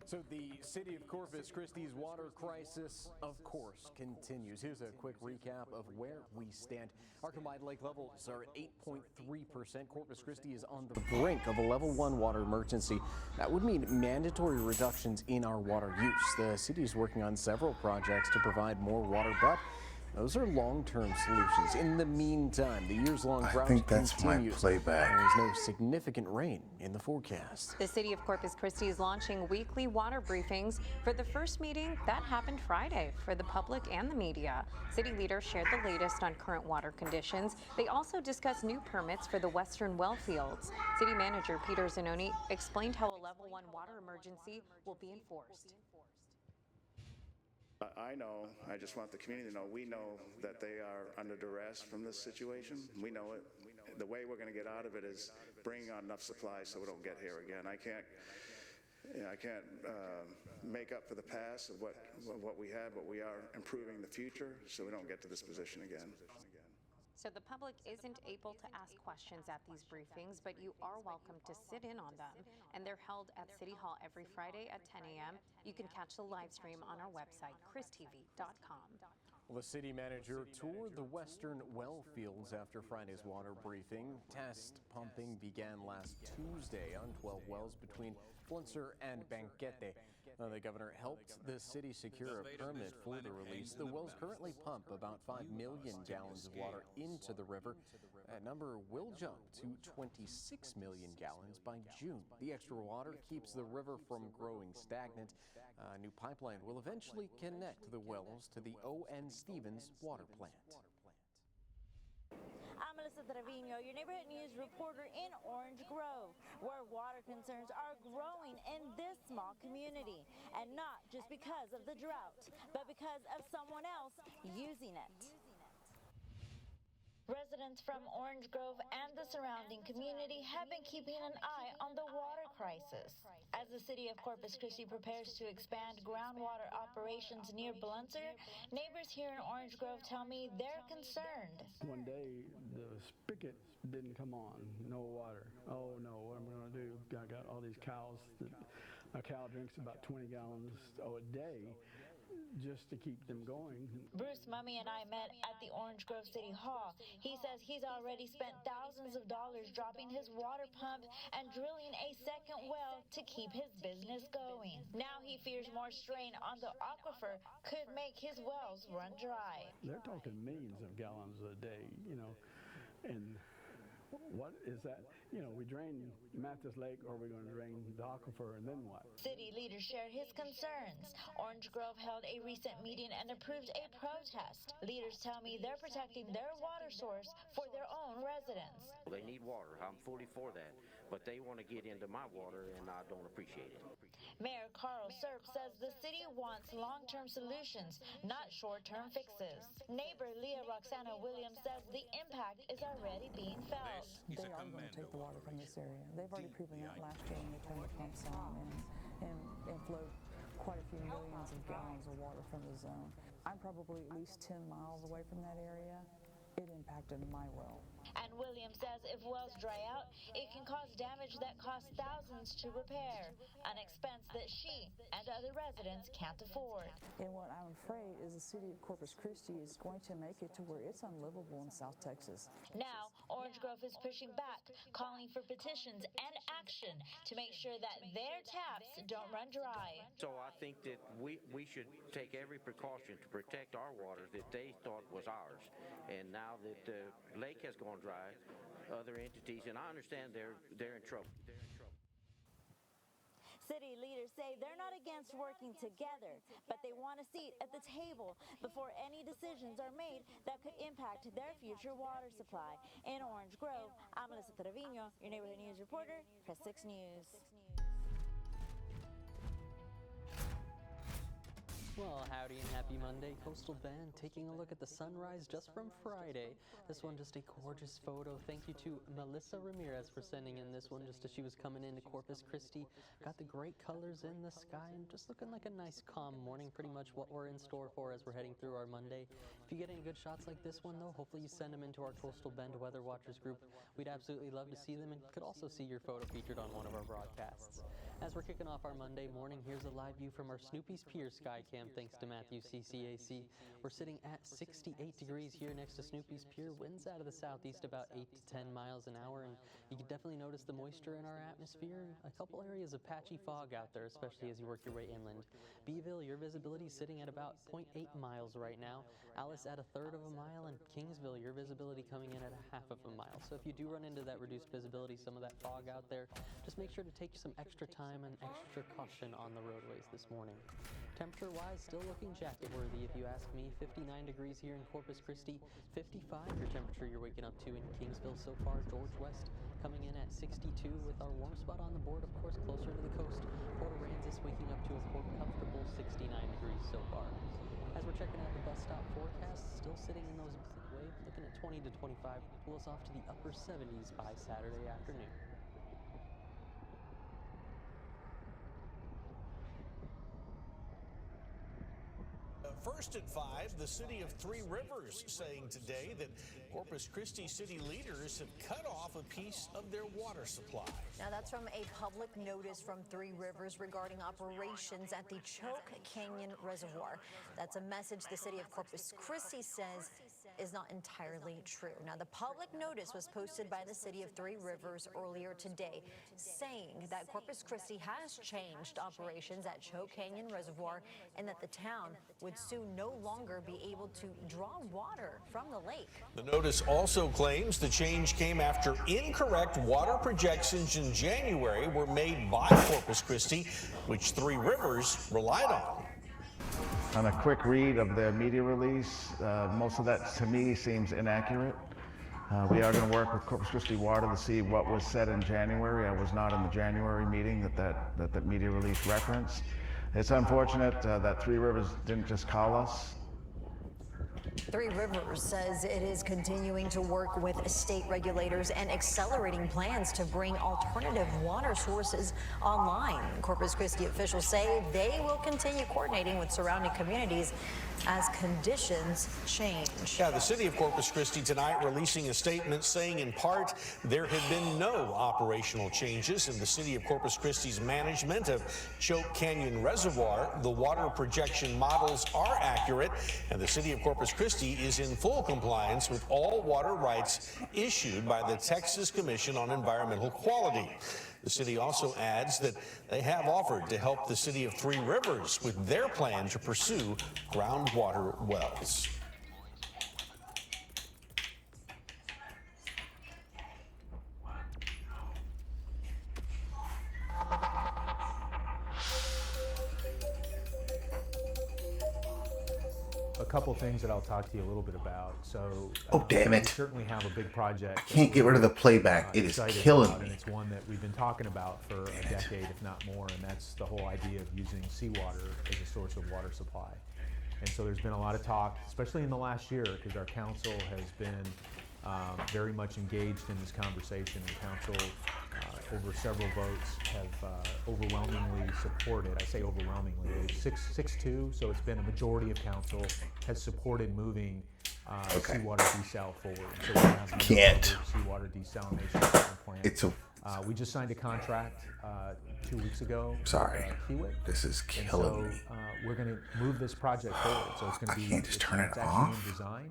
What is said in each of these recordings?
So the city of Corpus Christi's water crisis, of course, continues. Here's a quick recap of where we stand. Our combined lake levels are at 8.3%. Corpus Christi is on the brink of a level 1 water emergency. That would mean mandatory reductions in our water use. The city is working on several projects to provide more water, but those are long-term solutions. In the meantime, the years-long drought continues. Playback. There is no significant rain in the forecast. The city of Corpus Christi is launching weekly water briefings for the first meeting that happened Friday for the public and the media. City leaders shared the latest on current water conditions. They also discussed new permits for the western well fields. City manager Peter Zanoni explained how a level 1 water emergency will be enforced. I know, I just want the community to know, we know that they are under duress from this situation. We know it. The way we're going to get out of it is bringing on enough supplies so we don't get here again. I can't make up for the past of what we had, but we are improving the future so we don't get to this position again. So the public isn't able to ask questions at these briefings, but you are welcome to sit in on them. And they're held at City Hall every Friday at 10 a.m. You can catch the live stream on our website, christv.com. Well, the city manager toured the western well fields after Friday's water briefing. Test pumping began last Tuesday on 12 wells between Flunser and Banquete. The governor helped the city secure a permit for the release. The wells currently pump about 5 million gallons of water into the river. That number will jump to 26 million gallons by June. The extra water keeps the river from growing stagnant. A new pipeline will eventually connect the wells to the O.N. Stevens water plant. I'm Melissa Trevino, your neighborhood news reporter in Orange Grove, where water concerns are growing in this small community. And not just because of the drought, but because of someone else using it. Residents from Orange Grove and the surrounding community have been keeping an eye on the water crisis. As the city of Corpus Christi prepares to expand groundwater operations near Blunser, neighbors here in Orange Grove tell me they're concerned. One day, the spigot didn't come on, no water. Oh no, what am I going to do? I got all these cows. A cow drinks about 20 gallons a day just to keep them going. Bruce Mummy and I met at the Orange Grove City Hall. He says he's already spent thousands of dollars dropping his water pump and drilling a second well to keep his business going. Now he fears more strain on the aquifer could make his wells run dry. They're talking millions of gallons a day, and what is that? We drain Mathis Lake, or we're going to drain the aquifer, and then what? City leaders shared his concerns. Orange Grove held a recent meeting and approved a protest. Leaders tell me they're protecting their water source for their own residents. They need water. I'm fully for that. But they want to get into my water, and I don't appreciate it. Mayor Carl Serp says the city wants long-term solutions, not short-term fixes. Neighbor Leah Roxana Williams says the impact is already being felt. They are going to take the water from this area. They've already proven that last year when they turned the pumps on and flowed quite a few millions of gallons of water from the zone. I'm probably at least 10 miles away from that area. It impacted my well. And Williams says if wells dry out, it can cause damage that costs thousands to repair, an expense that she and other residents can't afford. And what I'm afraid is the city of Corpus Christi is going to make it to where it's unlivable in South Texas. Now, Orange Grove is pushing back, calling for petitions and action to make sure that their taps don't run dry. So I think that we should take every precaution to protect our water that they thought was ours. And now that the lake has gone dry, other entities, and I understand they're in trouble. City leaders say they're not against working together, but they want a seat at the table before any decisions are made that could impact their future water supply. In Orange Grove, I'm Melissa Trevino, your neighborhood news reporter, Press 6 News. Well, howdy and happy Monday. Coastal Bend taking a look at the sunrise just from Friday. This one just a gorgeous photo. Thank you to Melissa Ramirez for sending in this one just as she was coming into Corpus Christi. Got the great colors in the sky and just looking like a nice calm morning. Pretty much what we're in store for as we're heading through our Monday. If you get any good shots like this one though, hopefully you send them into our Coastal Bend Weather Watchers group. We'd absolutely love to see them and could also see your photo featured on one of our broadcasts. As we're kicking off our Monday morning, here's a live view from our Snoopy's Pier sky cam thanks to Matthew CCAC. We're sitting at 68 degrees here next to Snoopy's Pier. Winds out of the southeast about 8 to 10 miles an hour, and you can definitely notice the moisture in our atmosphere. A couple areas of patchy fog out there, especially as you work your way inland. Beeville, your visibility is sitting at about 0.8 miles right now. Alice at 1/3 of a mile, and Kingsville, your visibility coming in at 1/2 of a mile. So if you do run into that reduced visibility, some of that fog out there, just make sure to take some extra time and extra caution on the roadways this morning. Temperature-wise, still looking jacket-worthy if you ask me. 59 degrees here in Corpus Christi, 55 your temperature you're waking up to in Kingsville so far. George West coming in at 62 with our warm spot on the board, of course, closer to the coast. Port Aransas waking up to a comfortable 69 degrees so far. As we're checking out the bus stop forecast, still sitting in those waves, looking at 20 to 25, pull us off to the upper 70s by Saturday afternoon. First at 5, the city of Three Rivers saying today that Corpus Christi city leaders have cut off a piece of their water supply. Now that's from a public notice from Three Rivers regarding operations at the Choke Canyon Reservoir. That's a message the city of Corpus Christi says is not entirely true. Now the public notice was posted by the city of Three Rivers earlier today saying that Corpus Christi has changed operations at Choke Canyon Reservoir and that the town would soon no longer be able to draw water from the lake. The notice also claims the change came after incorrect water projections in January were made by Corpus Christi, which Three Rivers relied on. On a quick read of the media release, most of that to me seems inaccurate. We are going to work with Corpus Christi Water to see what was said in January. I was not in the January meeting that media release referenced. It's unfortunate that Three Rivers didn't just call us. Three Rivers says it is continuing to work with state regulators and accelerating plans to bring alternative water sources online. Corpus Christi officials say they will continue coordinating with surrounding communities as conditions change. Yeah, the city of Corpus Christi tonight releasing a statement saying in part there have been no operational changes in the city of Corpus Christi's management of Choke Canyon Reservoir. The water projection models are accurate, and the city of Corpus Christi is in full compliance with all water rights issued by the Texas Commission on Environmental Quality. The city also adds that they have offered to help the city of Three Rivers with their plan to pursue groundwater wells. A couple things that I'll talk to you a little bit about. So, oh damn it! We certainly have a big project. I can't get rid of the playback. It is killing me. And it's one that we've been talking about for a decade, if not more, and that's the whole idea of using seawater as a source of water supply. And so there's been a lot of talk, especially in the last year, because our council has been very much engaged in this conversation. The council, over several votes, have overwhelmingly supported. I say overwhelmingly, 6-2. So it's been a majority of council has supported moving seawater desal forward. So we have seawater desalination plant. We just signed a contract 2 weeks ago. Sorry, this is killing me. We're going to move this project forward. So it's going to be. I can't just turn it off. Design.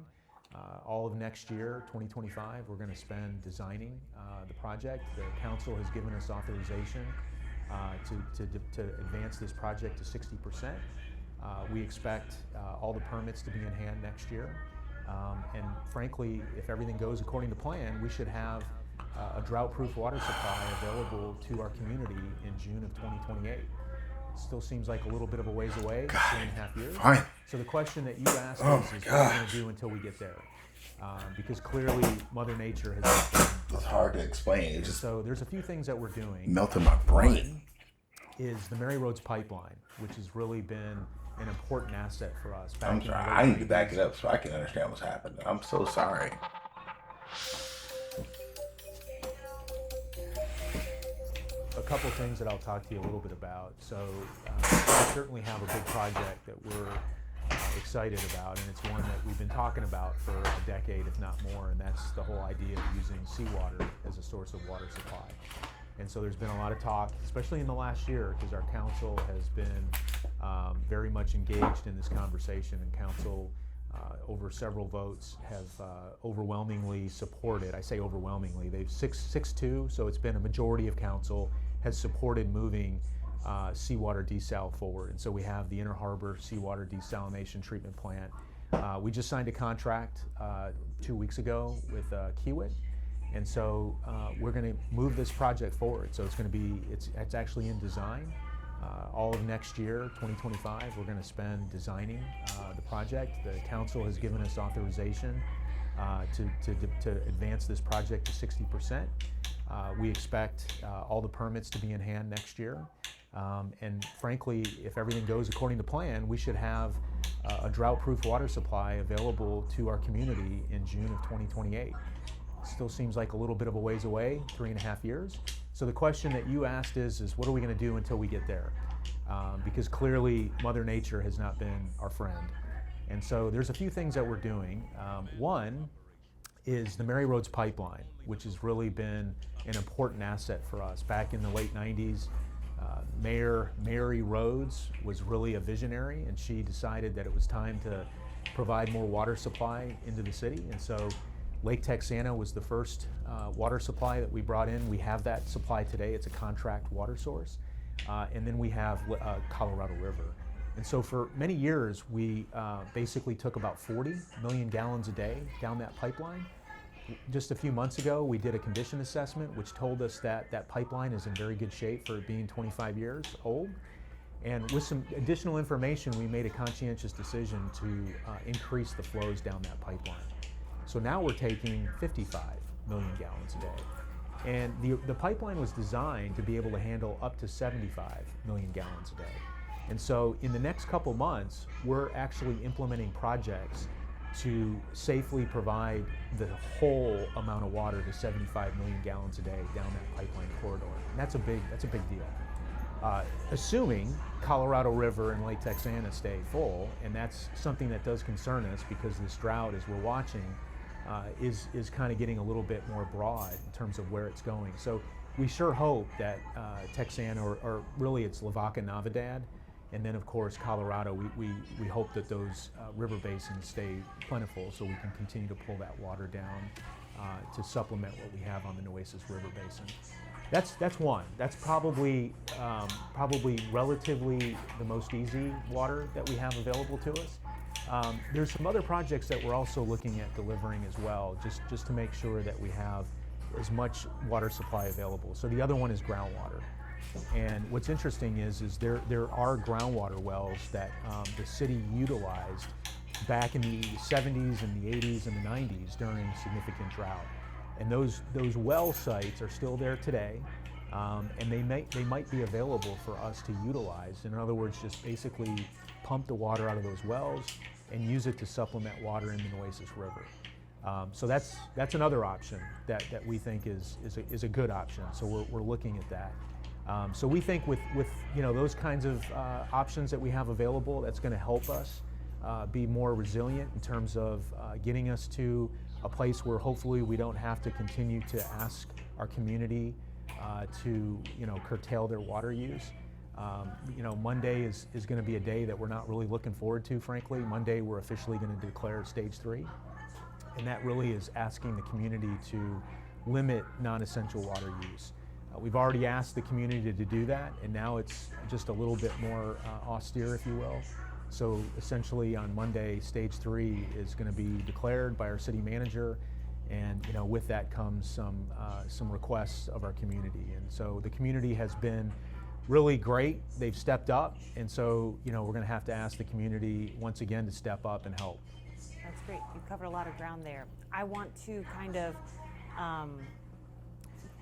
All of next year, 2025, we're going to spend designing the project. The council has given us authorization to advance this project to 60%. We expect all the permits to be in hand next year. And frankly, if everything goes according to plan, we should have a drought-proof water supply available to our community in June of 2028. Still seems like a little bit of a ways away, 2.5 years. Fine. So the question that you asked is what are we going to do until we get there? Because clearly Mother Nature has... It's hard to explain. So there's a few things that we're doing. Melting my brain. One is the Mary Roads pipeline, which has really been an important asset for us. I'm sorry, I need to back it up so I can understand what's happening. I'm so sorry. A couple things that I'll talk to you a little bit about. So we certainly have a big project that we're excited about, and it's one that we've been talking about for a decade, if not more, and that's the whole idea of using seawater as a source of water supply. And so there's been a lot of talk, especially in the last year, because our council has been very much engaged in this conversation, and council over several votes have overwhelmingly supported. I say overwhelmingly, they've 6-2, so it's been a majority of council has supported moving seawater desal forward. And so we have the Inner Harbor Seawater Desalination Treatment Plant. We just signed a contract 2 weeks ago with Kiewit. And so we're going to move this project forward. So it's going to be, it's actually in design. All of next year, 2025, we're going to spend designing the project. The council has given us authorization to advance this project to 60%. We expect all the permits to be in hand next year. And frankly, if everything goes according to plan, we should have a drought-proof water supply available to our community in June of 2028. Still seems like a little bit of a ways away, 3.5 years. So the question that you asked is what are we going to do until we get there? Because clearly Mother Nature has not been our friend. And so there's a few things that we're doing. One is the Mary Roads pipeline, which has really been an important asset for us. Back in the late 90s, Mayor Mary Rhodes was really a visionary, and she decided that it was time to provide more water supply into the city. And so Lake Texana was the first water supply that we brought in. We have that supply today. It's a contract water source. And then we have Colorado River. And so for many years, we basically took about 40 million gallons a day down that pipeline. Just a few months ago, we did a condition assessment, which told us that that pipeline is in very good shape for it being 25 years old. And with some additional information, we made a conscientious decision to increase the flows down that pipeline. So now we're taking 55 million gallons a day. And the pipeline was designed to be able to handle up to 75 million gallons a day. And so in the next couple months, we're actually implementing projects to safely provide the whole amount of water to 75 million gallons a day down that pipeline corridor. And that's a big deal. Assuming Colorado River and Lake Texana stay full, and that's something that does concern us because this drought, as we're watching, is kind of getting a little bit more broad in terms of where it's going. So we sure hope that Texana, or really it's Lavaca Navidad, and then of course Colorado, we hope that those river basins stay plentiful so we can continue to pull that water down to supplement what we have on the Nueces River Basin. That's one. That's probably relatively the most easy water that we have available to us. There's some other projects that we're also looking at delivering as well, just to make sure that we have as much water supply available. So the other one is groundwater. And what's interesting is there are groundwater wells that the city utilized back in the 70s and the 80s and the 90s during significant drought. And those well sites are still there today, and they might be available for us to utilize. In other words, just basically pump the water out of those wells and use it to supplement water in the Nueces River. So that's another option that we think is a good option. So we're looking at that. So we think with those kinds of options that we have available, that's going to help us be more resilient in terms of getting us to a place where hopefully we don't have to continue to ask our community to curtail their water use. Monday is going to be a day that we're not really looking forward to, frankly. Monday we're officially going to declare stage 3, and that really is asking the community to limit non-essential water use. We've already asked the community to do that, and now it's just a little bit more austere, if you will. So essentially on Monday, stage 3 is going to be declared by our city manager, and with that comes some requests of our community. And so the community has been really great. They've stepped up, and so we're going to have to ask the community once again to step up and help. That's great. You've covered a lot of ground there. I want to kind of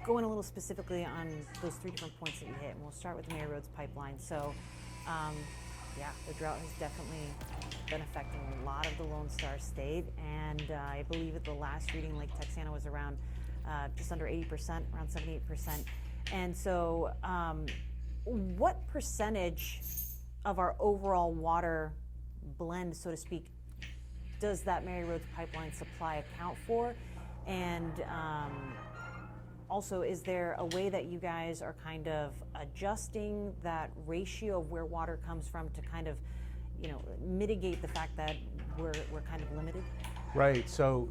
go in a little specifically on those 3 different points that you hit, and we'll start with the Mary Roads pipeline. So Yeah, the drought has definitely been affecting a lot of the Lone Star State, and I believe at the last reading, Lake Texana was around just under 80%, around 78%. And so what percentage of our overall water blend, so to speak, does that Mary Rhodes pipeline supply account for? And also, is there a way that you guys are kind of adjusting that ratio of where water comes from to kind of, mitigate the fact that we're kind of limited? Right. So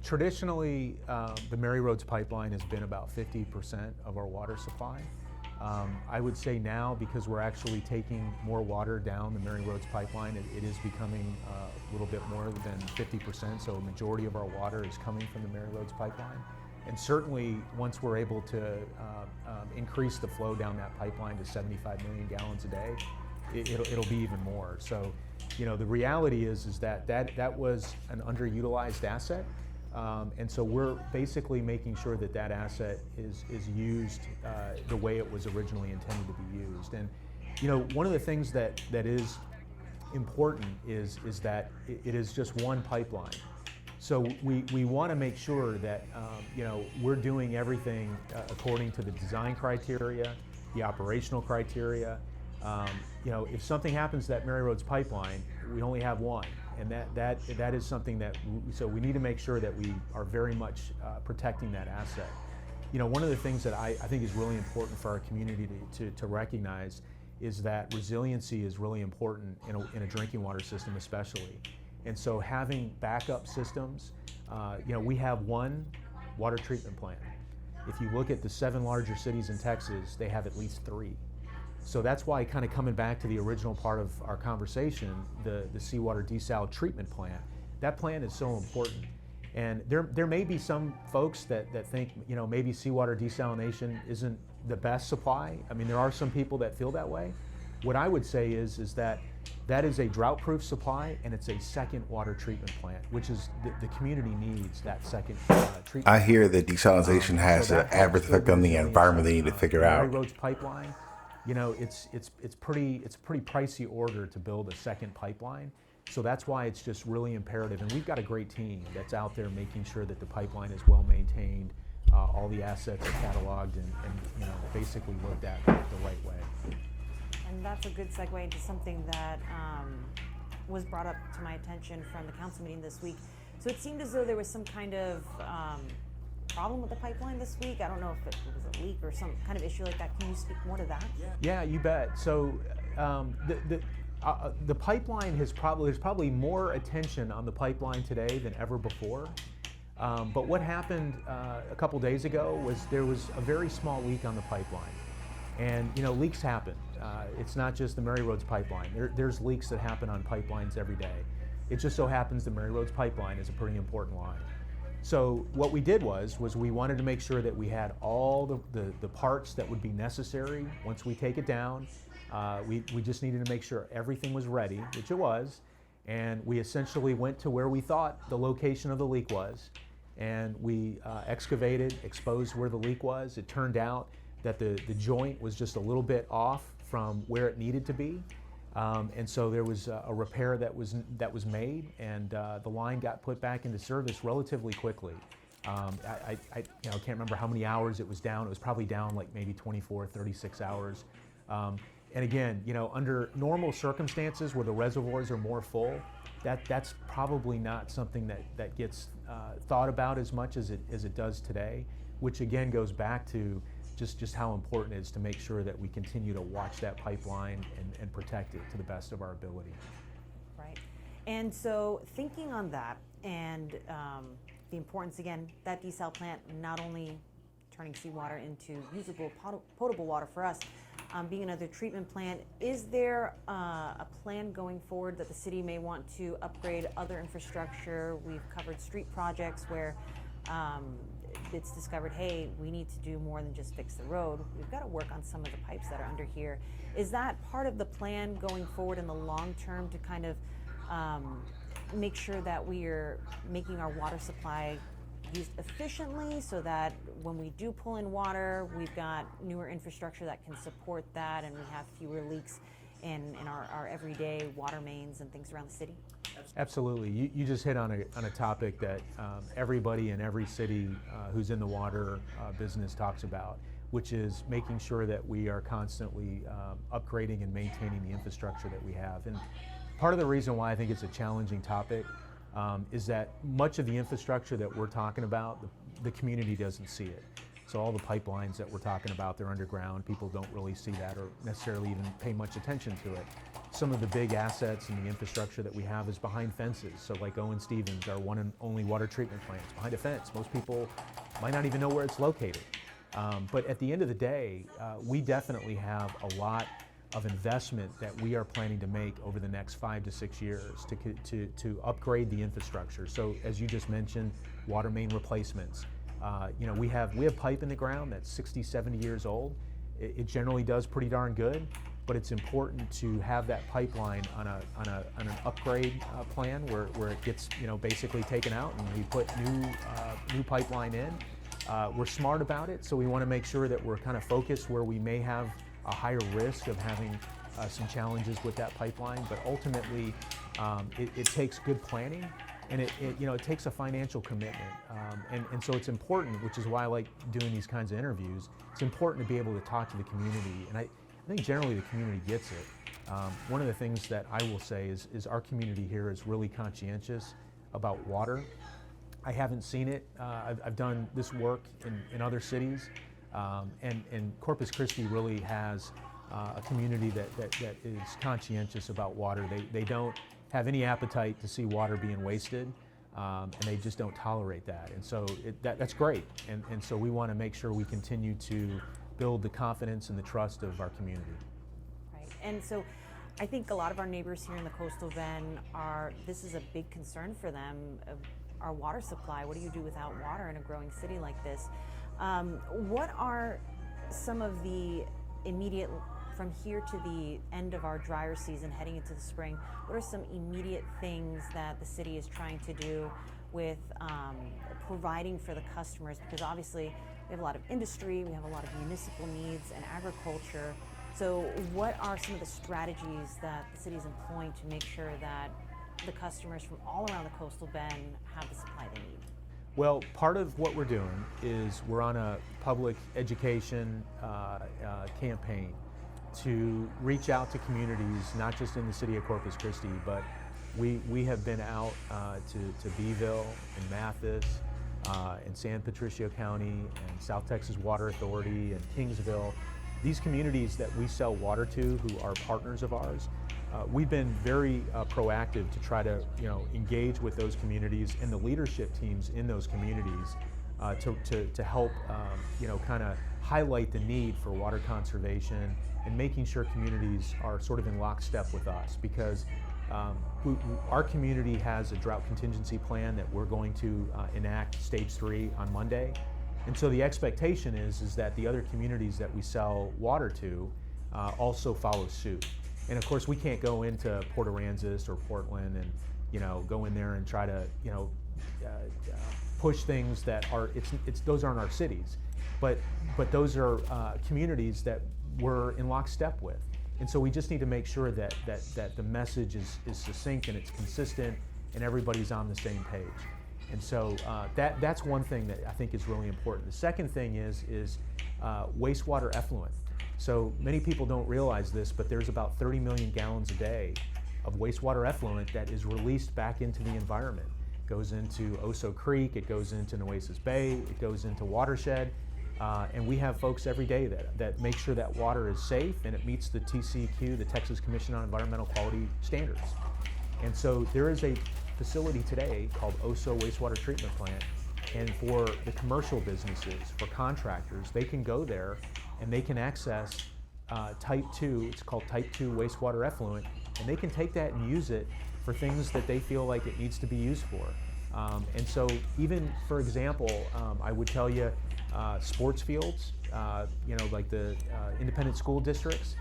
traditionally, the Mary Rhodes pipeline has been about 50% of our water supply. I would say now, because we're actually taking more water down the Mary Rhodes pipeline, it is becoming a little bit more than 50%. So a majority of our water is coming from the Mary Rhodes pipeline. And certainly, once we're able to increase the flow down that pipeline to 75 million gallons a day, it'll be even more. So, the reality is that was an underutilized asset. And so we're basically making sure that asset is used the way it was originally intended to be used. And one of the things that is important is that it is just one pipeline. So we want to make sure that we're doing everything according to the design criteria, the operational criteria. If something happens to that Mary Rhodes pipeline, we only have one. And that is something that, so we need to make sure that we are very much protecting that asset. One of the things that I think is really important for our community to recognize is that resiliency is really important in a drinking water system especially. And so having backup systems, we have one water treatment plant. If you look at the 7 larger cities in Texas, they have at least 3. So that's why, kind of coming back to the original part of our conversation, the seawater desal treatment plant, that plant is so important. And there may be some folks that think, maybe seawater desalination isn't the best supply. I mean, there are some people that feel that way. What I would say is that is a drought-proof supply, and it's a second water treatment plant, which is the community needs that second treatment. I hear that desalination has an adverse effect on the environment they need to figure out. Mary Rhodes pipeline, it's pretty pricey order to build a second pipeline. So that's why it's just really imperative, and we've got a great team that's out there making sure that the pipeline is well maintained, all the assets are cataloged and basically looked at the right way. And that's a good segue into something that was brought up to my attention from the council meeting this week. So it seemed as though there was some kind of problem with the pipeline this week. I don't know if it was a leak or some kind of issue like that. Can you speak more to that? Yeah, you bet. So the pipeline there's probably more attention on the pipeline today than ever before. But what happened a couple days ago was there was a very small leak on the pipeline. And leaks happen. It's not just the Mary Rhodes pipeline. There's leaks that happen on pipelines every day. It just so happens the Mary Rhodes pipeline is a pretty important line. So what we did was we wanted to make sure that we had all the parts that would be necessary once we take it down. We just needed to make sure everything was ready, which it was. And we essentially went to where we thought the location of the leak was. And we excavated, exposed where the leak was. It turned out that the joint was just a little bit off from where it needed to be. And so there was a repair that was made, and the line got put back into service relatively quickly. I can't remember how many hours it was down. It was probably down like maybe 24, 36 hours. And again, under normal circumstances where the reservoirs are more full, that's probably not something that gets thought about as much as it does today, which again goes back to just how important it is to make sure that we continue to watch that pipeline and protect it to the best of our ability. Right. And so thinking on that and the importance, again, that desal plant not only turning seawater into usable, potable water for us, being another treatment plant, is there a plan going forward that the city may want to upgrade other infrastructure? We've covered street projects where it's discovered, hey, we need to do more than just fix the road. We've got to work on some of the pipes that are under here. Is that part of the plan going forward in the long term to kind of make sure that we are making our water supply used efficiently so that when we do pull in water, we've got newer infrastructure that can support that and we have fewer leaks? in our everyday water mains and things around the city? Absolutely. You just hit on a topic that everybody in every city who's in the water business talks about, which is making sure that we are constantly upgrading and maintaining the infrastructure that we have. And part of the reason why I think it's a challenging topic is that much of the infrastructure that we're talking about, the community doesn't see it. So all the pipelines that we're talking about, they're underground. People don't really see that or necessarily even pay much attention to it. Some of the big assets and the infrastructure that we have is behind fences. So like Owen Stevens, our one and only water treatment plant, is behind a fence. Most people might not even know where it's located. But at the end of the day, we definitely have a lot of investment that we are planning to make over the next 5 to 6 years to upgrade the infrastructure. So as you just mentioned, water main replacements. You know, we have pipe in the ground that's 60, 70 years old. It generally does pretty darn good, but it's important to have that pipeline on an upgrade plan where it gets, you know, basically taken out and we put new pipeline in. We're smart about it, so we want to make sure that we're kind of focused where we may have a higher risk of having some challenges with that pipeline, but ultimately it takes good planning. And it takes a financial commitment, and so it's important, which is why I like doing these kinds of interviews. It's important to be able to talk to the community, and I think generally the community gets it. One of the things that I will say is our community here is really conscientious about water. I haven't seen it. I've done this work in other cities, and Corpus Christi really has a community that is conscientious about water. They don't have any appetite to see water being wasted, and they just don't tolerate that. And so that's great. And so we want to make sure we continue to build the confidence and the trust of our community. Right. And so I think a lot of our neighbors here in the coastal bend this is a big concern for them, our water supply. What do you do without water in a growing city like this? What are some of the immediate, from here to the end of our drier season heading into the spring, what are some immediate things that the city is trying to do with providing for the customers? Because obviously we have a lot of industry, we have a lot of municipal needs and agriculture. So what are some of the strategies that the city is employing to make sure that the customers from all around the coastal bend have the supply they need? Well, part of what we're doing is we're on a public education campaign to reach out to communities, not just in the city of Corpus Christi, but we have been out to Beeville and Mathis and San Patricio County and South Texas Water Authority and Kingsville. These communities that we sell water to, who are partners of ours, we've been very proactive to try to engage with those communities and the leadership teams in those communities to help kind of highlight the need for water conservation and making sure communities are sort of in lockstep with us, because our community has a drought contingency plan that we're going to enact stage 3 on Monday. And so the expectation is that the other communities that we sell water to also follow suit. And of course we can't go into Port Aransas or Portland and go in there and try to push things that are those aren't our cities, but those are communities that we're in lockstep with. And so we just need to make sure that the message is succinct and it's consistent and everybody's on the same page. And so that's one thing that I think is really important. The second thing is wastewater effluent. So many people don't realize this, but there's about 30 million gallons a day of wastewater effluent that is released back into the environment. It goes into Oso Creek, it goes into Nueces Bay, it goes into Watershed. And we have folks every day that make sure that water is safe and it meets the TCQ, the Texas Commission on Environmental Quality Standards. And so there is a facility today called Oso Wastewater Treatment Plant, and for the commercial businesses, for contractors, they can go there and they can access type 2, it's called type 2 wastewater effluent, and they can take that and use it for things that they feel like it needs to be used for. And so even, for example, I would tell you, sports fields, like the independent school districts,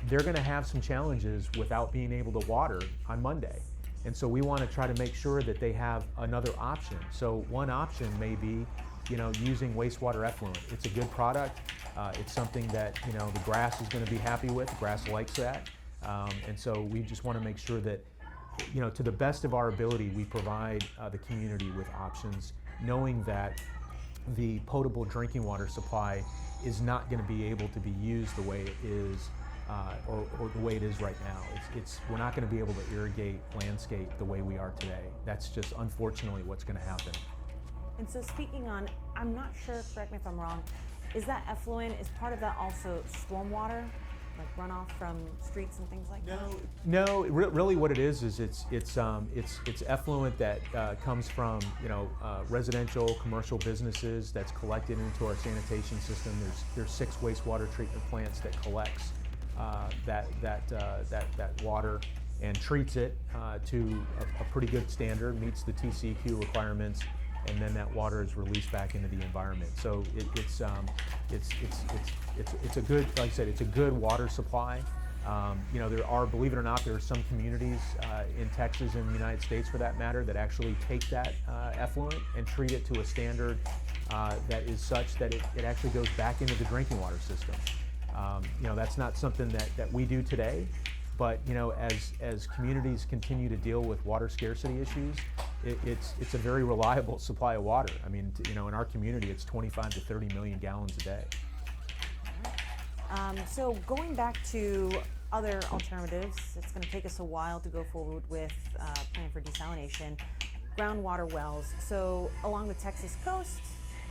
they're going to have some challenges without being able to water on Monday. And so we want to try to make sure that they have another option. So one option may be, using wastewater effluent. It's a good product. It's something that, the grass is going to be happy with. The grass likes that. And so we just want to make sure that, to the best of our ability, we provide the community with options, knowing that the potable drinking water supply is not going to be able to be used the way it is, or the way it is right now. We're not going to be able to irrigate landscape the way we are today. That's just unfortunately what's going to happen. And so speaking on, I'm not sure, correct me if I'm wrong, is that effluent, is part of that also stormwater, like runoff from streets and things like that? No, really what it is it's effluent that comes from residential, commercial businesses that's collected into our sanitation system. There's 6 wastewater treatment plants that collects that water and treats it to a pretty good standard, meets the TCEQ requirements, and then that water is released back into the environment. So it's a good, like I said, it's a good water supply. There are, believe it or not, there are some communities in Texas and the United States, for that matter, that actually take that effluent and treat it to a standard that is such that it actually goes back into the drinking water system. That's not something that we do today, but as communities continue to deal with water scarcity issues, it's a very reliable supply of water. I mean, in our community, it's 25 to 30 million gallons a day. So going back to other alternatives, it's going to take us a while to go forward with plan for desalination, groundwater wells. So along the Texas coast,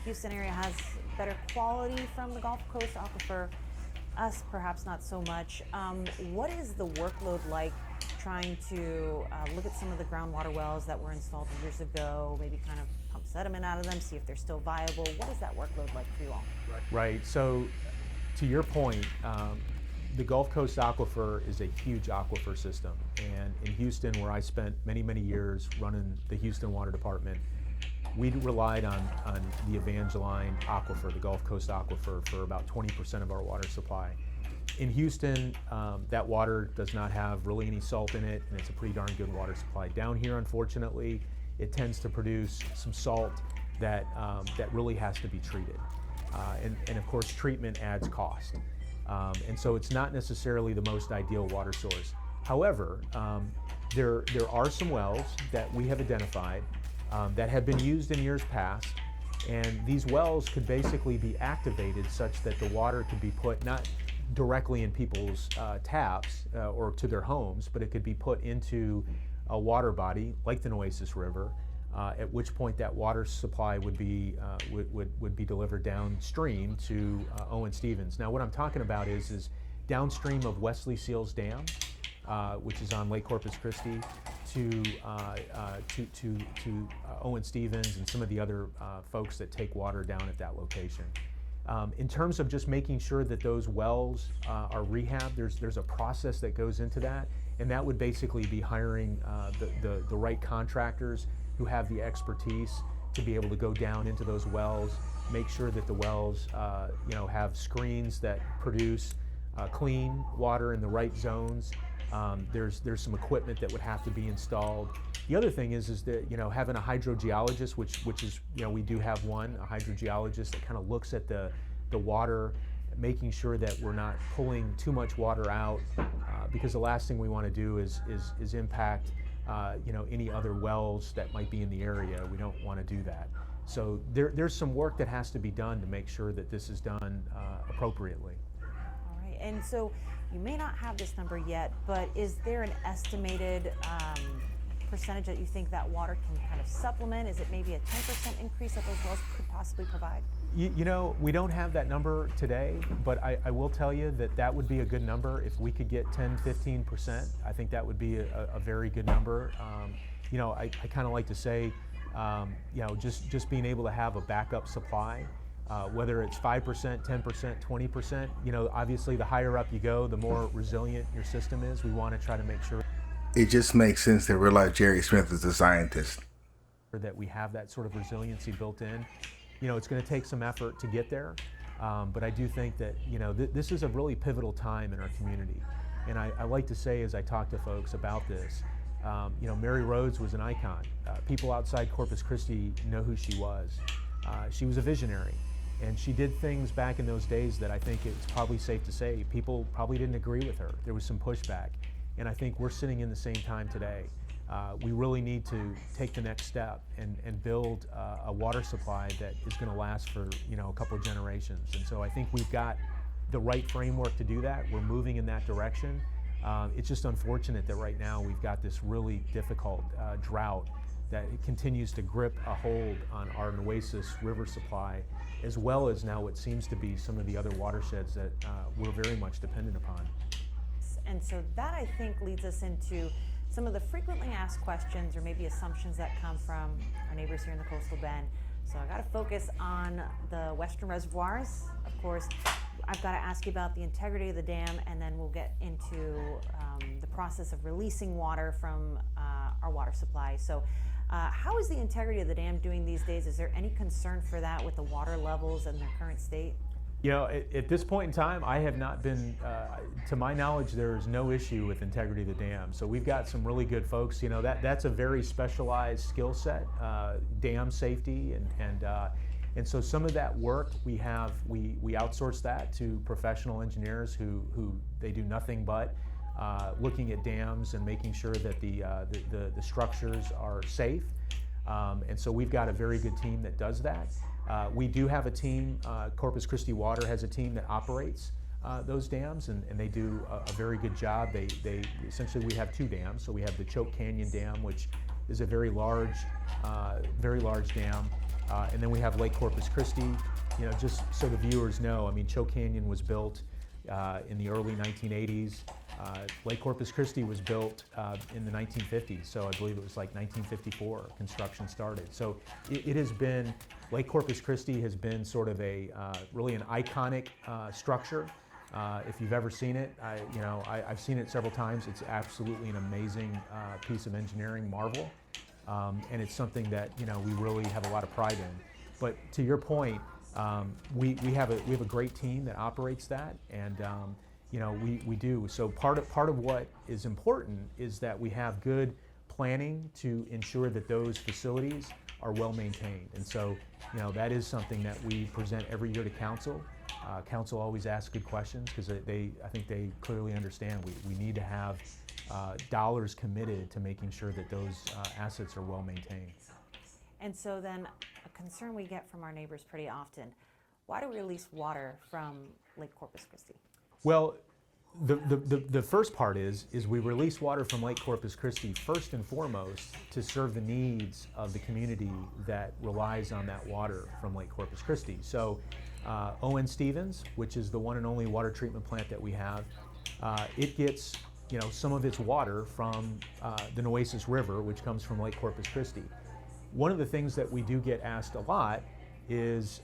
Houston area has better quality from the Gulf Coast aquifer. Us, perhaps not so much. What is the workload like trying to look at some of the groundwater wells that were installed years ago, maybe kind of pump sediment out of them, see if they're still viable? What is that workload like for you all? Right, so to your point, the Gulf Coast aquifer is a huge aquifer system. And in Houston, where I spent many, many years running the Houston Water Department, we relied on the Evangeline aquifer, the Gulf Coast aquifer, for about 20% of our water supply. In Houston, that water does not have really any salt in it, and it's a pretty darn good water supply. Down here, unfortunately, it tends to produce some salt that really has to be treated. And of course, treatment adds cost. And so it's not necessarily the most ideal water source. However, there are some wells that we have identified that have been used in years past, and these wells could basically be activated such that the water could be put not directly in people's taps or to their homes, but it could be put into a water body like the Nueces River, at which point that water supply would be delivered downstream to Owen Stevens. Now what I'm talking about is downstream of Wesley Seals Dam, which is on Lake Corpus Christi, to Owen Stevens and some of the other folks that take water down at that location. In terms of just making sure that those wells are rehabbed, there's a process that goes into that, and that would basically be hiring the right contractors who have the expertise to be able to go down into those wells, make sure that the wells have screens that produce clean water in the right zones. There's some equipment that would have to be installed. The other thing is that having a hydrogeologist, which is we do have one, a hydrogeologist that kind of looks at the water, making sure that we're not pulling too much water out, because the last thing we want to do is impact any other wells that might be in the area. We don't want to do that. So there's some work that has to be done to make sure that this is done appropriately. All right, and so you may not have this number yet, but is there an estimated percentage that you think that water can kind of supplement? Is it maybe a 10% increase that those wells could possibly provide? We don't have that number today, but I will tell you that would be a good number. If we could get 10-15%, I think that would be a very good number. I kind of like to say, just being able to have a backup supply, whether it's 5%, 10%, 20%, obviously the higher up you go, the more resilient your system is. We want to try to make sure. It just makes sense to realize Jerry Smith is a scientist. That we have that sort of resiliency built in. It's going to take some effort to get there, but I do think that, this is a really pivotal time in our community. And I like to say, as I talk to folks about this, Mary Rhodes was an icon. People outside Corpus Christi know who she was. She was a visionary. And she did things back in those days that I think it's probably safe to say people probably didn't agree with her. There was some pushback. And I think we're sitting in the same time today. We really need to take the next step and build a water supply that is going to last for a couple of generations. And so I think we've got the right framework to do that. We're moving in that direction. It's just unfortunate that right now we've got this really difficult drought that it continues to grip a hold on our Nueces River supply, as well as now what seems to be some of the other watersheds that we're very much dependent upon. And so that, I think, leads us into some of the frequently asked questions or maybe assumptions that come from our neighbors here in the coastal bend. So I got to focus on the western reservoirs. Of course, I've got to ask you about the integrity of the dam, and then we'll get into the process of releasing water from our water supply. So how is the integrity of the dam doing these days? Is there any concern for that with the water levels and their current state? At this point in time, I have not been, to my knowledge, there is no issue with integrity of the dam. So we've got some really good folks. That's a very specialized skill set, dam safety, and so some of that work we outsource that to professional engineers who they do nothing but looking at dams and making sure that the structures are safe. And so we've got a very good team that does that. We do have a team, Corpus Christi Water has a team that operates those dams, and they do a very good job. They essentially, we have two dams. So we have the Choke Canyon Dam, which is a very large dam, and then we have Lake Corpus Christi. Just so the viewers know, I mean, Choke Canyon was built in the early 1980s. Lake Corpus Christi was built in the 1950s, so I believe it was like 1954 construction started. So it has been, Lake Corpus Christi has been sort of really an iconic structure. If you've ever seen it, I've seen it several times. It's absolutely an amazing piece of engineering marvel, and it's something that we really have a lot of pride in. But to your point, we have a great team that operates that, and we do. So part of what is important is that we have good planning to ensure that those facilities are well maintained. And so, that is something that we present every year to council. Council always asks good questions because I think they clearly understand we need to have dollars committed to making sure that those assets are well maintained. And so then a concern we get from our neighbors pretty often, why do we release water from Lake Corpus Christi? Well, the first part is we release water from Lake Corpus Christi first and foremost to serve the needs of the community that relies on that water from Lake Corpus Christi. So O.N. Stevens, which is the one and only water treatment plant that we have, it gets some of its water from the Nueces River, which comes from Lake Corpus Christi. One of the things that we do get asked a lot is,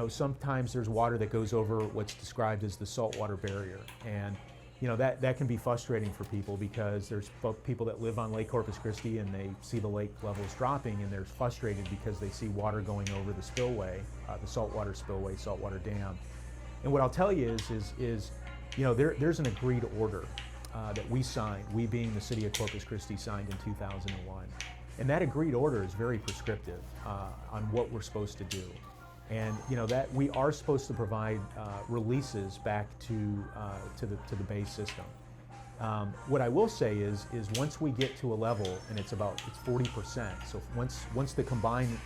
sometimes there's water that goes over what's described as the saltwater barrier. And, that can be frustrating for people because there's people that live on Lake Corpus Christi and they see the lake levels dropping and they're frustrated because they see water going over the spillway, the saltwater spillway, saltwater dam. And what I'll tell you is there's an agreed order that we signed, we being the city of Corpus Christi signed in 2001. And that agreed order is very prescriptive on what we're supposed to do. And that we are supposed to provide releases back to the base system. What I will say is once we get to a level, and it's 40%. So once the combined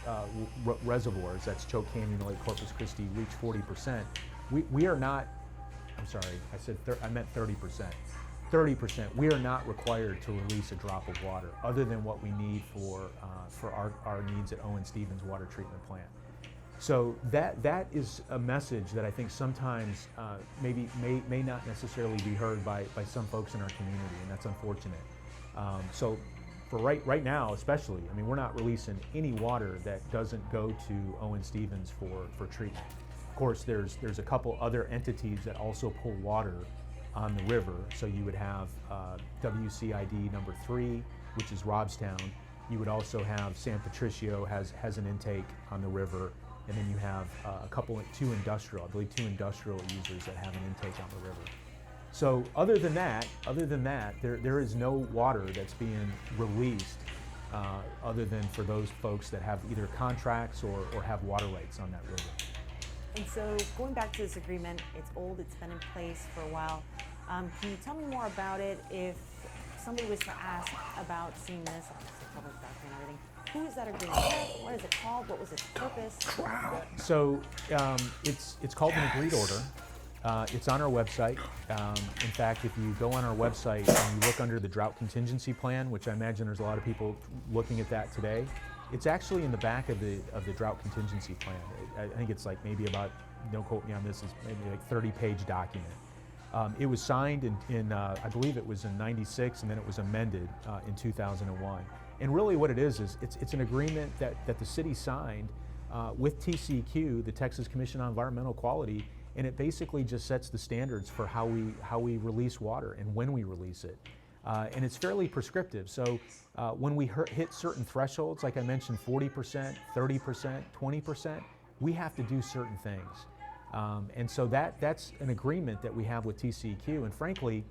reservoirs, that's Choke Canyon and Lake Corpus Christi, reach 40%, we are not. I'm sorry, I meant 30%. 30%, we are not required to release a drop of water other than what we need for our needs at O.N. Stevens Water Treatment Plant. So that is a message that I think sometimes may not necessarily be heard by some folks in our community, and that's unfortunate. So for right now especially, I mean, we're not releasing any water that doesn't go to O.N. Stevens for treatment. Of course, there's a couple other entities that also pull water on the river. So you would have WCID number 3, which is Robstown. You would also have San Patricio has an intake on the river, and then you have two industrial users that have an intake on the river. So other than that, there is no water that's being released other than for those folks that have either contracts or have water rights on that river. And so going back to this agreement, it's old, it's been in place for a while. Can you tell me more about it? If somebody was to ask about seeing this, obviously public document and everything, who is that agreement with? What is it called? What was its purpose? So it's called an agreed order. It's on our website. In fact, if you go on our website and you look under the drought contingency plan, which I imagine there's a lot of people looking at that today, it's actually in the back of the drought contingency plan. I think it's like maybe about, don't quote me on this, it's maybe like 30-page document. It was signed in I believe it was in '96, and then it was amended in 2001. And really what it is it's an agreement that the city signed with TCEQ, the Texas Commission on Environmental Quality, and it basically just sets the standards for how we release water and when we release it. And it's fairly prescriptive. So when we hit certain thresholds, like I mentioned, 40%, 30%, 20%, we have to do certain things. And so that's an agreement that we have with TCEQ. And frankly,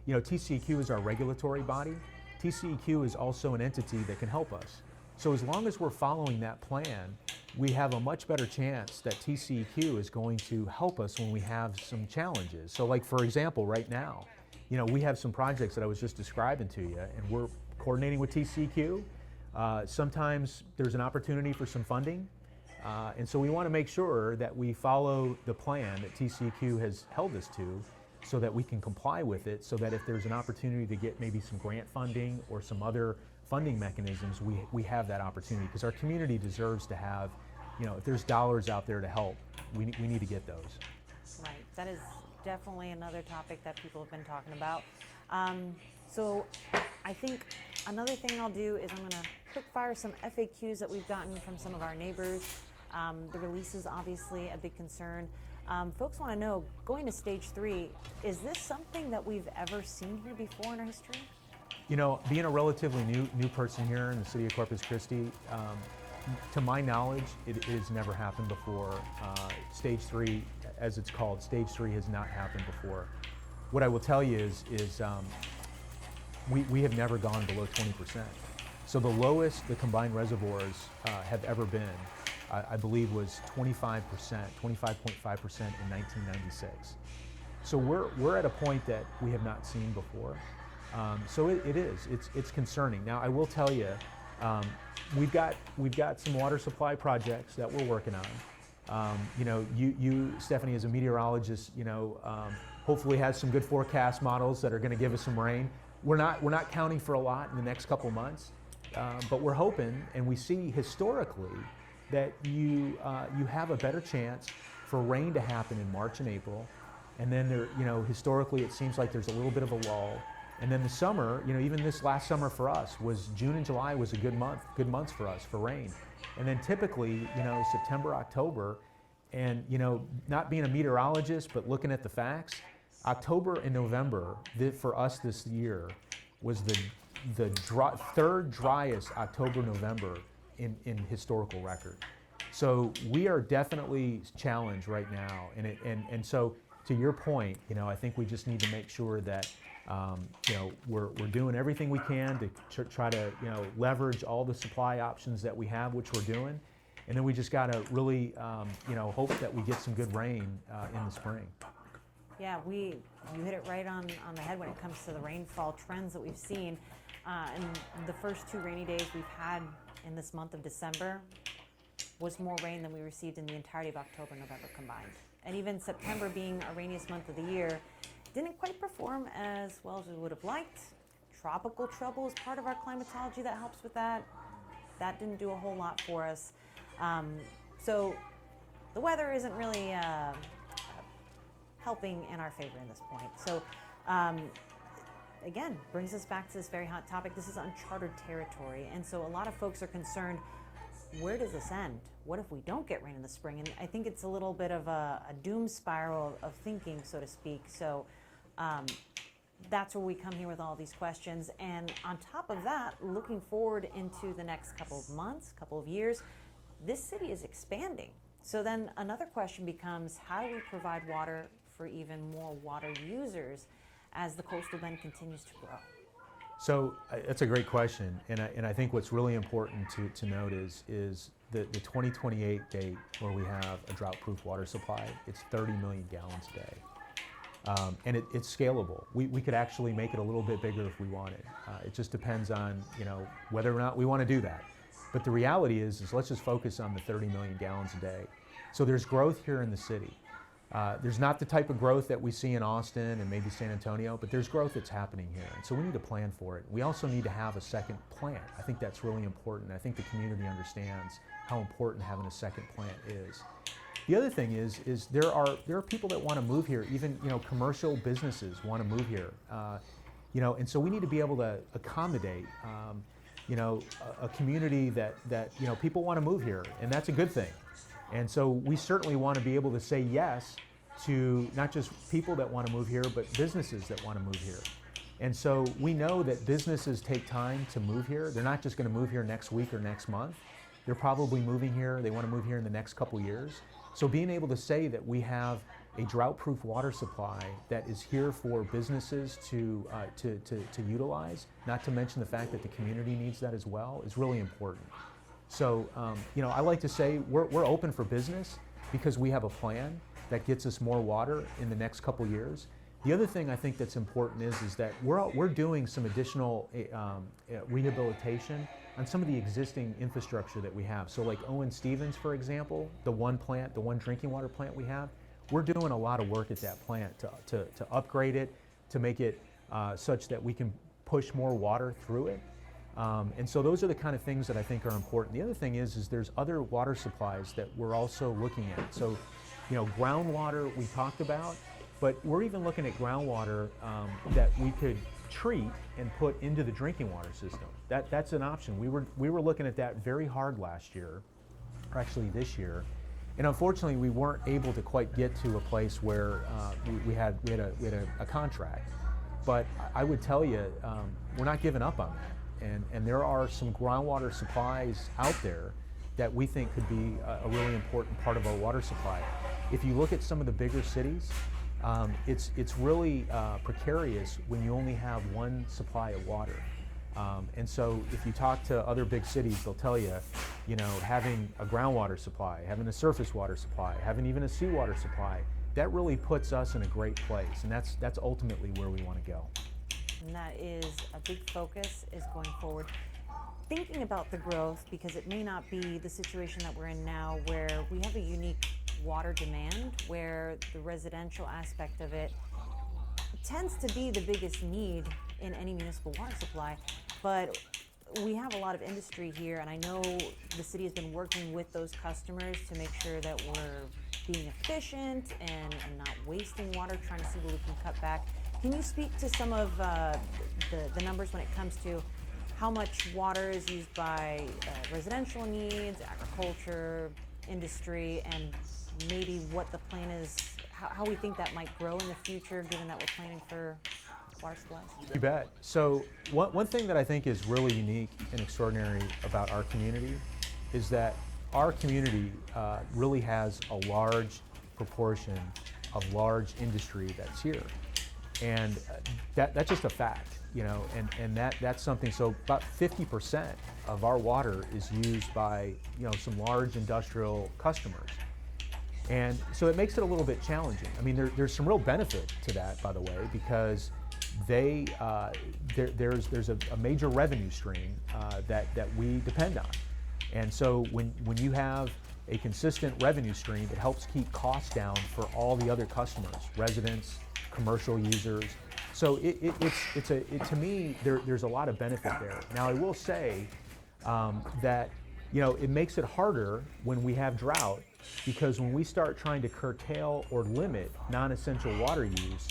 TCEQ is our regulatory body. TCEQ is also an entity that can help us. So as long as we're following that plan, we have a much better chance that TCEQ is going to help us when we have some challenges. So like, for example, right now, we have some projects that I was just describing to you, and we're coordinating with TCEQ. Sometimes there's an opportunity for some funding. And so we want to make sure that we follow the plan that TCEQ has held us to, so that we can comply with it, so that if there's an opportunity to get maybe some grant funding or some other funding mechanisms, we have that opportunity, because our community deserves to have, if there's dollars out there to help, we need to get those. Right, that is definitely another topic that people have been talking about. So I think another thing I'll do is I'm going to quick fire some FAQs that we've gotten from some of our neighbors. The release is obviously a big concern. Folks want to know, going to stage 3, is this something that we've ever seen here before in our history? Being a relatively new person here in the city of Corpus Christi, to my knowledge, it has never happened before. Stage 3, as it's called, stage 3 has not happened before. What I will tell you is we have never gone below 20%. So the lowest the combined reservoirs have ever been, I believe, was 25%, 25.5% in 1996. So we're at a point that we have not seen before. So it's concerning. Now I will tell you, we've got some water supply projects that we're working on. You Stephanie, as a meteorologist, hopefully has some good forecast models that are going to give us some rain. We're not counting for a lot in the next couple months, but we're hoping, and we see historically that you have a better chance for rain to happen in March and April, and then historically it seems like there's a little bit of a lull. And then the summer, even this last summer for us was June and July was a good months for us for rain. And then typically, September, October, and not being a meteorologist, but looking at the facts, October and November for us this year was the third driest October, November in historical record. So we are definitely challenged right now. And so to your point, I think we just need to make sure that we're doing everything we can to try to leverage all the supply options that we have, which we're doing, and then we just got to really hope that we get some good rain in the spring. Yeah, you hit it right on the head when it comes to the rainfall trends that we've seen. And the first 2 rainy days we've had in this month of December was more rain than we received in the entirety of October and November combined. And even September, being our rainiest month of the year, didn't quite perform as well as we would have liked. Tropical trouble is part of our climatology that helps with that. That didn't do a whole lot for us. So the weather isn't really helping in our favor in this point. So again, brings us back to this very hot topic. This is uncharted territory. And so a lot of folks are concerned, where does this end? What if we don't get rain in the spring? And I think it's a little bit of a doom spiral of thinking, so to speak. So that's where we come here with all these questions. And on top of that, looking forward into the next couple of months, couple of years, this city is expanding. So then another question becomes, how do we provide water for even more water users as the coastal bend continues to grow? So that's a great question, and I think what's really important to note is the 2028 date where we have a drought-proof water supply. It's 30 million gallons a day, and it's scalable. We could actually make it a little bit bigger if we wanted. It just depends on whether or not we want to do that. But the reality is let's just focus on the 30 million gallons a day. So there's growth here in the city. There's not the type of growth that we see in Austin and maybe San Antonio, but there's growth that's happening here. And so we need to plan for it. We also need to have a second plant. I think that's really important. I think the community understands how important having a second plant is. The other thing is there are people that want to move here. Even commercial businesses want to move here. And so we need to be able to accommodate a community that people want to move here, and that's a good thing. And so we certainly want to be able to say yes to not just people that want to move here, but businesses that want to move here. And so we know that businesses take time to move here. They're not just going to move here next week or next month. They're probably moving here. They want to move here in the next couple years. So being able to say that we have a drought-proof water supply that is here for businesses to utilize, not to mention the fact that the community needs that as well, is really important. So, I like to say we're open for business because we have a plan that gets us more water in the next couple years. The other thing I think that's important is that we're doing some additional rehabilitation on some of the existing infrastructure that we have. So like Owen Stevens, for example, the one drinking water plant we have, we're doing a lot of work at that plant to upgrade it, to make it such that we can push more water through it. And so those are the kind of things that I think are important. The other thing is there's other water supplies that we're also looking at. So, groundwater we talked about, but we're even looking at groundwater that we could treat and put into the drinking water system. That's an option. We were looking at that very hard last year, or actually this year, and unfortunately we weren't able to quite get to a place where we had a contract. But I would tell you, we're not giving up on that. And there are some groundwater supplies out there that we think could be a really important part of our water supply. If you look at some of the bigger cities, it's really precarious when you only have one supply of water. And so if you talk to other big cities, they'll tell you, having a groundwater supply, having a surface water supply, having even a seawater supply, that really puts us in a great place. And that's ultimately where we want to go. And that is a big focus is going forward. Thinking about the growth, because it may not be the situation that we're in now where we have a unique water demand, where the residential aspect of it tends to be the biggest need in any municipal water supply. But we have a lot of industry here, and I know the city has been working with those customers to make sure that we're being efficient and not wasting water, trying to see where we can cut back. Can you speak to some of the numbers when it comes to how much water is used by residential needs, agriculture, industry, and maybe what the plan is, how we think that might grow in the future, given that we're planning for water supplies? You bet. So one thing that I think is really unique and extraordinary about our community is that our community really has a large proportion of large industry that's here. And that's just a fact, and that's something. So about 50% of our water is used by, some large industrial customers. And so it makes it a little bit challenging. I mean, there's some real benefit to that, by the way, because there's a major revenue stream that we depend on. And so when you have a consistent revenue stream, it helps keep costs down for all the other customers, residents, commercial users. So to me, there's a lot of benefit there. Now, I will say that it makes it harder when we have drought, because when we start trying to curtail or limit non-essential water use,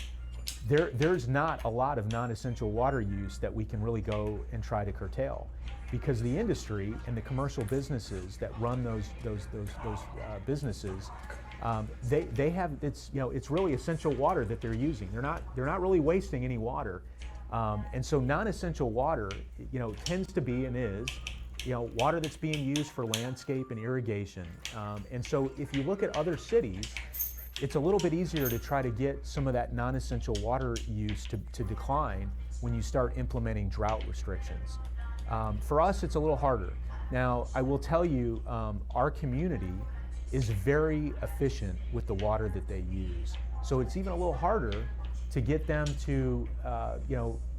there's not a lot of non-essential water use that we can really go and try to curtail, because the industry and the commercial businesses that run those businesses, they have, it's really essential water that they're using. They're not really wasting any water, and so non-essential water, tends to be and is, water that's being used for landscape and irrigation. And so if you look at other cities, it's a little bit easier to try to get some of that non-essential water use to decline when you start implementing drought restrictions. For us, it's a little harder. Now, I will tell you, our community is very efficient with the water that they use. So it's even a little harder to get them to,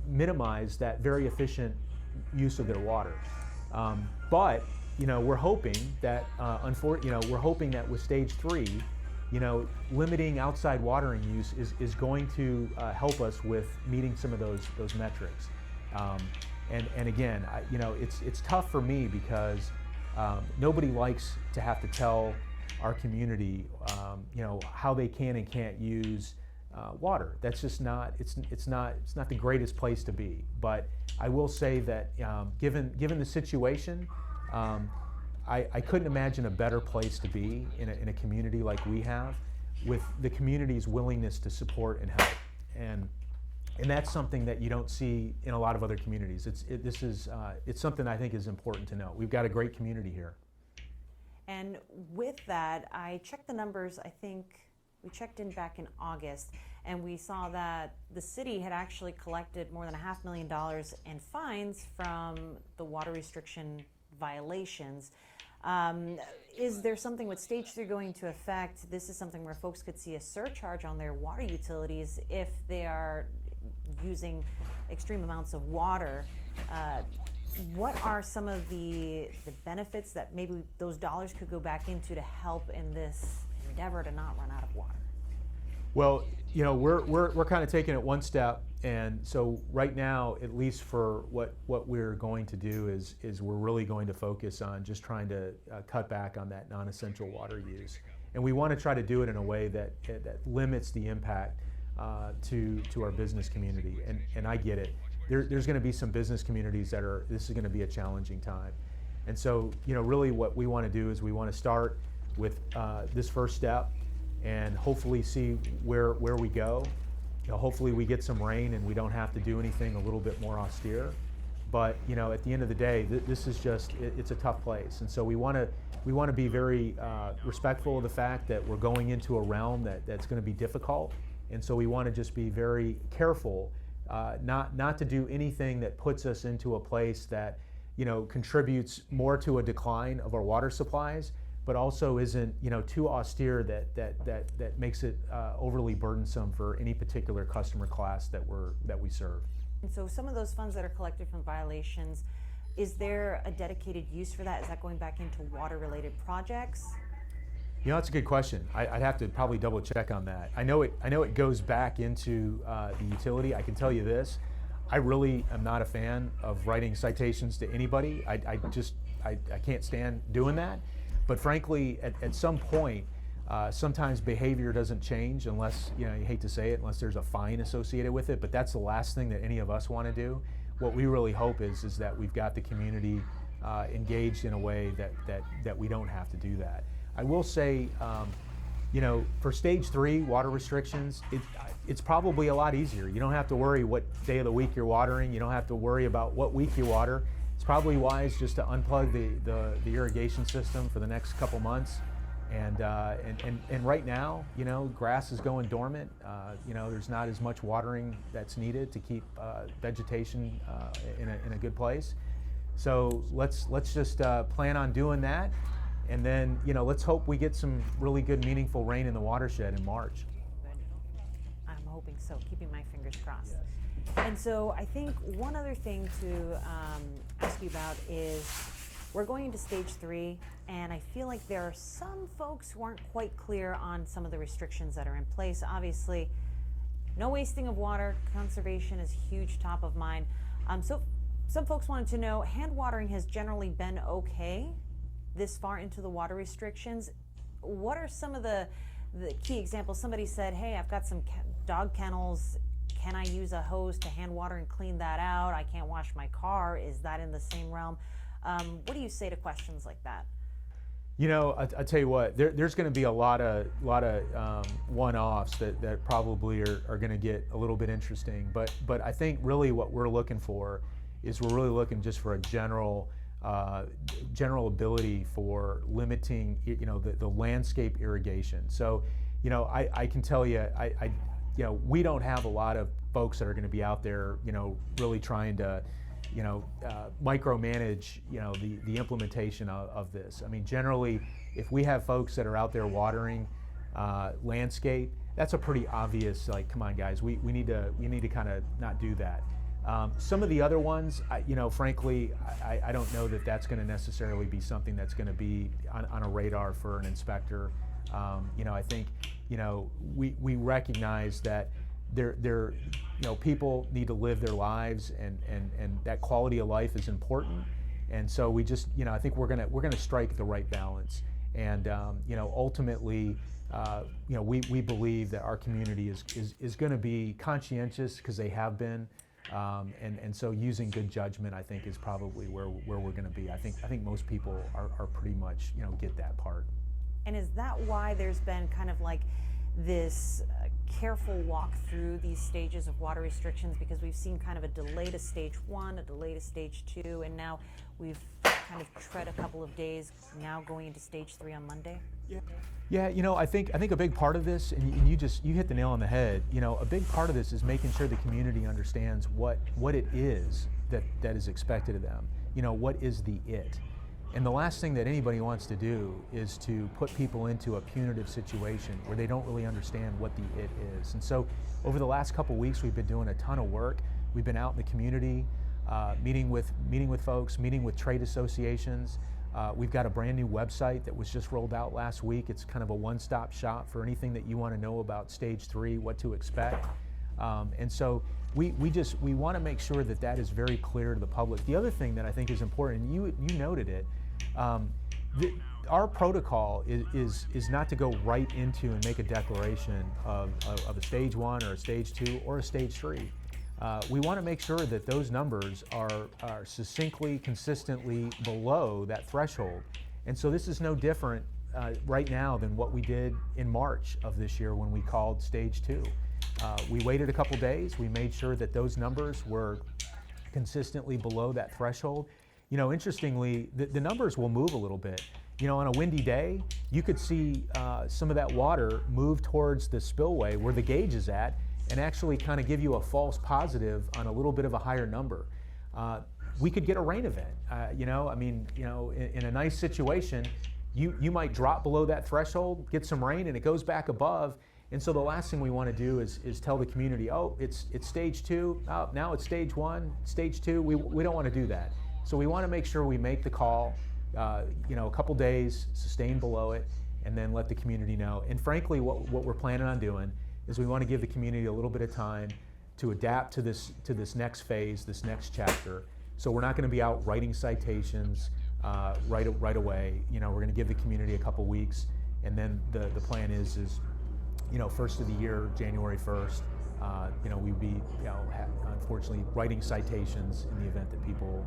minimize that very efficient use of their water. But we're hoping that, we're hoping that with stage 3, limiting outside watering use is going to help us with meeting some of those metrics. And again, it's tough for me because nobody likes to have to tell our community, how they can and can't use water. That's just not. It's not the greatest place to be. But I will say that given the situation, I couldn't imagine a better place to be in a community like we have, with the community's willingness to support and help. And that's something that you don't see in a lot of other communities. It's something I think is important to know. We've got a great community here. And with that, I checked the numbers. I think we checked in back in August, and we saw that the city had actually collected more than $500,000 in fines from the water restriction violations. Is there something with stage 3 going to affect? This is something where folks could see a surcharge on their water utilities if they are using extreme amounts of water. What are some of the benefits that maybe those dollars could go back into to help in this endeavor to not run out of water? Well, we're kind of taking it one step, and so right now, at least for what we're going to do is we're really going to focus on just trying to cut back on that non-essential water use, and we want to try to do it in a way that limits the impact to our business community. And I get it. There's going to be some business communities this is going to be a challenging time. And so, really what we want to do is we want to start with this first step and hopefully see where we go. Hopefully we get some rain and we don't have to do anything a little bit more austere. But, at the end of the day, this is it's a tough place. And so we want to be very respectful of the fact that we're going into a realm that's going to be difficult. And so we want to just be very careful not to do anything that puts us into a place that contributes more to a decline of our water supplies, but also isn't too austere that makes it overly burdensome for any particular customer class that we serve. And so some of those funds that are collected from violations, is there a dedicated use for that? Is that going back into water-related projects? That's a good question. I'd have to probably double check on that. I know it goes back into the utility. I can tell you this, I really am not a fan of writing citations to anybody. I can't stand doing that. But frankly, at some point, sometimes behavior doesn't change unless, you hate to say it, unless there's a fine associated with it. But that's the last thing that any of us want to do. What we really hope is that we've got the community engaged in a way that we don't have to do that. I will say, for stage 3 water restrictions, it's probably a lot easier. You don't have to worry what day of the week you're watering. You don't have to worry about what week you water. It's probably wise just to unplug the irrigation system for the next couple months. And right now, grass is going dormant. There's not as much watering that's needed to keep vegetation in a good place. So let's just plan on doing that. And then, let's hope we get some really good, meaningful rain in the watershed in March. I'm hoping so, keeping my fingers crossed. Yes. And so I think one other thing to ask you about is we're going into stage 3, and I feel like there are some folks who aren't quite clear on some of the restrictions that are in place. Obviously, no wasting of water, conservation is huge, top of mind. So some folks wanted to know, hand watering has generally been okay this far into the water restrictions. What are some of the key examples? Somebody said, hey, I've got some dog kennels. Can I use a hose to hand water and clean that out? I can't wash my car. Is that in the same realm? What do you say to questions like that? I tell you what, there's going to be a lot of one-offs that probably are going to get a little bit interesting. But I think really what we're looking for is we're really looking just for a general ability for limiting, the landscape irrigation. So, I can tell you, we don't have a lot of folks that are going to be out there, really trying to, micromanage, the implementation of this. I mean, generally, if we have folks that are out there watering landscape, that's a pretty obvious, like, come on, guys, we need to kind of not do that. Some of the other ones, frankly, I don't know that that's going to necessarily be something that's going to be on a radar for an inspector. I think, we recognize that people need to live their lives, and that quality of life is important. And so we just, I think we're gonna strike the right balance. And ultimately, we believe that our community is going to be conscientious, because they have been. And so using good judgment, I think, is probably where we're going to be. I think most people are pretty much, get that part. And is that why there's been kind of like this careful walk through these stages of water restrictions? Because we've seen kind of a delay to stage 1, a delay to stage 2, and now we've kind of tread a couple of days now going into stage 3 on Monday? Yeah, I think a big part of this, and you hit the nail on the head. A big part of this is making sure the community understands what it is that is expected of them. What is the it? And the last thing that anybody wants to do is to put people into a punitive situation where they don't really understand what the it is. And so over the last couple weeks, we've been doing a ton of work. We've been out in the community, meeting with folks, meeting with trade associations. We've got a brand new website that was just rolled out last week. It's kind of a one-stop shop for anything that you want to know about stage 3, what to expect. And so we want to make sure that is very clear to the public. The other thing that I think is important, and you noted it, our protocol is not to go right into and make a declaration of a stage 1 or a stage 2 or a stage 3. We want to make sure that those numbers are succinctly, consistently below that threshold. And so this is no different right now than what we did in March of this year when we called stage 2. We waited a couple days. We made sure that those numbers were consistently below that threshold. Interestingly, the numbers will move a little bit. On a windy day, you could see some of that water move towards the spillway where the gauge is at, and actually kind of give you a false positive on a little bit of a higher number. We could get a rain event. In a nice situation, you might drop below that threshold, get some rain, and it goes back above. And so the last thing we want to do is tell the community, oh, it's stage 2, oh, now it's stage 1, stage 2. We don't want to do that. So we want to make sure we make the call, a couple days, sustain below it, and then let the community know. And frankly, what we're planning on doing is we want to give the community a little bit of time to adapt to this next phase, this next chapter. So we're not going to be out writing citations right away. We're going to give the community a couple weeks, and then the plan is first of the year, January 1st, we'd be unfortunately writing citations in the event that people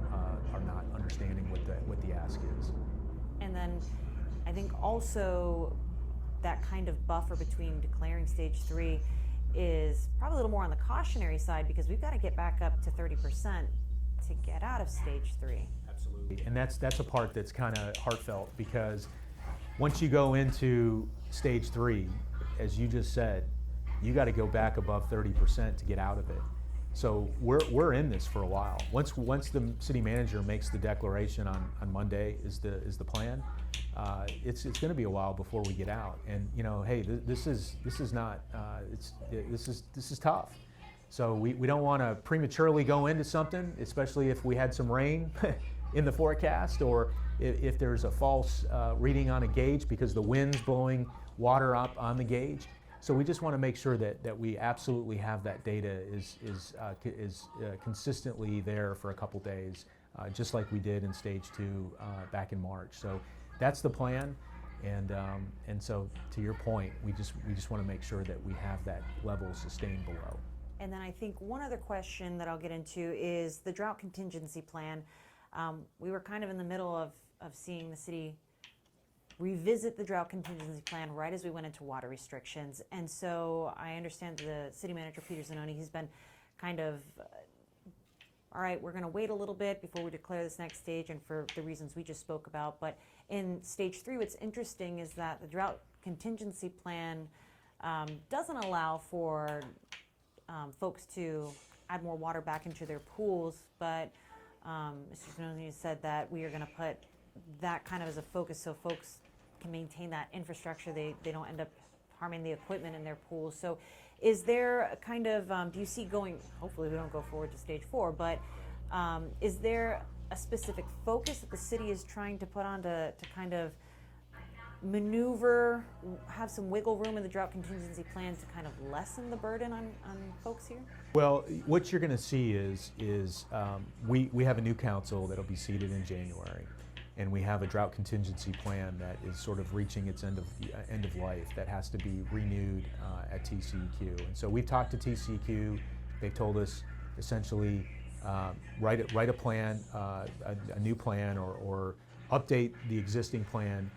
are not understanding what the ask is. And then I think also that kind of buffer between declaring stage 3 is probably a little more on the cautionary side, because we've got to get back up to 30% to get out of stage 3. Absolutely. And that's a part that's kind of heartfelt, because once you go into stage 3, as you just said, you got to go back above 30% to get out of it. So we're in this for a while. Once the city manager makes the declaration on Monday is the plan. It's going to be a while before we get out. And hey, this is not this is tough. So we don't want to prematurely go into something, especially if we had some rain in the forecast, or if there's a false reading on a gauge because the wind's blowing water up on the gauge. So we just want to make sure that we absolutely have that data is consistently there for a couple days, just like we did in stage 2 back in March. So that's the plan, and so to your point, we just want to make sure that we have that level sustained below. And then I think one other question that I'll get into is the drought contingency plan. We were kind of in the middle of seeing the city revisit the drought contingency plan right as we went into water restrictions. And so I understand the city manager, Peter Zanoni, he's been kind of, all right, we're going to wait a little bit before we declare this next stage, and for the reasons we just spoke about. But in stage 3, what's interesting is that the drought contingency plan doesn't allow for folks to add more water back into their pools, but Mr. Zanoni said that we are going to put that kind of as a focus so folks can maintain that infrastructure. They don't end up harming the equipment in their pools. So is there a kind of, do you see going, hopefully we don't go forward to stage 4, but is there a specific focus that the city is trying to put on to kind of maneuver, have some wiggle room in the drought contingency plan to kind of lessen the burden on folks here? Well, what you're going to see is we have a new council that'll be seated in January, and we have a drought contingency plan that is sort of reaching its end of life that has to be renewed at TCEQ. And so we've talked to TCEQ. They've told us essentially write a plan, a new plan, or update the existing plan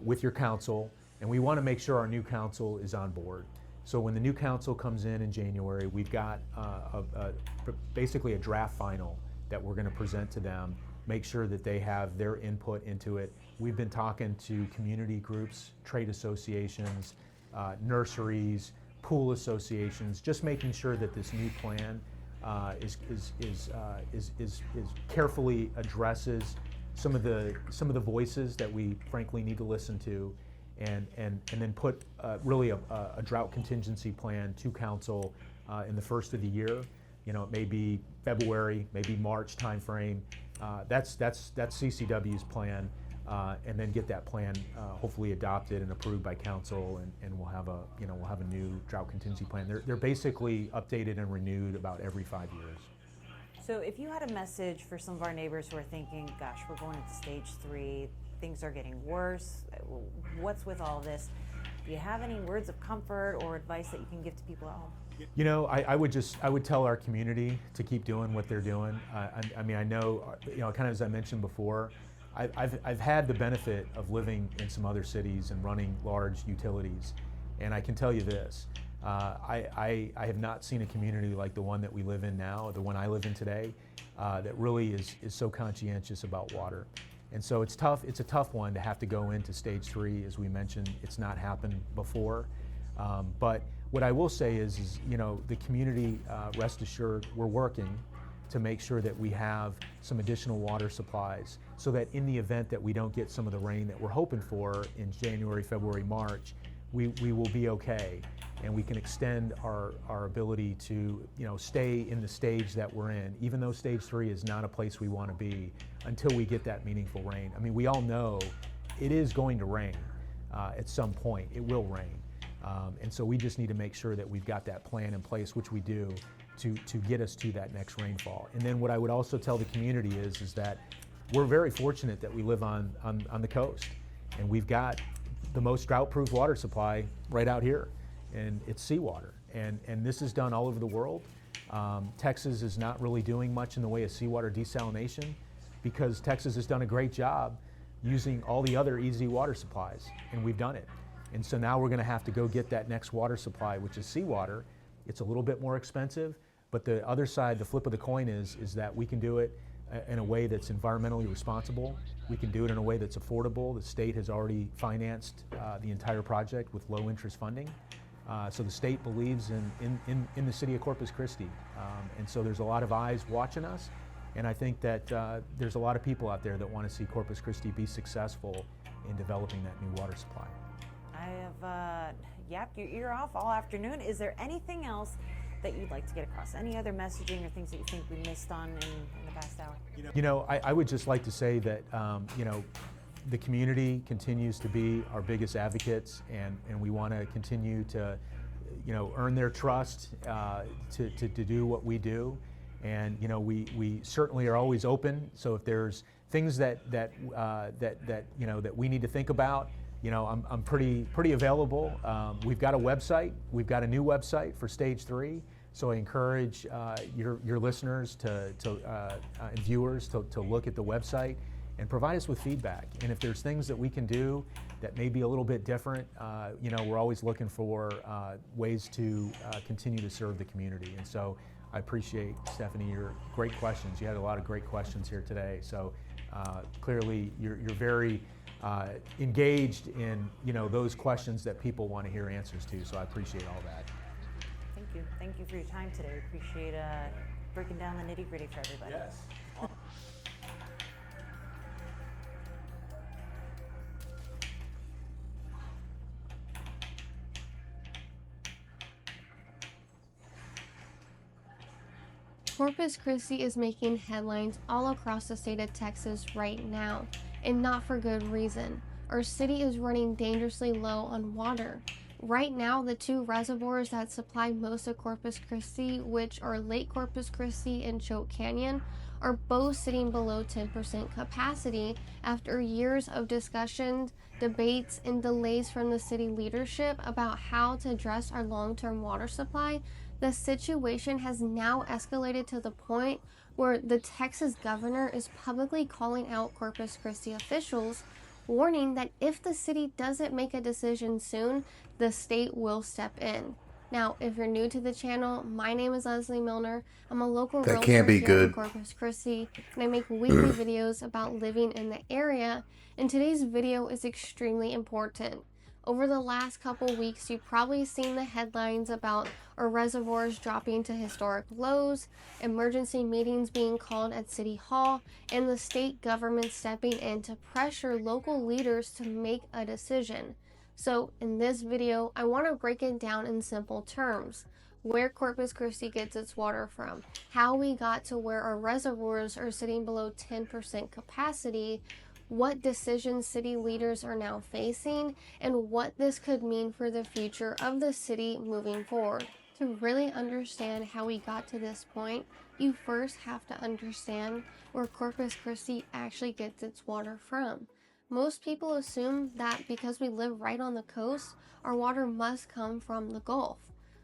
with your council, and we want to make sure our new council is on board. So when the new council comes in January, we've got basically a draft final that we're going to present to them, make sure that they have their input into it. We've been talking to community groups, trade associations, nurseries, pool associations, just making sure that this new plan is carefully addresses some of the voices that we frankly need to listen to, and then put really a drought contingency plan to council in the first of the year. You know, it may be February, maybe March timeframe. That's CCW's plan, and then get that plan hopefully adopted and approved by council, and we'll have a new drought contingency plan. They're basically updated and renewed about every 5 years. So if you had a message for some of our neighbors who are thinking, gosh, we're going into stage 3, things are getting worse, what's with all this? Do you have any words of comfort or advice that you can give to people at home? You know, I would tell our community to keep doing what they're doing. I mean, I know, kind of as I mentioned before, I've had the benefit of living in some other cities and running large utilities, and I can tell you this. I have not seen a community like the one that we live in now, the one I live in today, that really is so conscientious about water. And so it's tough. It's a tough one to have to go into stage 3, as we mentioned. It's not happened before. But what I will say is the community, rest assured, we're working to make sure that we have some additional water supplies so that in the event that we don't get some of the rain that we're hoping for in January, February, March, we will be okay. And we can extend our ability to stay in the stage that we're in, even though stage 3 is not a place we want to be until we get that meaningful rain. I mean, we all know it is going to rain at some point. It will rain. And so we just need to make sure that we've got that plan in place, which we do, to get us to that next rainfall. And then what I would also tell the community is that we're very fortunate that we live on the coast, and we've got the most drought-proof water supply right out here. And it's seawater, and this is done all over the world. Texas is not really doing much in the way of seawater desalination because Texas has done a great job using all the other easy water supplies, and we've done it. And so now we're going to have to go get that next water supply, which is seawater. It's a little bit more expensive, but the other side, the flip of the coin is that we can do it in a way that's environmentally responsible. We can do it in a way that's affordable. The state has already financed the entire project with low interest funding. So the state believes in the city of Corpus Christi. And so there's a lot of eyes watching us. And I think that there's a lot of people out there that want to see Corpus Christi be successful in developing that new water supply. I have yapped your ear off all afternoon. Is there anything else that you'd like to get across? Any other messaging or things that you think we missed on in the past hour? I would just like to say that, the community continues to be our biggest advocates, and we want to continue to, earn their trust to do what we do. And we certainly are always open. So if there's things that we need to think about, I'm pretty available. We've got a website. We've got a new website for stage 3. So I encourage your listeners and viewers to look at the website and provide us with feedback. And if there's things that we can do that may be a little bit different, we're always looking for ways to continue to serve the community. And so I appreciate, Stephanie, your great questions. You had a lot of great questions here today. So clearly you're very engaged in, those questions that people want to hear answers to. So I appreciate all that. Thank you. Thank you for your time today. Appreciate breaking down the nitty-gritty for everybody. Yes. Corpus Christi is making headlines all across the state of Texas right now, and not for good reason. Our city is running dangerously low on water. Right now, the two reservoirs that supply most of Corpus Christi, which are Lake Corpus Christi and Choke Canyon, are both sitting below 10% capacity after years of discussions, debates, and delays from the city leadership about how to address our long-term water supply. The situation has now escalated to the point where the Texas governor is publicly calling out Corpus Christi officials, warning that if the city doesn't make a decision soon, the state will step in. Now, if you're new to the channel, my name is Leslie Milner. I'm a local realtor here in Corpus Christi, and I make weekly videos about living in the area, and today's video is extremely important. Over the last couple weeks, you've probably seen the headlines about our reservoirs dropping to historic lows, emergency meetings being called at City Hall, and the state government stepping in to pressure local leaders to make a decision. So in this video, I want to break it down in simple terms. Where Corpus Christi gets its water from, how we got to where our reservoirs are sitting below 10% capacity, what decisions city leaders are now facing, and what this could mean for the future of the city moving forward. To really understand how we got to this point, you first have to understand where Corpus Christi actually gets its water from. Most people assume that because we live right on the coast, our water must come from the Gulf,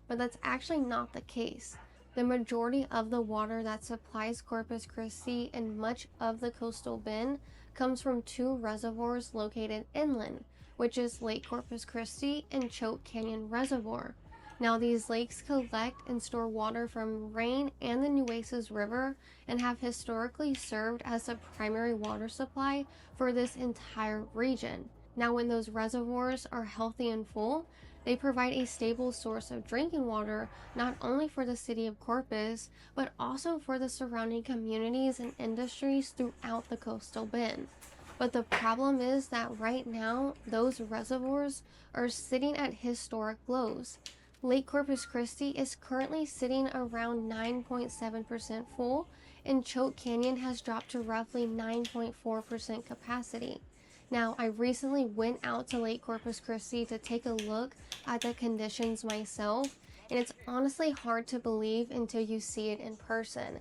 but that's actually not the case. The majority of the water that supplies Corpus Christi and much of the coastal bend comes from two reservoirs located inland, which is Lake Corpus Christi and Choke Canyon Reservoir. Now, these lakes collect and store water from rain and the Nueces River and have historically served as the primary water supply for this entire region. Now, when those reservoirs are healthy and full, they provide a stable source of drinking water not only for the city of Corpus, but also for the surrounding communities and industries throughout the coastal bend. But the problem is that right now, those reservoirs are sitting at historic lows. Lake Corpus Christi is currently sitting around 9.7% full, and Choke Canyon has dropped to roughly 9.4% capacity. Now, I recently went out to Lake Corpus Christi to take a look at the conditions myself, and it's honestly hard to believe until you see it in person.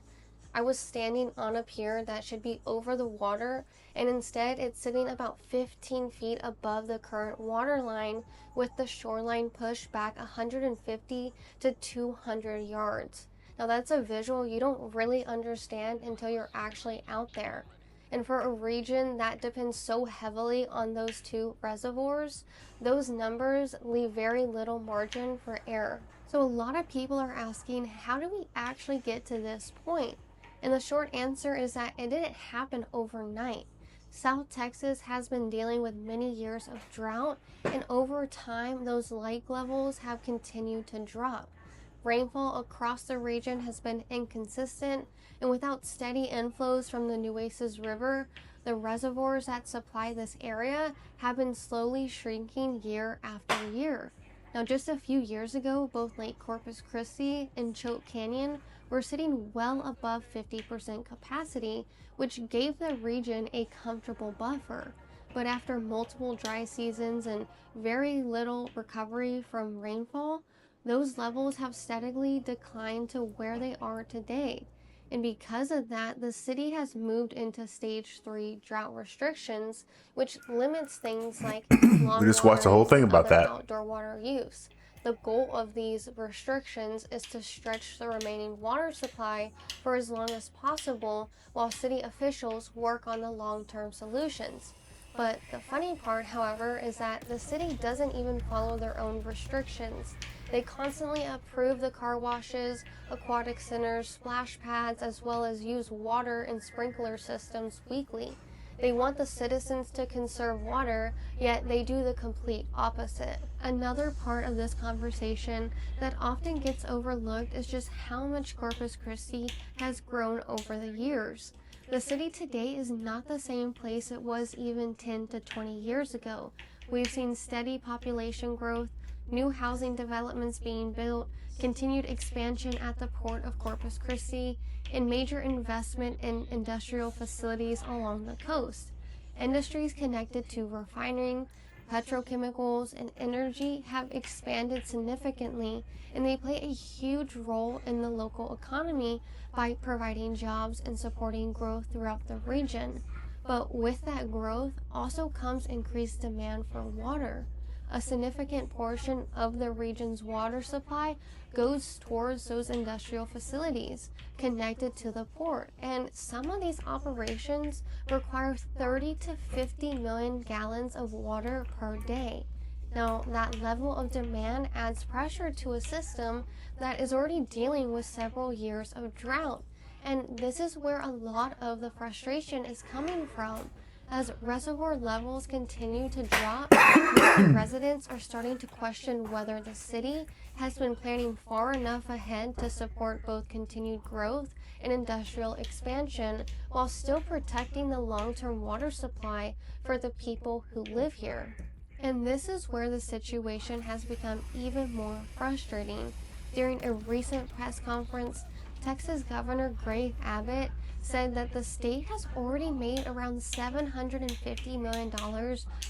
I was standing on a pier that should be over the water, and instead it's sitting about 15 feet above the current water line, with the shoreline pushed back 150 to 200 yards. Now, that's a visual you don't really understand until you're actually out there. And for a region that depends so heavily on those two reservoirs, those numbers leave very little margin for error. So a lot of people are asking, how do we actually get to this point? And the short answer is that it didn't happen overnight. South Texas has been dealing with many years of drought, and over time, those lake levels have continued to drop. Rainfall across the region has been inconsistent, and without steady inflows from the Nueces River, the reservoirs that supply this area have been slowly shrinking year after year. Now, just a few years ago, both Lake Corpus Christi and Choke Canyon were sitting well above 50% capacity, which gave the region a comfortable buffer. But after multiple dry seasons and very little recovery from rainfall, those levels have steadily declined to where they are today. And because of that, the city has moved into stage 3 drought restrictions, which limits things like lawn We just watched the whole thing about that. Outdoor water use. The goal of these restrictions is to stretch the remaining water supply for as long as possible while city officials work on the long-term solutions. But the funny part, however, is that the city doesn't even follow their own restrictions. They constantly approve the car washes, aquatic centers, splash pads, as well as use water and sprinkler systems weekly. They want the citizens to conserve water, yet they do the complete opposite. Another part of this conversation that often gets overlooked is just how much Corpus Christi has grown over the years. The city today is not the same place it was even 10 to 20 years ago. We've seen steady population growth, new housing developments being built, continued expansion at the port of Corpus Christi, and major investment in industrial facilities along the coast. Industries connected to refining, petrochemicals, and energy have expanded significantly, and they play a huge role in the local economy by providing jobs and supporting growth throughout the region. But with that growth also comes increased demand for water. A significant portion of the region's water supply goes towards those industrial facilities connected to the port, and some of these operations require 30 to 50 million gallons of water per day. Now, that level of demand adds pressure to a system that is already dealing with several years of drought, and this is where a lot of the frustration is coming from. As reservoir levels continue to drop, residents are starting to question whether the city has been planning far enough ahead to support both continued growth and industrial expansion while still protecting the long-term water supply for the people who live here. And this is where the situation has become even more frustrating. During a recent press conference, Texas Governor Greg Abbott said that the state has already made around $750 million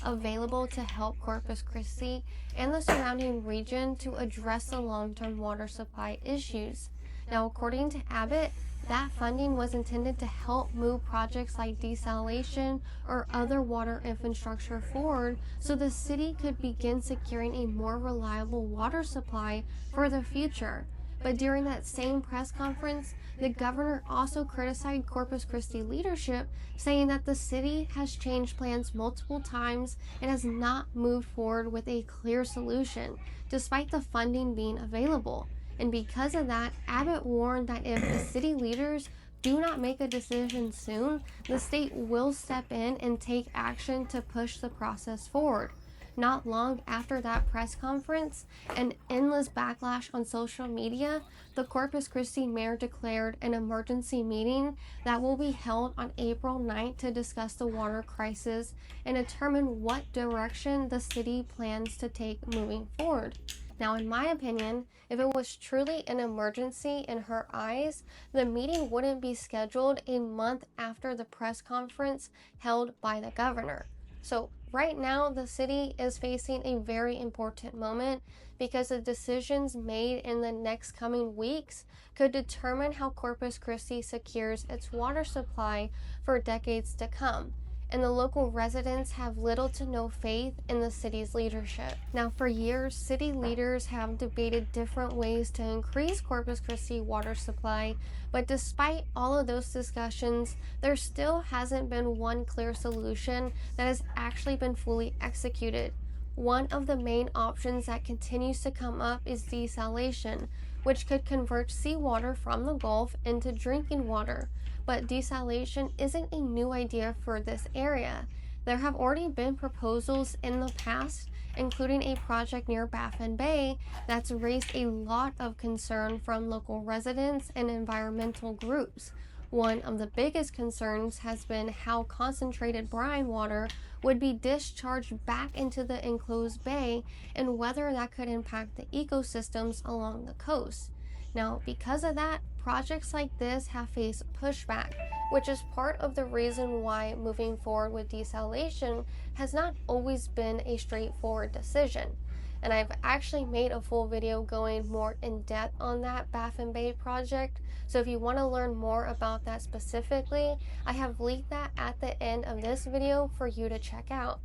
available to help Corpus Christi and the surrounding region to address the long-term water supply issues. Now, according to Abbott, that funding was intended to help move projects like desalination or other water infrastructure forward so the city could begin securing a more reliable water supply for the future. But during that same press conference, the governor also criticized Corpus Christi leadership, saying that the city has changed plans multiple times and has not moved forward with a clear solution, despite the funding being available. And because of that, Abbott warned that if the city leaders do not make a decision soon, the state will step in and take action to push the process forward. Not long after that press conference, an endless backlash on social media, the Corpus Christi mayor declared an emergency meeting that will be held on April 9th to discuss the water crisis and determine what direction the city plans to take moving forward. Now, in my opinion, if it was truly an emergency in her eyes, the meeting wouldn't be scheduled a month after the press conference held by the governor. So right now, the city is facing a very important moment because the decisions made in the next coming weeks could determine how Corpus Christi secures its water supply for decades to come. And the local residents have little to no faith in the city's leadership. Now, for years, city leaders have debated different ways to increase Corpus Christi water supply, but despite all of those discussions, there still hasn't been one clear solution that has actually been fully executed. One of the main options that continues to come up is desalination, which could convert seawater from the Gulf into drinking water. But desalination isn't a new idea for this area. There have already been proposals in the past, including a project near Baffin Bay that's raised a lot of concern from local residents and environmental groups. One of the biggest concerns has been how concentrated brine water would be discharged back into the enclosed bay and whether that could impact the ecosystems along the coast. Now, because of that, projects like this have faced pushback, which is part of the reason why moving forward with desalination has not always been a straightforward decision. And I've actually made a full video going more in depth on that Baffin Bay project. So if you want to learn more about that specifically, I have linked that at the end of this video for you to check out.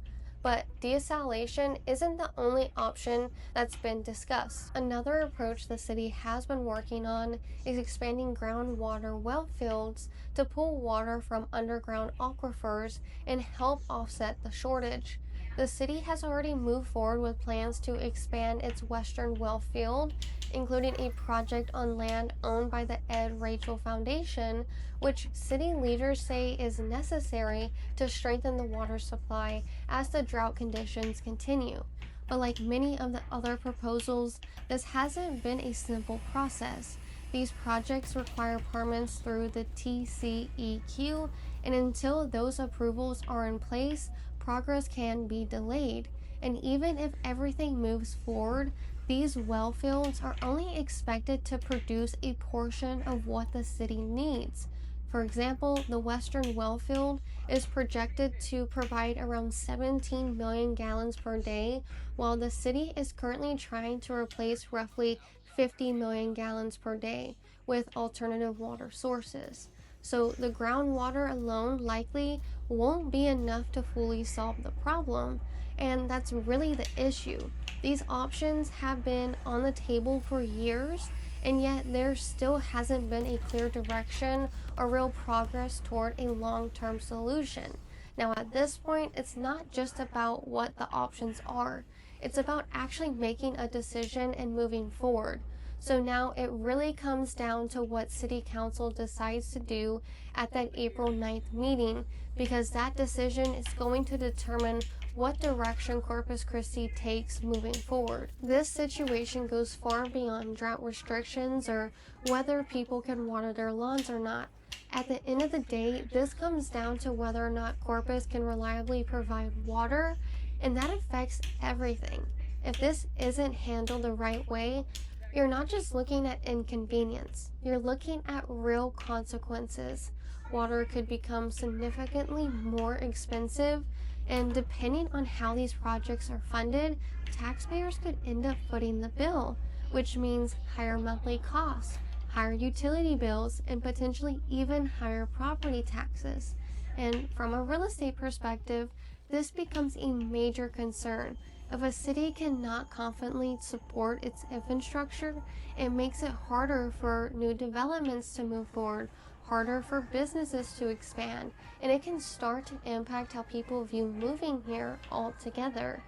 But desalination isn't the only option that's been discussed. Another approach the city has been working on is expanding groundwater well fields to pull water from underground aquifers and help offset the shortage. The city has already moved forward with plans to expand its western well field including a project on land owned by the Ed Rachel Foundation, which city leaders say is necessary to strengthen the water supply as the drought conditions continue. But like many of the other proposals, this hasn't been a simple process. These projects require permits through the TCEQ, and until those approvals are in place, progress can be delayed. And even if everything moves forward, these well fields are only expected to produce a portion of what the city needs. For example, the western well field is projected to provide around 17 million gallons per day, while the city is currently trying to replace roughly 50 million gallons per day with alternative water sources. So the groundwater alone likely won't be enough to fully solve the problem, and that's really the issue. These options have been on the table for years, and yet there still hasn't been a clear direction or real progress toward a long-term solution. Now at this point, it's not just about what the options are, it's about actually making a decision and moving forward. So now it really comes down to what City Council decides to do at that April 9th meeting, because that decision is going to determine what direction Corpus Christi takes moving forward. This situation goes far beyond drought restrictions or whether people can water their lawns or not. At the end of the day, this comes down to whether or not Corpus can reliably provide water, and that affects everything. If this isn't handled the right way, you're not just looking at inconvenience, you're looking at real consequences. Water could become significantly more expensive, and depending on how these projects are funded, taxpayers could end up footing the bill, which means higher monthly costs, higher utility bills, and potentially even higher property taxes. And from a real estate perspective, this becomes a major concern. If a city cannot confidently support its infrastructure, it makes it harder for new developments to move forward, harder for businesses to expand, and it can start to impact how people view moving here altogether.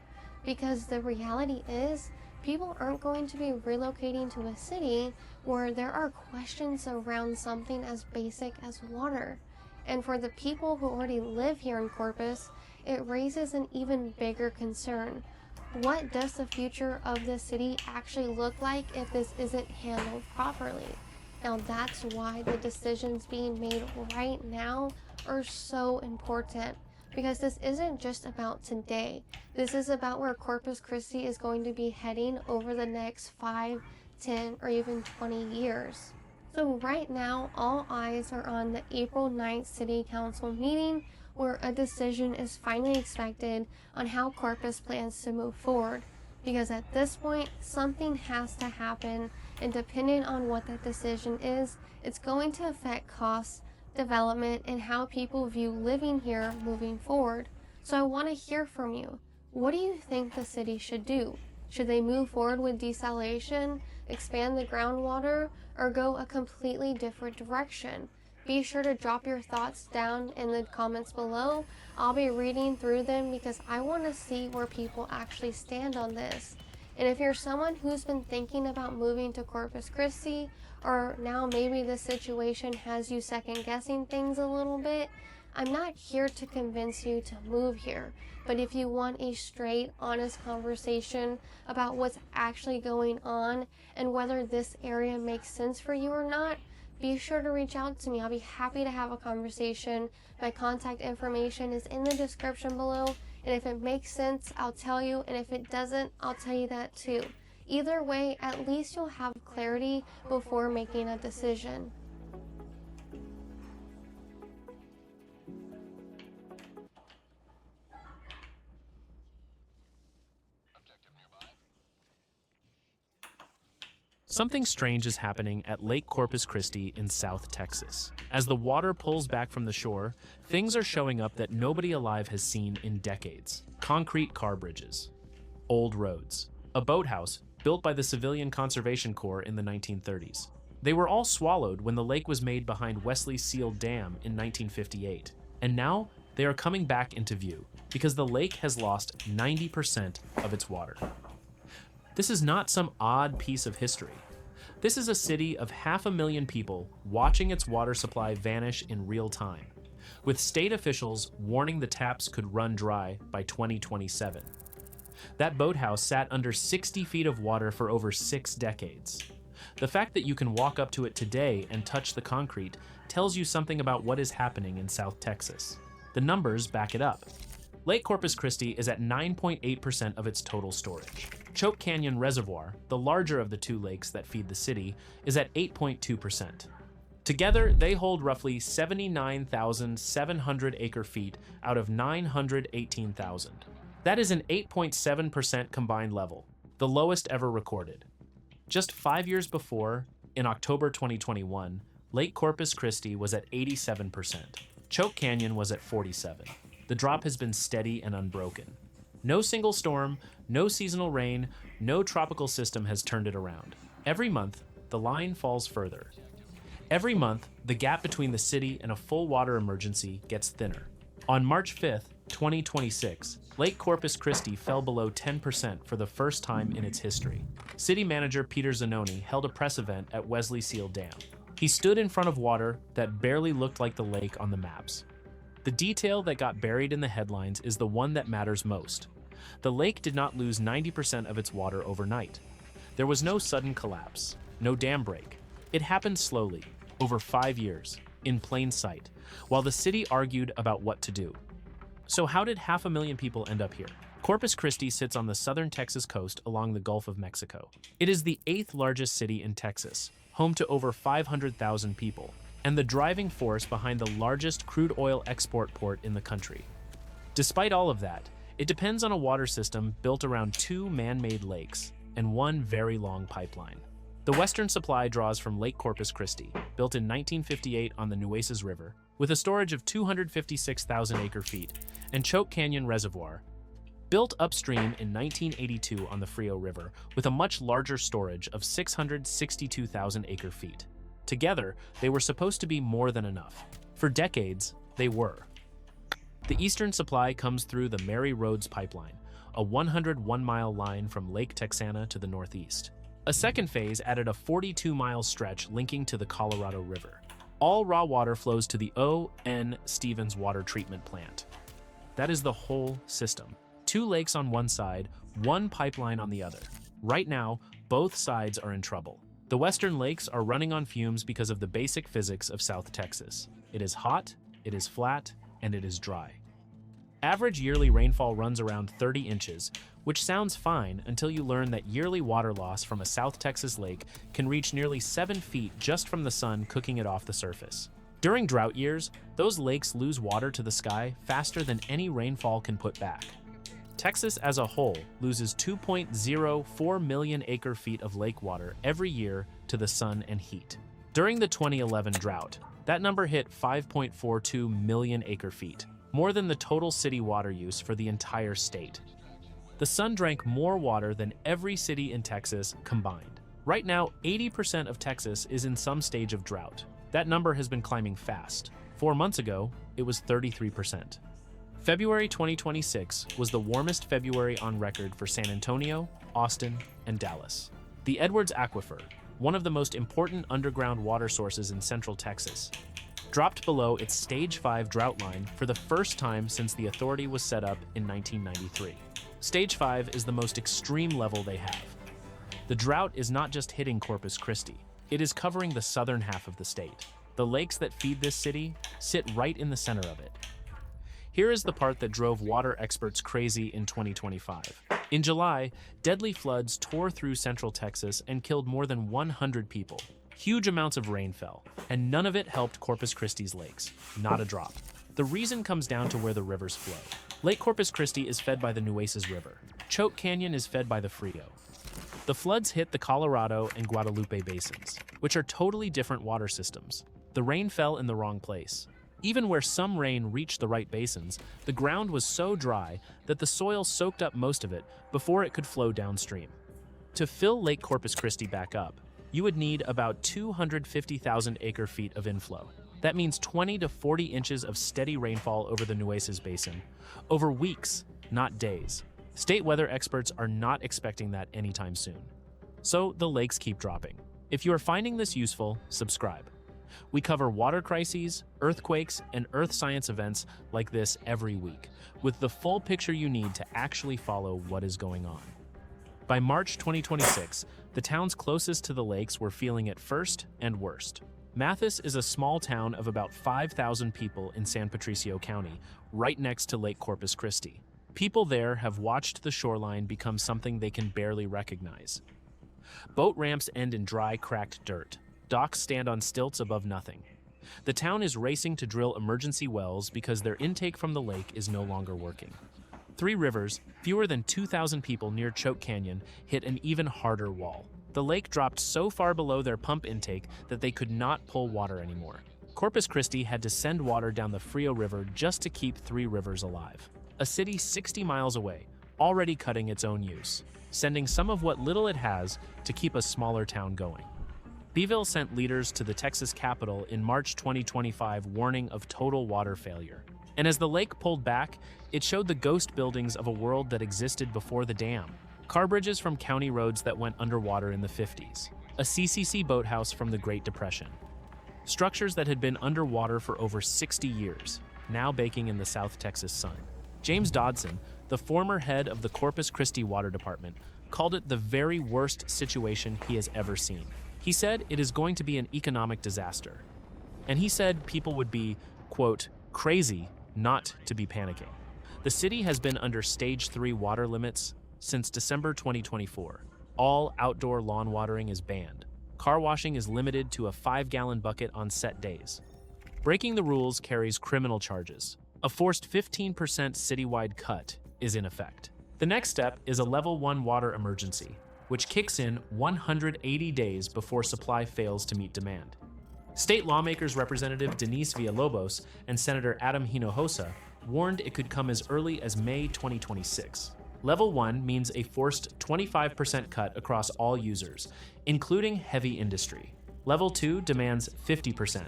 Because the reality is, people aren't going to be relocating to a city where there are questions around something as basic as water. And for the people who already live here in Corpus, it raises an even bigger concern. What does the future of the city actually look like if this isn't handled properly? Now that's why the decisions being made right now are so important, because this isn't just about today. This is about where Corpus Christi is going to be heading over the next 5, 10, or even 20 years. So right now, all eyes are on the April 9th City Council meeting, where a decision is finally expected on how Corpus plans to move forward. Because at this point, something has to happen, and depending on what that decision is, it's going to affect costs, development, and how people view living here moving forward. So I want to hear from you. What do you think the city should do? Should they move forward with desalination, expand the groundwater, or go a completely different direction? Be sure to drop your thoughts down in the comments below. I'll be reading through them because I want to see where people actually stand on this. And if you're someone who's been thinking about moving to Corpus Christi, or now maybe this situation has you second guessing things a little bit, I'm not here to convince you to move here. But if you want a straight, honest conversation about what's actually going on and whether this area makes sense for you or not, be sure to reach out to me. I'll be happy to have a conversation. My contact information is in the description below, and if it makes sense, I'll tell you, and if it doesn't, I'll tell you that too. Either way, at least you'll have clarity before making a decision. Something strange is happening at Lake Corpus Christi in South Texas. As the water pulls back from the shore, things are showing up that nobody alive has seen in decades. Concrete car bridges, old roads, a boathouse built by the Civilian Conservation Corps in the 1930s. They were all swallowed when the lake was made behind Wesley Seal Dam in 1958. And now they are coming back into view because the lake has lost 90% of its water. This is not some odd piece of history. This is a city of 500,000 people watching its water supply vanish in real time, with state officials warning the taps could run dry by 2027. That boathouse sat under 60 feet of water for over 6 decades. The fact that you can walk up to it today and touch the concrete tells you something about what is happening in South Texas. The numbers back it up. Lake Corpus Christi is at 9.8% of its total storage. Choke Canyon Reservoir, the larger of the two lakes that feed the city, is at 8.2%. Together, they hold roughly 79,700 acre-feet out of 918,000. That is an 8.7% combined level, the lowest ever recorded. Just 5 years before, in October 2021, Lake Corpus Christi was at 87%. Choke Canyon was at 47%. The drop has been steady and unbroken. No single storm, no seasonal rain, no tropical system has turned it around. Every month, the line falls further. Every month, the gap between the city and a full water emergency gets thinner. On March 5th, 2026, Lake Corpus Christi fell below 10% for the first time in its history. City manager Peter Zanoni held a press event at Wesley Seal Dam. He stood in front of water that barely looked like the lake on the maps. The detail that got buried in the headlines is the one that matters most. The lake did not lose 90% of its water overnight. There was no sudden collapse, no dam break. It happened slowly, over 5 years, in plain sight, while the city argued about what to do. So how did 500,000 people end up here? Corpus Christi sits on the southern Texas coast along the Gulf of Mexico. It is the 8th largest city in Texas, home to over 500,000 people, and the driving force behind the largest crude oil export port in the country. Despite all of that, it depends on a water system built around 2 man-made lakes and 1 very long pipeline. The western supply draws from Lake Corpus Christi, built in 1958 on the Nueces River, with a storage of 256,000 acre-feet, and Choke Canyon Reservoir, built upstream in 1982 on the Frio River, with a much larger storage of 662,000 acre-feet. Together, they were supposed to be more than enough. For decades, they were. The eastern supply comes through the Mary Roads Pipeline, a 101-mile line from Lake Texana to the northeast. A second phase added a 42-mile stretch linking to the Colorado River. All raw water flows to the O.N. Stevens Water Treatment Plant. That is the whole system. 2 lakes on one side, 1 pipeline on the other. Right now, both sides are in trouble. The western lakes are running on fumes because of the basic physics of South Texas. It is hot, it is flat, and it is dry. Average yearly rainfall runs around 30 inches, which sounds fine until you learn that yearly water loss from a South Texas lake can reach nearly 7 feet just from the sun cooking it off the surface. During drought years, those lakes lose water to the sky faster than any rainfall can put back. Texas as a whole loses 2.04 million acre-feet of lake water every year to the sun and heat. During the 2011 drought, that number hit 5.42 million acre-feet, more than the total city water use for the entire state. The sun drank more water than every city in Texas combined. Right now, 80% of Texas is in some stage of drought. That number has been climbing fast. 4 months ago, it was 33%. February 2026 was the warmest February on record for San Antonio, Austin, and Dallas. The Edwards Aquifer, one of the most important underground water sources in central Texas, dropped below its Stage 5 drought line for the first time since the authority was set up in 1993. Stage 5 is the most extreme level they have. The drought is not just hitting Corpus Christi, it is covering the southern half of the state. The lakes that feed this city sit right in the center of it. Here is the part that drove water experts crazy in 2025. In July, deadly floods tore through central Texas and killed more than 100 people. Huge amounts of rain fell, and none of it helped Corpus Christi's lakes. Not a drop. The reason comes down to where the rivers flow. Lake Corpus Christi is fed by the Nueces River. Choke Canyon is fed by the Frio. The floods hit the Colorado and Guadalupe basins, which are totally different water systems. The rain fell in the wrong place. Even where some rain reached the right basins, the ground was so dry that the soil soaked up most of it before it could flow downstream. To fill Lake Corpus Christi back up, you would need about 250,000 acre-feet of inflow. That means 20 to 40 inches of steady rainfall over the Nueces Basin, over weeks, not days. State weather experts are not expecting that anytime soon. So the lakes keep dropping. If you are finding this useful, subscribe. We cover water crises, earthquakes, and earth science events like this every week, with the full picture you need to actually follow what is going on. By March 2026, the towns closest to the lakes were feeling it first and worst. Mathis is a small town of about 5,000 people in San Patricio County, right next to Lake Corpus Christi. People there have watched the shoreline become something they can barely recognize. Boat ramps end in dry, cracked dirt. Docks stand on stilts above nothing. The town is racing to drill emergency wells because their intake from the lake is no longer working. Three Rivers, fewer than 2,000 people near Choke Canyon, hit an even harder wall. The lake dropped so far below their pump intake that they could not pull water anymore. Corpus Christi had to send water down the Frio River just to keep Three Rivers alive. A city 60 miles away, already cutting its own use, sending some of what little it has to keep a smaller town going. Beeville sent leaders to the Texas Capitol in March 2025 warning of total water failure. And as the lake pulled back, it showed the ghost buildings of a world that existed before the dam. Car bridges from county roads that went underwater in the 50s. A CCC boathouse from the Great Depression. Structures that had been underwater for over 60 years, now baking in the South Texas sun. James Dodson, the former head of the Corpus Christi Water Department, called it the very worst situation he has ever seen. He said it is going to be an economic disaster. And he said people would be, quote, crazy not to be panicking. The city has been under Stage 3 water limits since December 2024. All outdoor lawn watering is banned. Car washing is limited to a 5-gallon bucket on set days. Breaking the rules carries criminal charges. A forced 15% citywide cut is in effect. The next step is a level 1 water emergency, which kicks in 180 days before supply fails to meet demand. State lawmakers Representative Denise Villalobos and Senator Adam Hinojosa warned it could come as early as May 2026. Level 1 means a forced 25% cut across all users, including heavy industry. Level 2 demands 50%.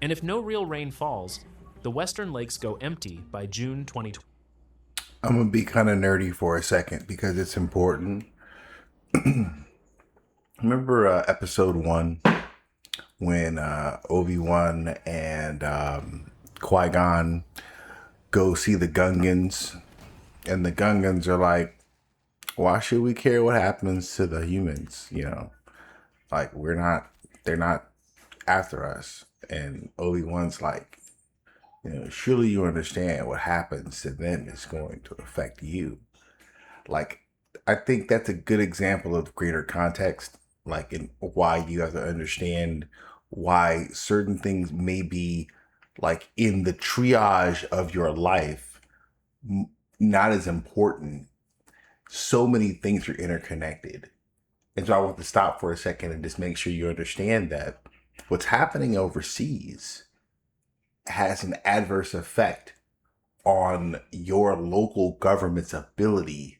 And if no real rain falls, the Western Lakes go empty by June 2020. I'm going to be kind of nerdy for a second because it's important. Remember episode 1 when Obi-Wan and Qui-Gon go see the Gungans, and the Gungans are like, why should we care what happens to the humans? You know, like they're not after us. And Obi-Wan's like, you know, surely you understand what happens to them is going to affect you. Like, I think that's a good example of greater context, like in why you have to understand why certain things may be like in the triage of your life, not as important. So many things are interconnected. And so I want to stop for a second and just make sure you understand that what's happening overseas has an adverse effect on your local government's ability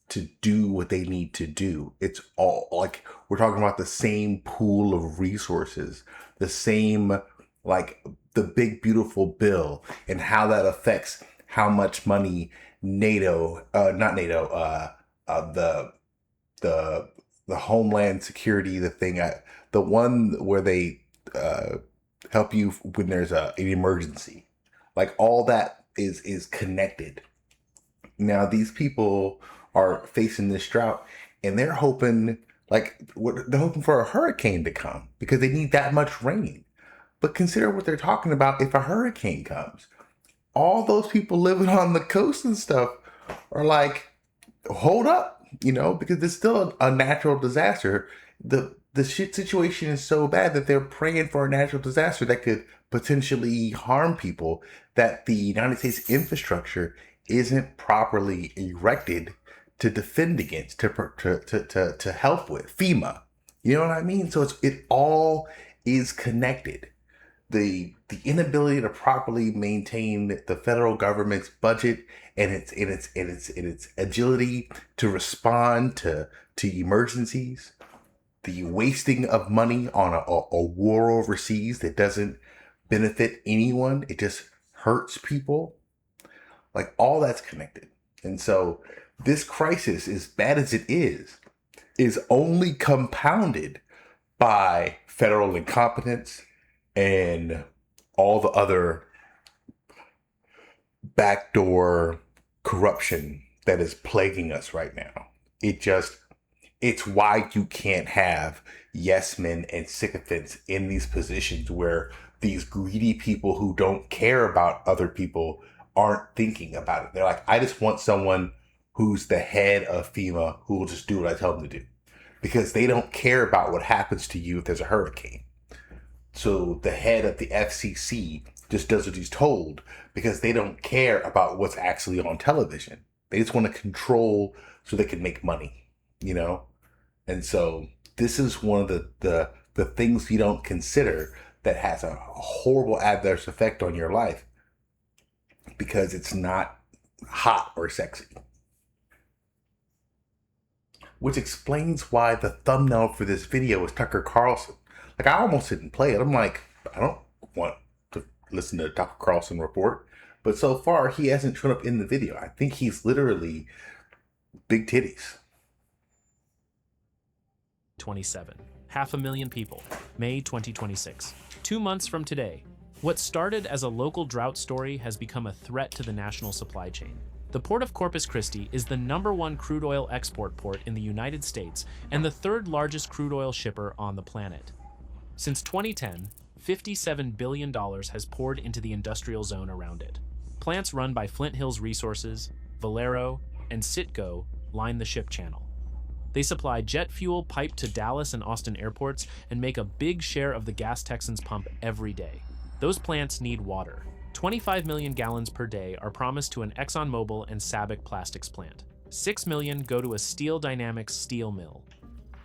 to do what they need to do. It's all like, we're talking about the same pool of resources, the same, like the big beautiful bill, and how that affects how much money NATO, the Homeland Security, the one where they help you when there's an emergency, like all that is connected. Now these people are facing this drought, and they're hoping for a hurricane to come because they need that much rain. But consider what they're talking about. If a hurricane comes, all those people living on the coast and stuff are like, hold up, you know, because it's still a natural disaster. The situation is so bad that they're praying for a natural disaster that could potentially harm people, that the United States infrastructure isn't properly erected to defend against, to help with FEMA. You know what I mean? So it all is connected. The inability to properly maintain the federal government's budget and its agility to respond to emergencies, the wasting of money on a war overseas that doesn't benefit anyone, it just hurts people. Like, all that's connected. And so this crisis, as bad as it is only compounded by federal incompetence and all the other backdoor corruption that is plaguing us right now. It's why you can't have yes men and sycophants in these positions where these greedy people who don't care about other people aren't thinking about it. They're like, I just want someone who's the head of FEMA who will just do what I tell them to do, because they don't care about what happens to you if there's a hurricane. So the head of the FCC just does what he's told because they don't care about what's actually on television. They just want to control so they can make money, you know? And so this is one of the things you don't consider that has a horrible adverse effect on your life because it's not hot or sexy. Which explains why the thumbnail for this video is Tucker Carlson. Like, I almost didn't play it. I'm like, I don't want to listen to Tucker Carlson report. But so far, he hasn't shown up in the video. I think he's literally big titties. 27. 500,000 people. May 2026. 2 months from today. What started as a local drought story has become a threat to the national supply chain. The port of Corpus Christi is the #1 crude oil export port in the United States and the 3rd largest crude oil shipper on the planet. Since 2010, $57 billion has poured into the industrial zone around it. Plants run by Flint Hills Resources, Valero, and Citgo line the ship channel. They supply jet fuel piped to Dallas and Austin airports and make a big share of the gas Texans pump every day. Those plants need water. 25 million gallons per day are promised to an ExxonMobil and SABIC plastics plant. 6 million go to a Steel Dynamics steel mill.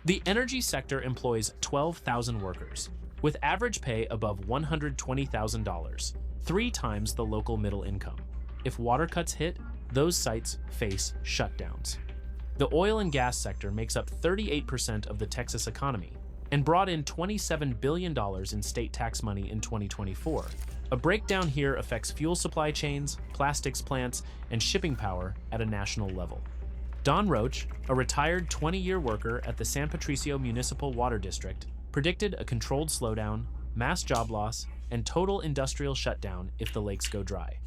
The energy sector employs 12,000 workers, with average pay above $120,000, 3 times the local middle income. If water cuts hit, those sites face shutdowns. The oil and gas sector makes up 38% of the Texas economy and brought in $27 billion in state tax money in 2024. A breakdown here affects fuel supply chains, plastics plants, and shipping power at a national level. Don Roach, a retired 20-year worker at the San Patricio Municipal Water District, predicted a controlled slowdown, mass job loss, and total industrial shutdown if the lakes go dry.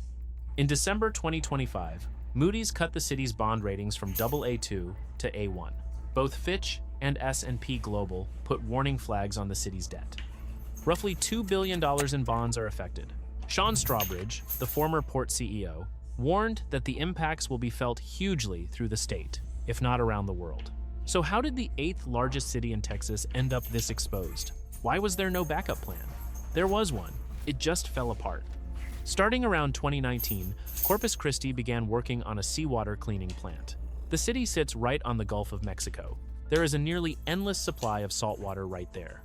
In December 2025, Moody's cut the city's bond ratings from AA2 to A1. Both Fitch and S&P Global put warning flags on the city's debt. Roughly $2 billion in bonds are affected. Sean Strawbridge, the former port CEO, warned that the impacts will be felt hugely through the state, if not around the world. So how did the 8th largest city in Texas end up this exposed? Why was there no backup plan? There was one. It just fell apart. Starting around 2019, Corpus Christi began working on a seawater cleaning plant. The city sits right on the Gulf of Mexico. There is a nearly endless supply of salt water right there.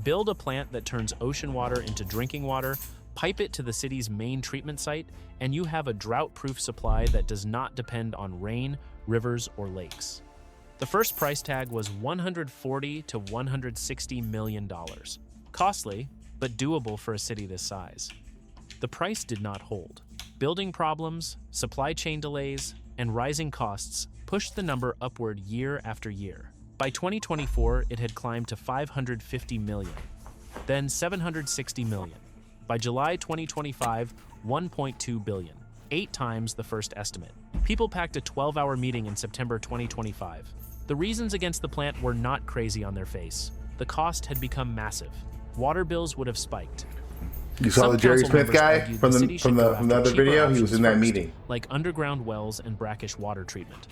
Build a plant that turns ocean water into drinking water, pipe it to the city's main treatment site, and you have a drought-proof supply that does not depend on rain, rivers, or lakes. The first price tag was $140 to $160 million. Costly, but doable for a city this size. The price did not hold. Building problems, supply chain delays, and rising costs pushed the number upward year after year. By 2024, it had climbed to $550 million, then $760 million. By July 2025, $1.2 billion, 8 times the first estimate. People packed a 12-hour meeting in September 2025. The reasons against the plant were not crazy on their face. The cost had become massive. Water bills would have spiked. You saw the Jerry Smith guy from the other video? He was in that meeting. Like underground wells and brackish water treatment.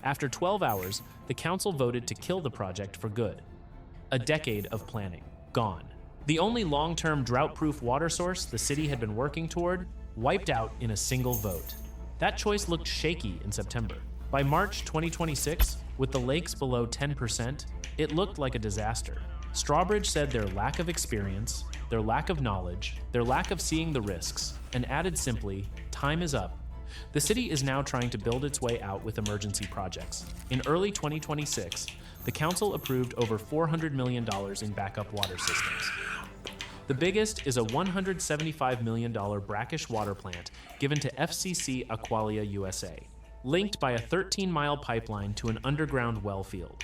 After 12 hours, the council voted to kill the project for good. A decade of planning, gone. The only long-term drought-proof water source the city had been working toward, wiped out in a single vote. That choice looked shaky in September. By March 2026, with the lakes below 10%, it looked like a disaster. Strawbridge said their lack of experience, their lack of knowledge, their lack of seeing the risks, and added simply, time is up. The city is now trying to build its way out with emergency projects. In early 2026, the council approved over $400 million in backup water systems. The biggest is a $175 million brackish water plant given to FCC Aqualia USA, linked by a 13-mile pipeline to an underground well field.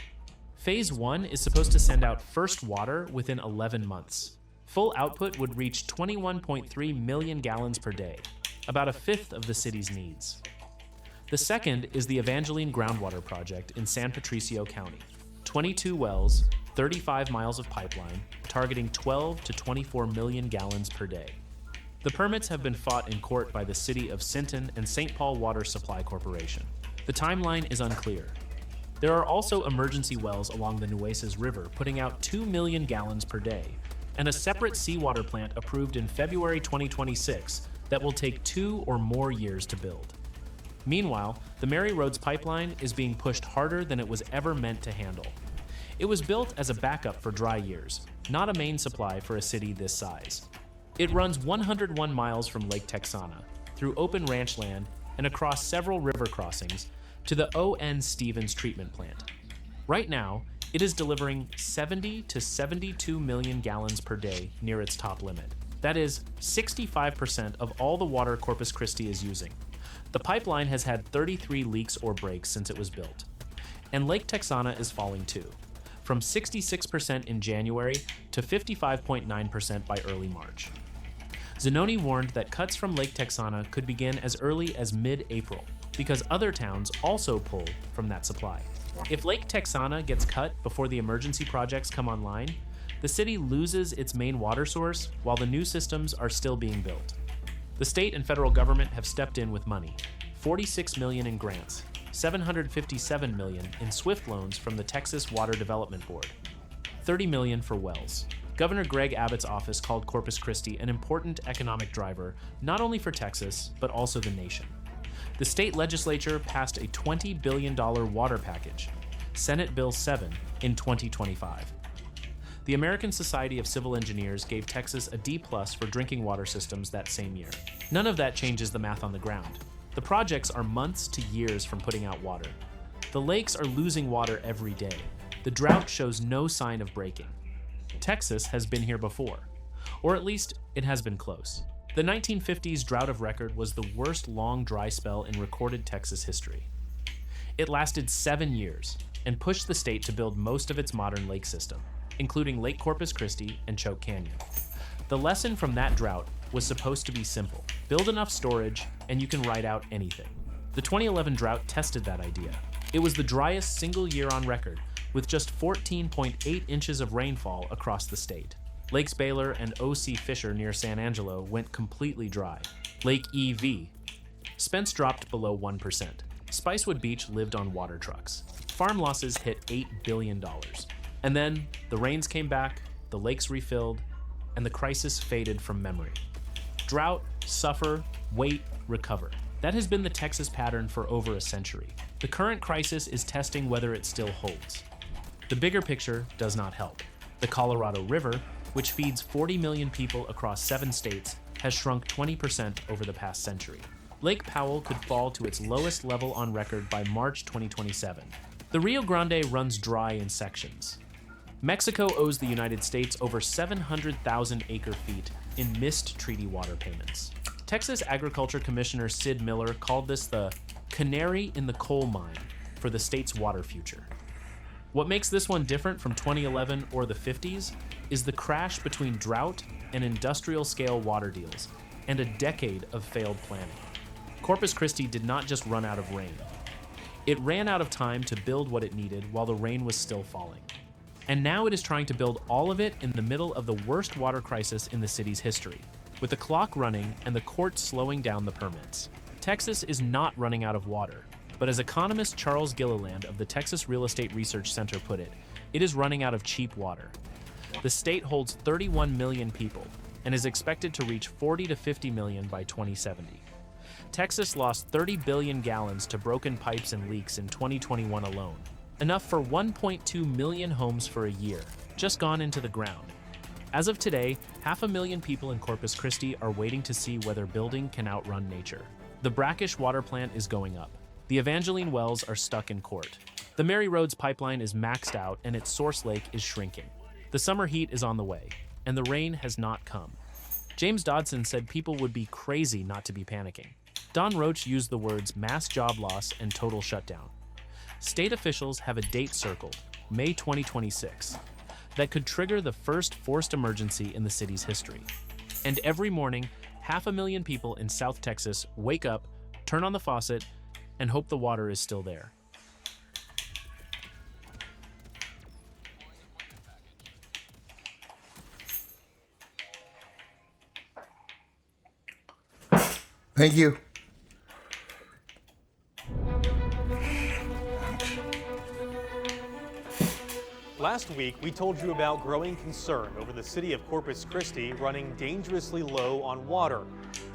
Phase 1 is supposed to send out first water within 11 months. Full output would reach 21.3 million gallons per day, about a fifth of the city's needs. The second is the Evangeline Groundwater Project in San Patricio County. 22 wells, 35 miles of pipeline, targeting 12 to 24 million gallons per day. The permits have been fought in court by the city of Sinton and St. Paul Water Supply Corporation. The timeline is unclear. There are also emergency wells along the Nueces River putting out 2 million gallons per day, and a separate seawater plant approved in February 2026 that will take 2 or more years to build. Meanwhile, the Mary Roads pipeline is being pushed harder than it was ever meant to handle. It was built as a backup for dry years, not a main supply for a city this size. It runs 101 miles from Lake Texana, through open ranch land and across several river crossings to the O.N. Stevens treatment plant. Right now, it is delivering 70 to 72 million gallons per day near its top limit. That is 65% of all the water Corpus Christi is using. The pipeline has had 33 leaks or breaks since it was built. And Lake Texana is falling too, from 66% in January to 55.9% by early March. Zanoni warned that cuts from Lake Texana could begin as early as mid-April, because other towns also pull from that supply. If Lake Texana gets cut before the emergency projects come online, the city loses its main water source while the new systems are still being built. The state and federal government have stepped in with money, $46 million in grants, $757 million in SWIFT loans from the Texas Water Development Board, $30 million for wells. Governor Greg Abbott's office called Corpus Christi an important economic driver, not only for Texas, but also the nation. The state legislature passed a $20 billion water package, Senate Bill 7, in 2025. The American Society of Civil Engineers gave Texas a D+ for drinking water systems that same year. None of that changes the math on the ground. The projects are months to years from putting out water. The lakes are losing water every day. The drought shows no sign of breaking. Texas has been here before, or at least it has been close. The 1950s drought of record was the worst long dry spell in recorded Texas history. It lasted 7 years and pushed the state to build most of its modern lake system, including Lake Corpus Christi and Choke Canyon. The lesson from that drought was supposed to be simple. Build enough storage and you can ride out anything. The 2011 drought tested that idea. It was the driest single year on record, with just 14.8 inches of rainfall across the state. Lakes Baylor and O.C. Fisher near San Angelo went completely dry. Lake E.V. Spence dropped below 1%. Spicewood Beach lived on water trucks. Farm losses hit $8 billion. And then the rains came back, the lakes refilled, and the crisis faded from memory. Drought, suffer, wait, recover. That has been the Texas pattern for over a century. The current crisis is testing whether it still holds. The bigger picture does not help. The Colorado River, which feeds 40 million people across 7 states, has shrunk 20% over the past century. Lake Powell could fall to its lowest level on record by March 2027. The Rio Grande runs dry in sections. Mexico owes the United States over 700,000 acre-feet in missed treaty water payments. Texas Agriculture Commissioner Sid Miller called this the canary in the coal mine for the state's water future. What makes this one different from 2011 or the 50s is the crash between drought and industrial-scale water deals, and a decade of failed planning. Corpus Christi did not just run out of rain. It ran out of time to build what it needed while the rain was still falling. And now it is trying to build all of it in the middle of the worst water crisis in the city's history, with the clock running and the courts slowing down the permits. Texas is not running out of water, but as economist Charles Gilliland of the Texas Real Estate Research Center put it, it is running out of cheap water. The state holds 31 million people and is expected to reach 40 to 50 million by 2070. Texas lost 30 billion gallons to broken pipes and leaks in 2021 alone, enough for 1.2 million homes for a year, just gone into the ground. As of today, 500,000 people in Corpus Christi are waiting to see whether building can outrun nature. The Brackish water plant is going up. The Evangeline wells are stuck in court. The Mary Roads pipeline is maxed out and its source lake is shrinking. The summer heat is on the way, and the rain has not come. James Dodson said people would be crazy not to be panicking. Don Roach used the words mass job loss and total shutdown. State officials have a date circled, May 2026, that could trigger the first forced emergency in the city's history. And every morning, 500,000 people in South Texas wake up, turn on the faucet, and hope the water is still there. Thank you. Last week, we told you about growing concern over the city of Corpus Christi running dangerously low on water.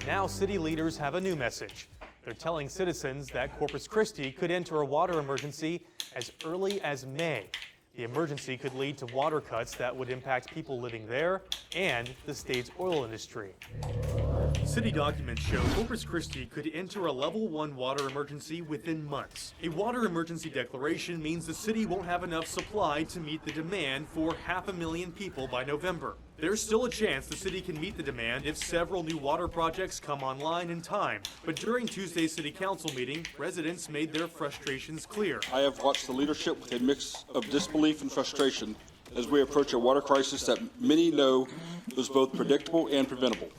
Now, city leaders have a new message. They're telling citizens that Corpus Christi could enter a water emergency as early as May. The emergency could lead to water cuts that would impact people living there and the state's oil industry. City documents show Corpus Christi could enter a level 1 water emergency within months. A water emergency declaration means the city won't have enough supply to meet the demand for 500,000 people by November. There's still a chance the city can meet the demand if several new water projects come online in time. But during Tuesday's city council meeting, residents made their frustrations clear. I have watched the leadership with a mix of disbelief and frustration as we approach a water crisis that many know is both predictable and preventable.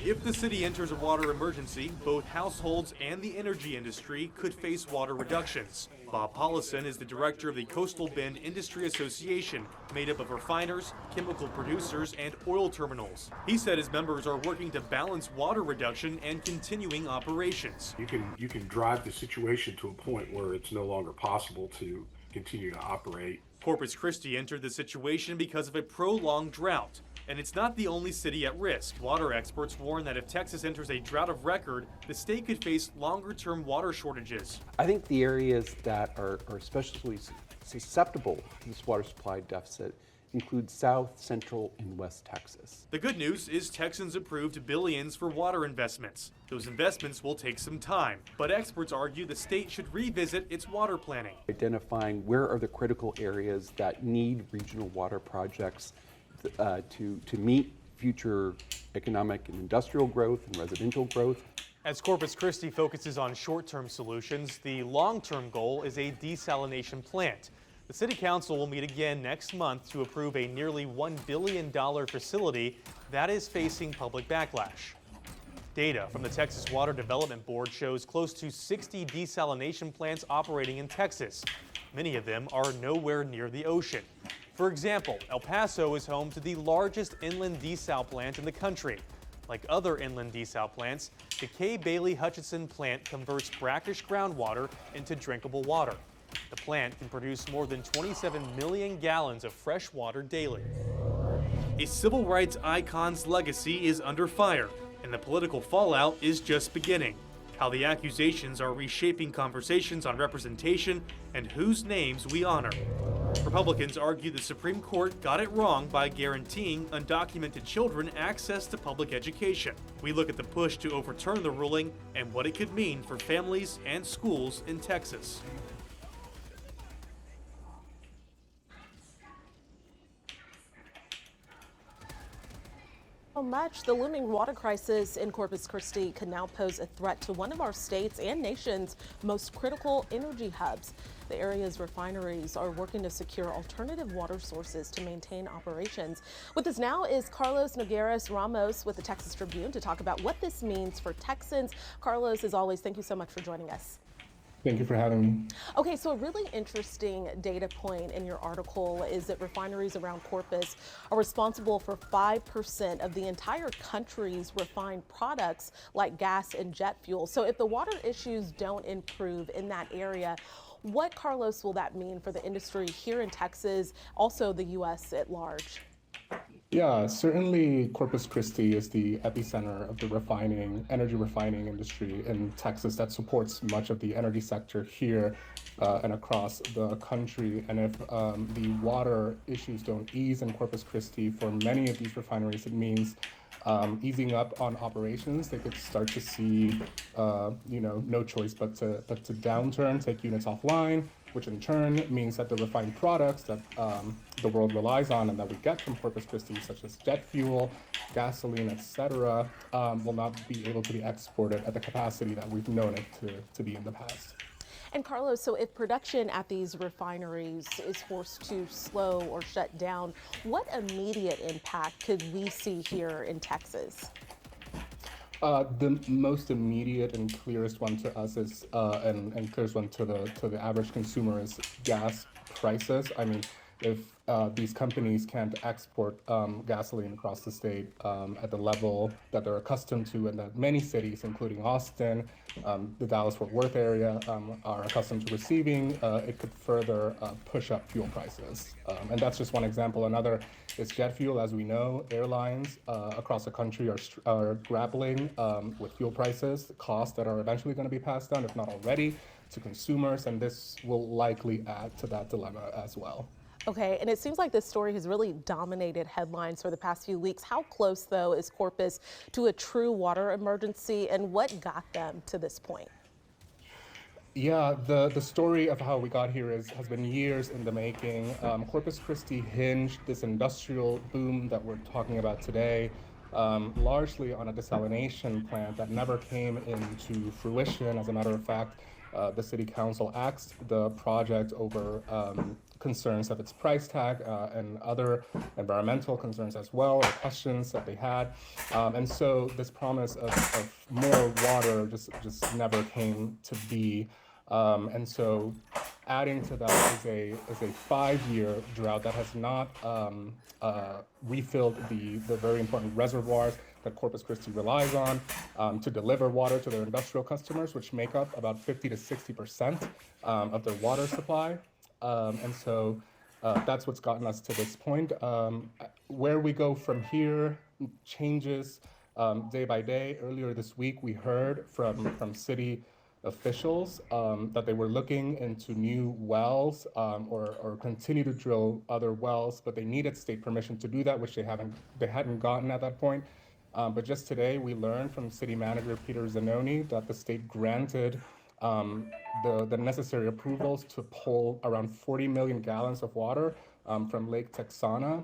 If the city enters a water emergency, both households and the energy industry could face water reductions. Bob Paulison is the director of the Coastal Bend Industry Association, made up of refiners, chemical producers, and oil terminals. He said his members are working to balance water reduction and continuing operations. You can drive the situation to a point where it's no longer possible to continue to operate. Corpus Christi entered the situation because of a prolonged drought. And it's not the only city at risk. Water experts warn that if Texas enters a drought of record, the state could face longer-term water shortages. I think the areas that are especially susceptible to this water supply deficit include South, Central, and West Texas. The good news is Texans approved billions for water investments. Those investments will take some time, but experts argue the state should revisit its water planning. Identifying where are the critical areas that need regional water projects to meet future economic and industrial growth and residential growth. As Corpus Christi focuses on short-term solutions, the long-term goal is a desalination plant. The City Council will meet again next month to approve a nearly $1 billion facility that is facing public backlash. Data from the Texas Water Development Board shows close to 60 desalination plants operating in Texas. Many of them are nowhere near the ocean. For example, El Paso is home to the largest inland desal plant in the country. Like other inland desal plants, the K. Bailey Hutchinson plant converts brackish groundwater into drinkable water. The plant can produce more than 27 million gallons of fresh water daily. A civil rights icon's legacy is under fire, and the political fallout is just beginning. How the accusations are reshaping conversations on representation and whose names we honor. Republicans argue the Supreme Court got it wrong by guaranteeing undocumented children access to public education. We look at the push to overturn the ruling and what it could mean for families and schools in Texas. So much, the looming water crisis in Corpus Christi could now pose a threat to one of our state's and nation's most critical energy hubs. The area's refineries are working to secure alternative water sources to maintain operations. With us now is Carlos Nogueras Ramos with the Texas Tribune to talk about what this means for Texans. Carlos, as always, thank you so much for joining us. Thank you for having me. Okay, so a really interesting data point in your article is that refineries around Corpus are responsible for 5% of the entire country's refined products like gas and jet fuel. So if the water issues don't improve in that area, what, Carlos, will that mean for the industry here in Texas, also the U.S. at large? Yeah, certainly Corpus Christi is the epicenter of the energy refining industry in Texas that supports much of the energy sector here and across the country. And if the water issues don't ease in Corpus Christi, for many of these refineries, it means easing up on operations. They could start to see, no choice but to downturn, take units offline, which in turn means that the refined products that the world relies on and that we get from Corpus Christi, such as jet fuel, gasoline, etc., will not be able to be exported at the capacity that we've known it to be in the past. And Carlos, so if production at these refineries is forced to slow or shut down, what immediate impact could we see here in Texas? The most immediate and clearest one to us is, and clearest one to the average consumer is gas prices. I mean, if these companies can't export gasoline across the state at the level that they're accustomed to, and that many cities, including Austin, the Dallas-Fort Worth area, are accustomed to receiving, it could further push up fuel prices. And that's just one example. Another is jet fuel. As we know, airlines across the country are grappling with fuel prices, costs that are eventually going to be passed on, if not already, to consumers, and this will likely add to that dilemma as well. Okay, and it seems like this story has really dominated headlines for the past few weeks. How close, though, is Corpus to a true water emergency, and what got them to this point? Yeah, the story of how we got here has been years in the making. Corpus Christi hinged this industrial boom that we're talking about today largely on a desalination plant that never came into fruition. As a matter of fact, the city council axed the project over concerns of its price tag and other environmental concerns as well, or questions that they had. And so this promise of more water just never came to be. And so adding to that is a 5-year drought that has not refilled the very important reservoirs that Corpus Christi relies on to deliver water to their industrial customers, which make up about 50 to 60% of their water supply. And so that's what's gotten us to this point. Where we go from here changes day by day. Earlier this week, we heard from city officials that they were looking into new wells or continue to drill other wells, but they needed state permission to do that, which they hadn't gotten at that point. But just today, we learned from City Manager Peter Zanoni that the state granted the necessary approvals to pull around 40 million gallons of water from Lake Texana,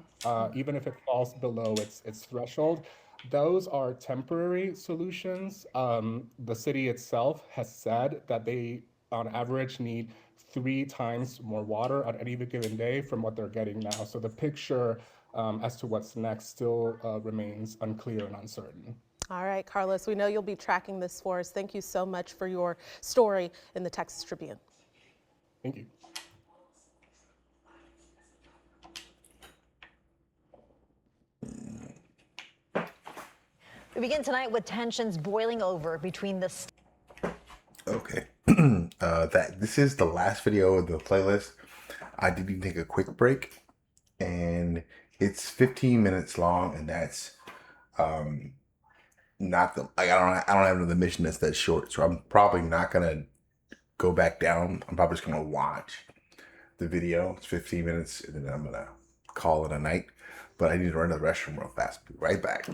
even if it falls below its threshold. Those are temporary solutions. The city itself has said that they, on average, need 3 times more water at any given day from what they're getting now. So the picture as to what's next still remains unclear and uncertain. All right, Carlos, we know you'll be tracking this for us. Thank you so much for your story in the Texas Tribune. Thank you. We begin tonight with tensions boiling over between the... Okay. This is the last video of the playlist. I did need to take a quick break, and it's 15 minutes long, and that's not the I don't have another mission that's that short, so I'm probably not gonna go back down. I'm probably just gonna watch the video. It's 15 minutes, and then I'm gonna call it a night. But I need to run to the restroom real fast. Be right back.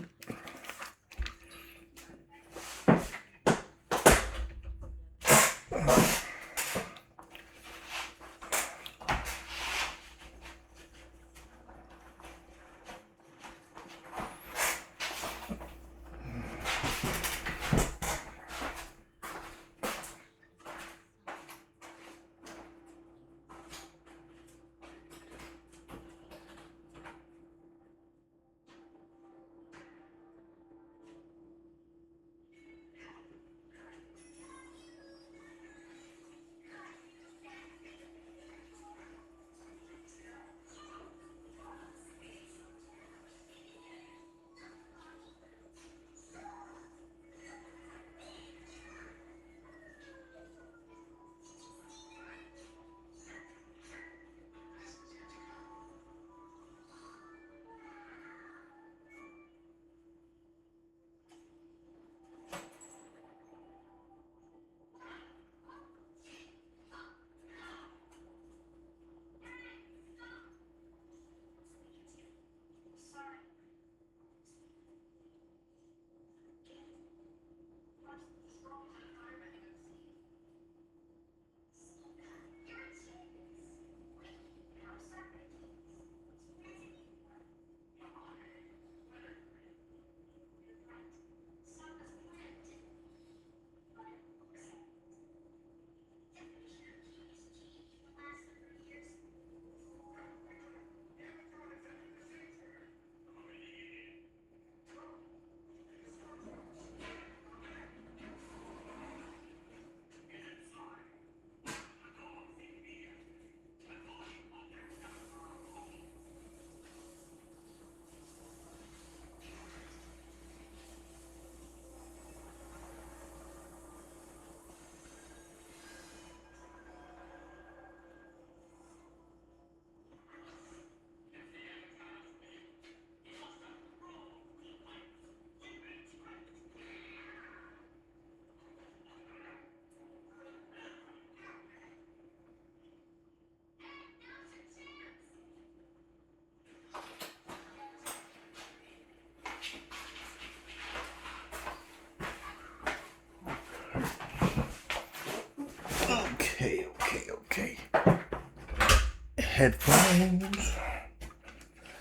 headphones.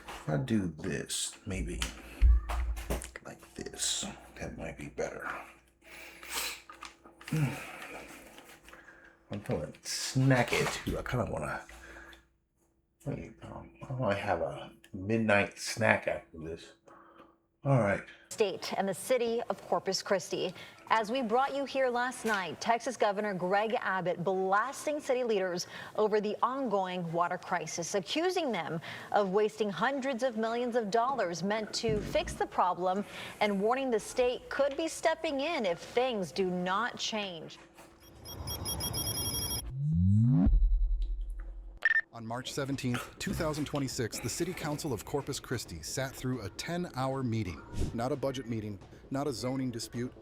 If I do this, maybe like this, that might be better. I'm feeling snacky too. I kind of want to. I have a midnight snack after this. All right. State and the city of Corpus Christi. As we brought you here last night, Texas Governor Greg Abbott blasting city leaders over the ongoing water crisis, accusing them of wasting hundreds of millions of dollars meant to fix the problem, and warning the state could be stepping in if things do not change. On March 17, 2026, the City Council of Corpus Christi sat through a 10-hour meeting. Not a budget meeting, not a zoning dispute,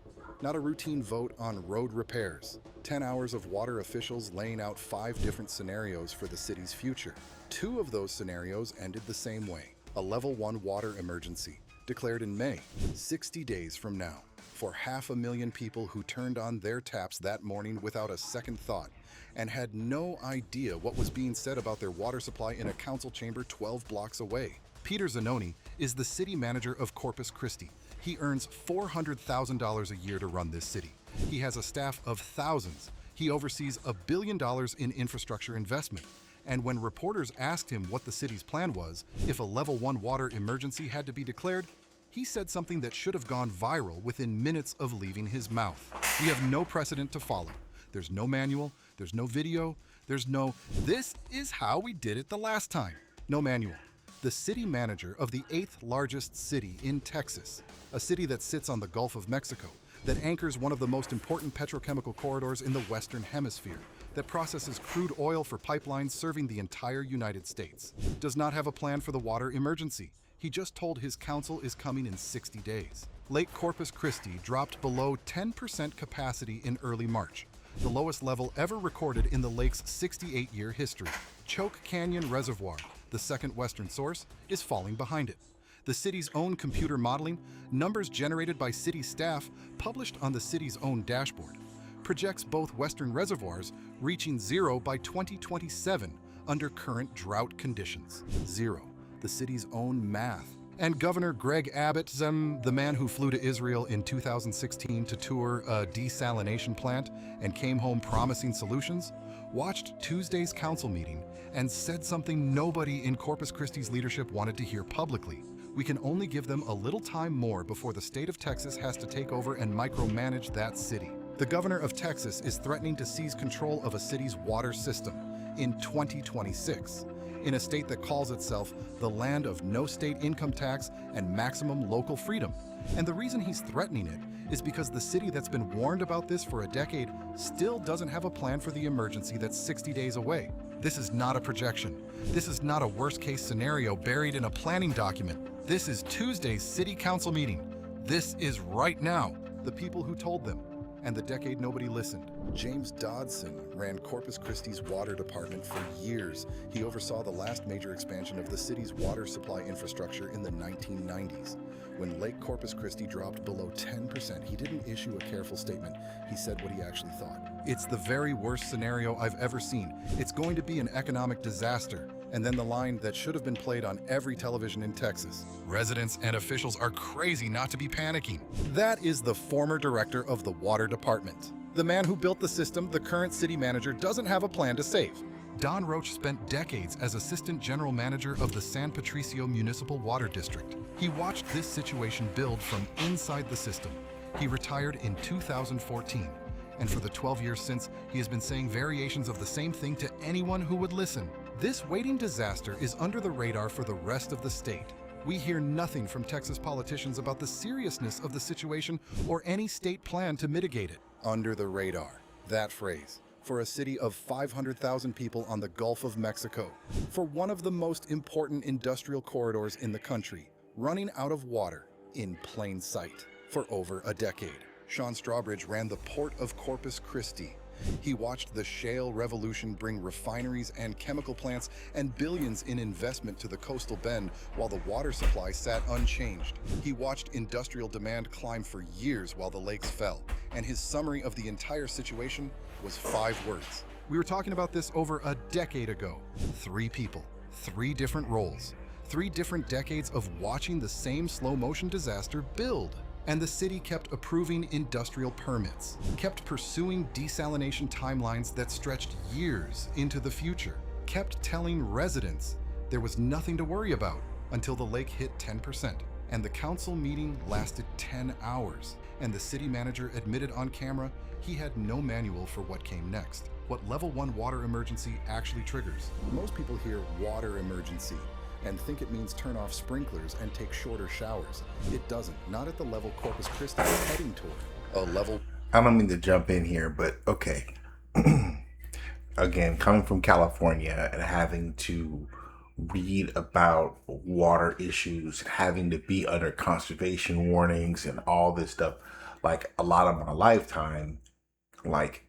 not a routine vote on road repairs. 10 hours of water officials laying out 5 different scenarios for the city's future. 2 of those scenarios ended the same way. A level 1 water emergency, declared in May, 60 days from now, for 500,000 people who turned on their taps that morning without a second thought, and had no idea what was being said about their water supply in a council chamber 12 blocks away. Peter Zanoni is the city manager of Corpus Christi. He earns $400,000 a year to run this city. He has a staff of thousands. He oversees $1 billion in infrastructure investment. And when reporters asked him what the city's plan was, if a level 1 water emergency had to be declared, he said something that should have gone viral within minutes of leaving his mouth. We have no precedent to follow. There's no manual, there's no video, there's no, this is how we did it the last time. No manual. The city manager of the 8th largest city in Texas, a city that sits on the Gulf of Mexico, that anchors one of the most important petrochemical corridors in the Western Hemisphere, that processes crude oil for pipelines serving the entire United States, does not have a plan for the water emergency. He just told his council is coming in 60 days. Lake Corpus Christi dropped below 10% capacity in early March, the lowest level ever recorded in the lake's 68-year history. Choke Canyon Reservoir, the second western source, is falling behind it. The city's own computer modeling, numbers generated by city staff published on the city's own dashboard, projects both western reservoirs reaching 0 by 2027 under current drought conditions. 0, the city's own math. And Governor Greg Abbott, the man who flew to Israel in 2016 to tour a desalination plant and came home promising solutions, watched Tuesday's council meeting and said something nobody in Corpus Christi's leadership wanted to hear publicly. We can only give them a little time more before the state of Texas has to take over and micromanage that city. The governor of Texas is threatening to seize control of a city's water system in 2026. In a state that calls itself the land of no state income tax and maximum local freedom. And the reason he's threatening it is because the city that's been warned about this for a decade still doesn't have a plan for the emergency that's 60 days away. This is not a projection. This is not a worst-case scenario buried in a planning document. This is Tuesday's city council meeting. This is right now. The people who told them. And the decade nobody listened. James Dodson ran Corpus Christi's water department for years. He oversaw the last major expansion of the city's water supply infrastructure in the 1990s. When Lake Corpus Christi dropped below 10%, he didn't issue a careful statement. He said what he actually thought. It's the very worst scenario I've ever seen. It's going to be an economic disaster. And then the line that should have been played on every television in Texas. Residents and officials are crazy not to be panicking. That is the former director of the water department. The man who built the system the current city manager doesn't have a plan to save. Don Roach spent decades as assistant general manager of the San Patricio Municipal Water District. He watched this situation build from inside the system. He retired in 2014. And for the 12 years since, he has been saying variations of the same thing to anyone who would listen. This waiting disaster is under the radar for the rest of the state. We hear nothing from Texas politicians about the seriousness of the situation or any state plan to mitigate it. Under the radar. That phrase. For a city of 500,000 people on the Gulf of Mexico. For one of the most important industrial corridors in the country. Running out of water in plain sight. For over a decade. Sean Strawbridge ran the Port of Corpus Christi. He watched the shale revolution bring refineries and chemical plants and billions in investment to the coastal bend while the water supply sat unchanged. He watched industrial demand climb for years while the lakes fell, and his summary of the entire situation was 5 words. We were talking about this over a decade ago. 3 people, 3 different roles, 3 different decades of watching the same slow motion disaster build. And the city kept approving industrial permits, kept pursuing desalination timelines that stretched years into the future, kept telling residents there was nothing to worry about until the lake hit 10%. And the council meeting lasted 10 hours. And the city manager admitted on camera he had no manual for what came next, what level 1 water emergency actually triggers. Most people hear water emergency and think it means turn off sprinklers and take shorter showers. It doesn't, not at the level Corpus Christi is heading toward. A level... I don't mean to jump in here, but okay. Again, coming from California and having to read about water issues, having to be under conservation warnings and all this stuff, like a lot of my lifetime, like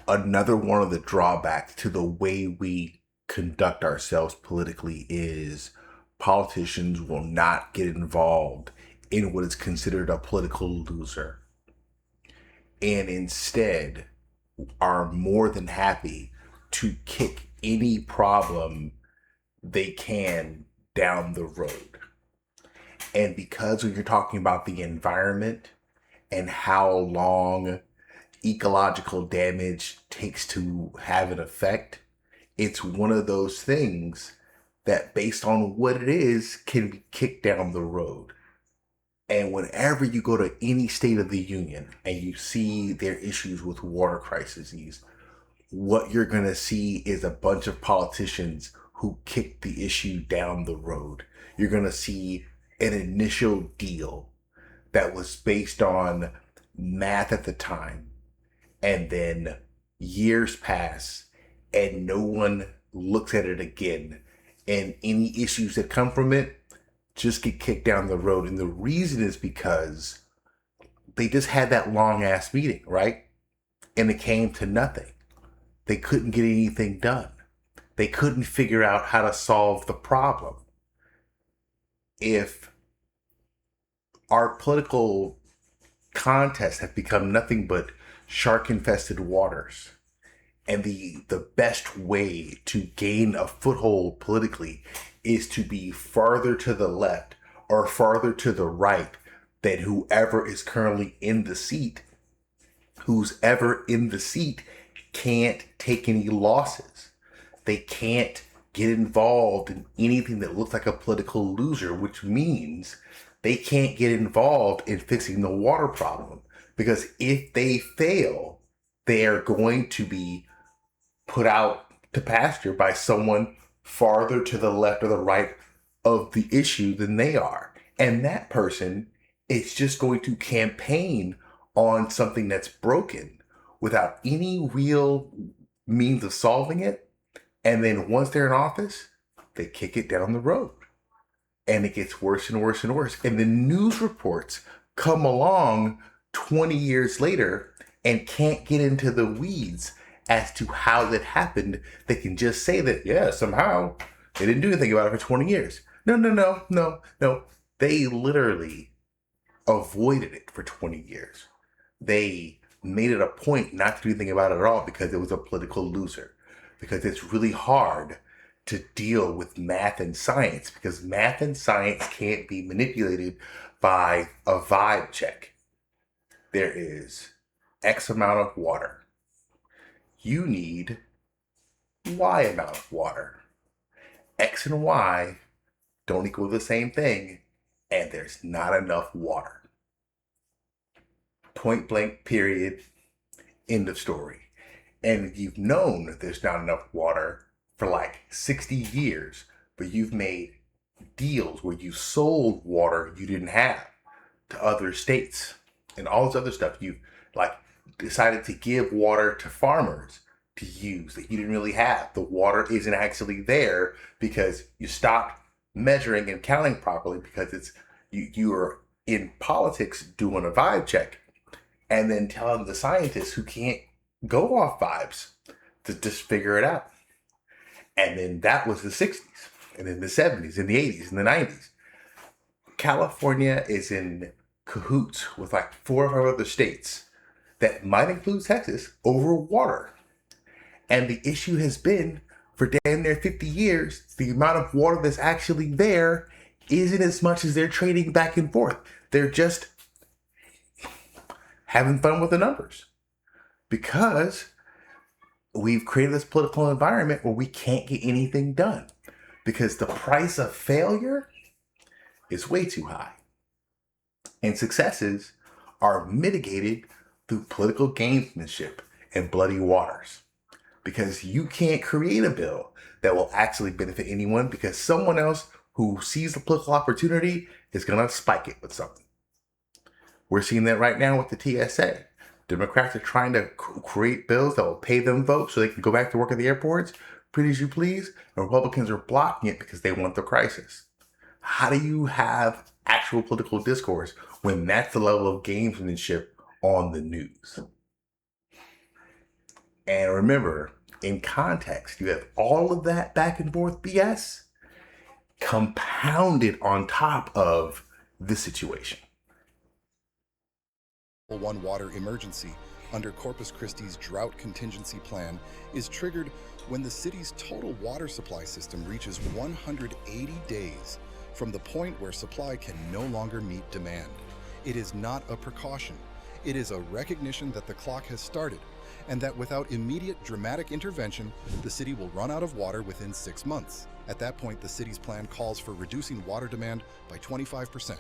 another one of the drawbacks to the way we conduct ourselves politically is politicians will not get involved in what is considered a political loser, and instead are more than happy to kick any problem they can down the road. And because when you're talking about the environment and how long ecological damage takes to have an effect, it's one of those things that based on what it is can be kicked down the road. And whenever you go to any state of the union and you see their issues with water crises, what you're going to see is a bunch of politicians who kick the issue down the road. You're going to see an initial deal that was based on math at the time, and then years pass and no one looks at it again, and any issues that come from it just get kicked down the road. And the reason is because they just had that long ass meeting, right? And it came to nothing. They couldn't get anything done. They couldn't figure out how to solve the problem. If our political contests have become nothing but shark-infested waters, and the best way to gain a foothold politically is to be farther to the left or farther to the right than whoever is currently in the seat, who's ever in the seat can't take any losses. They can't get involved in anything that looks like a political loser, which means they can't get involved in fixing the water problem. Because if they fail, they are going to be put out to pasture by someone farther to the left or the right of the issue than they are. And that person is just going to campaign on something that's broken without any real means of solving it. And then once they're in office, they kick it down the road. And it gets worse and worse and worse. And the news reports come along 20 years later and can't get into the weeds as to how that happened. They can just say that, yeah, somehow they didn't do anything about it for 20 years. No. They literally avoided it for 20 years. They made it a point not to do anything about it at all because it was a political loser. Because it's really hard to deal with math and science, because math and science can't be manipulated by a vibe check. There is X amount of water. You need Y amount of water. X and Y don't equal the same thing, and there's not enough water. Point blank, period, end of story. And you've known that there's not enough water for like 60 years, but you've made deals where you sold water you didn't have to other states and all this other stuff. You've like decided to give water to farmers to use that you didn't really have. The water isn't actually there because you stopped measuring and counting properly because it's you are in politics doing a vibe check and then telling the scientists who can't go off vibes to just figure it out. And then that was the 60s, and then the 70s, and the 80s, and the 90s. California is in cahoots with like 4 or 5 other states that might include Texas over water. And the issue has been for damn near 50 years, the amount of water that's actually there isn't as much as they're trading back and forth. They're just having fun with the numbers because we've created this political environment where we can't get anything done because the price of failure is way too high. And successes are mitigated through political gamesmanship and bloody waters. Because you can't create a bill that will actually benefit anyone because someone else who sees the political opportunity is going to spike it with something. We're seeing that right now with the TSA. Democrats are trying to create bills that will pay them votes so they can go back to work at the airports, pretty as you please, and Republicans are blocking it because they want the crisis. How do you have actual political discourse when that's the level of gamesmanship on the news? And remember, in context, you have all of that back and forth BS compounded on top of this situation. One water emergency under Corpus Christi's drought contingency plan is triggered when the city's total water supply system reaches 180 days from the point where supply can no longer meet demand. It is not a precaution. It is a recognition that the clock has started and that without immediate dramatic intervention, the city will run out of water within 6 months. At that point, the city's plan calls for reducing water demand by 25%,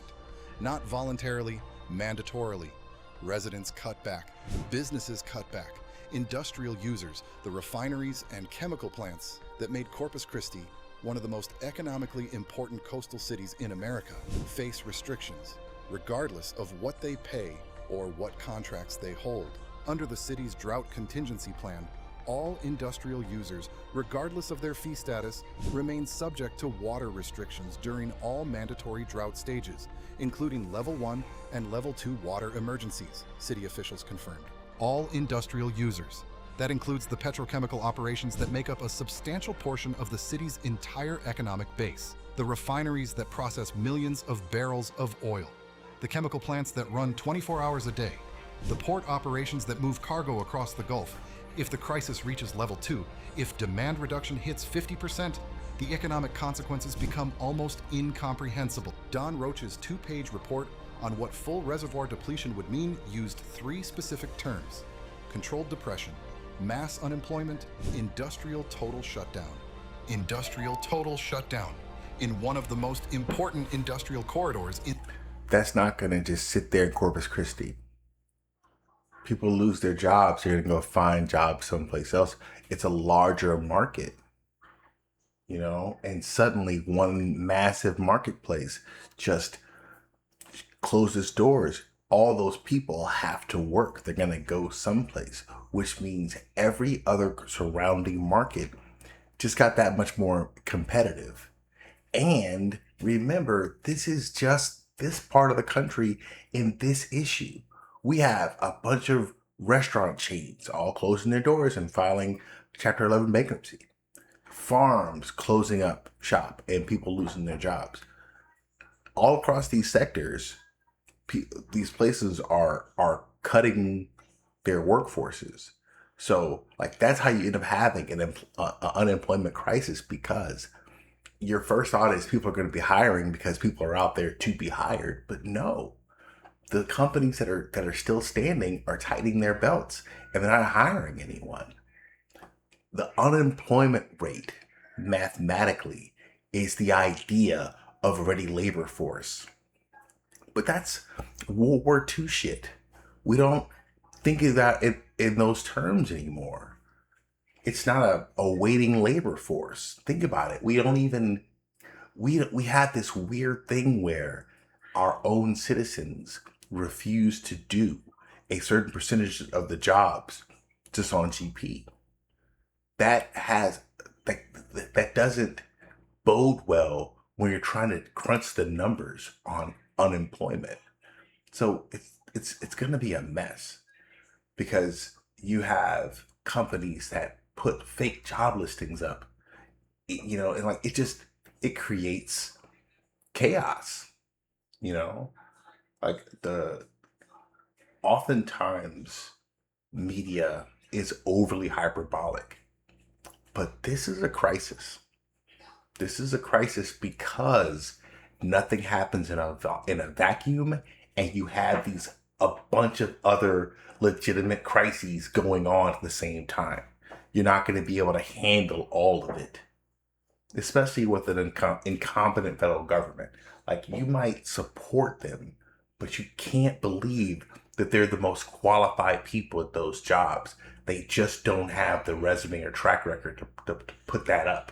not voluntarily, mandatorily. Residents cut back, businesses cut back, industrial users, the refineries and chemical plants that made Corpus Christi one of the most economically important coastal cities in America face restrictions, regardless of what they pay or what contracts they hold. Under the city's drought contingency plan, all industrial users, regardless of their fee status, remain subject to water restrictions during all mandatory drought stages, including Level 1 and Level 2 water emergencies, city officials confirmed. All industrial users. That includes the petrochemical operations that make up a substantial portion of the city's entire economic base, the refineries that process millions of barrels of oil, the chemical plants that run 24 hours a day, the port operations that move cargo across the Gulf. If the crisis reaches Level 2, if demand reduction hits 50%, the economic consequences become almost incomprehensible. Don Roach's 2-page report on what full reservoir depletion would mean used 3 specific terms: controlled depression, mass unemployment, industrial total shutdown. Industrial total shutdown in one of the most important industrial corridors in... That's not going to just sit there in Corpus Christi. People lose their jobs, they're going to go find jobs someplace else. It's a larger market, you know, and suddenly one massive marketplace just closes doors. All those people have to work. They're going to go someplace, which means every other surrounding market just got that much more competitive. And remember, this is just this part of the country in this issue. We have a bunch of restaurant chains all closing their doors and filing Chapter 11 bankruptcy. Farms closing up shop and people losing their jobs. All across these sectors, these places are cutting their workforces. So, like, that's how you end up having an unemployment crisis, because your first thought is people are going to be hiring because people are out there to be hired. But no. The companies that are still standing are tightening their belts and they're not hiring anyone. The unemployment rate, mathematically, is the idea of a ready labor force. But that's World War II shit. We don't think of that in those terms anymore. It's not a waiting labor force. Think about it. We have this weird thing where our own citizens refuse to do a certain percentage of the jobs just on GP. That doesn't bode well when you're trying to crunch the numbers on unemployment. So it's going to be a mess, because you have companies that put fake job listings up, you know, and like it creates chaos, you know. Like oftentimes media is overly hyperbolic. But this is a crisis. This is a crisis because nothing happens in a vacuum, and you have a bunch of other legitimate crises going on at the same time. You're not going to be able to handle all of it, especially with an incompetent federal government. Like, you might support them, but you can't believe that they're the most qualified people at those jobs. They just don't have the resume or track record to put that up.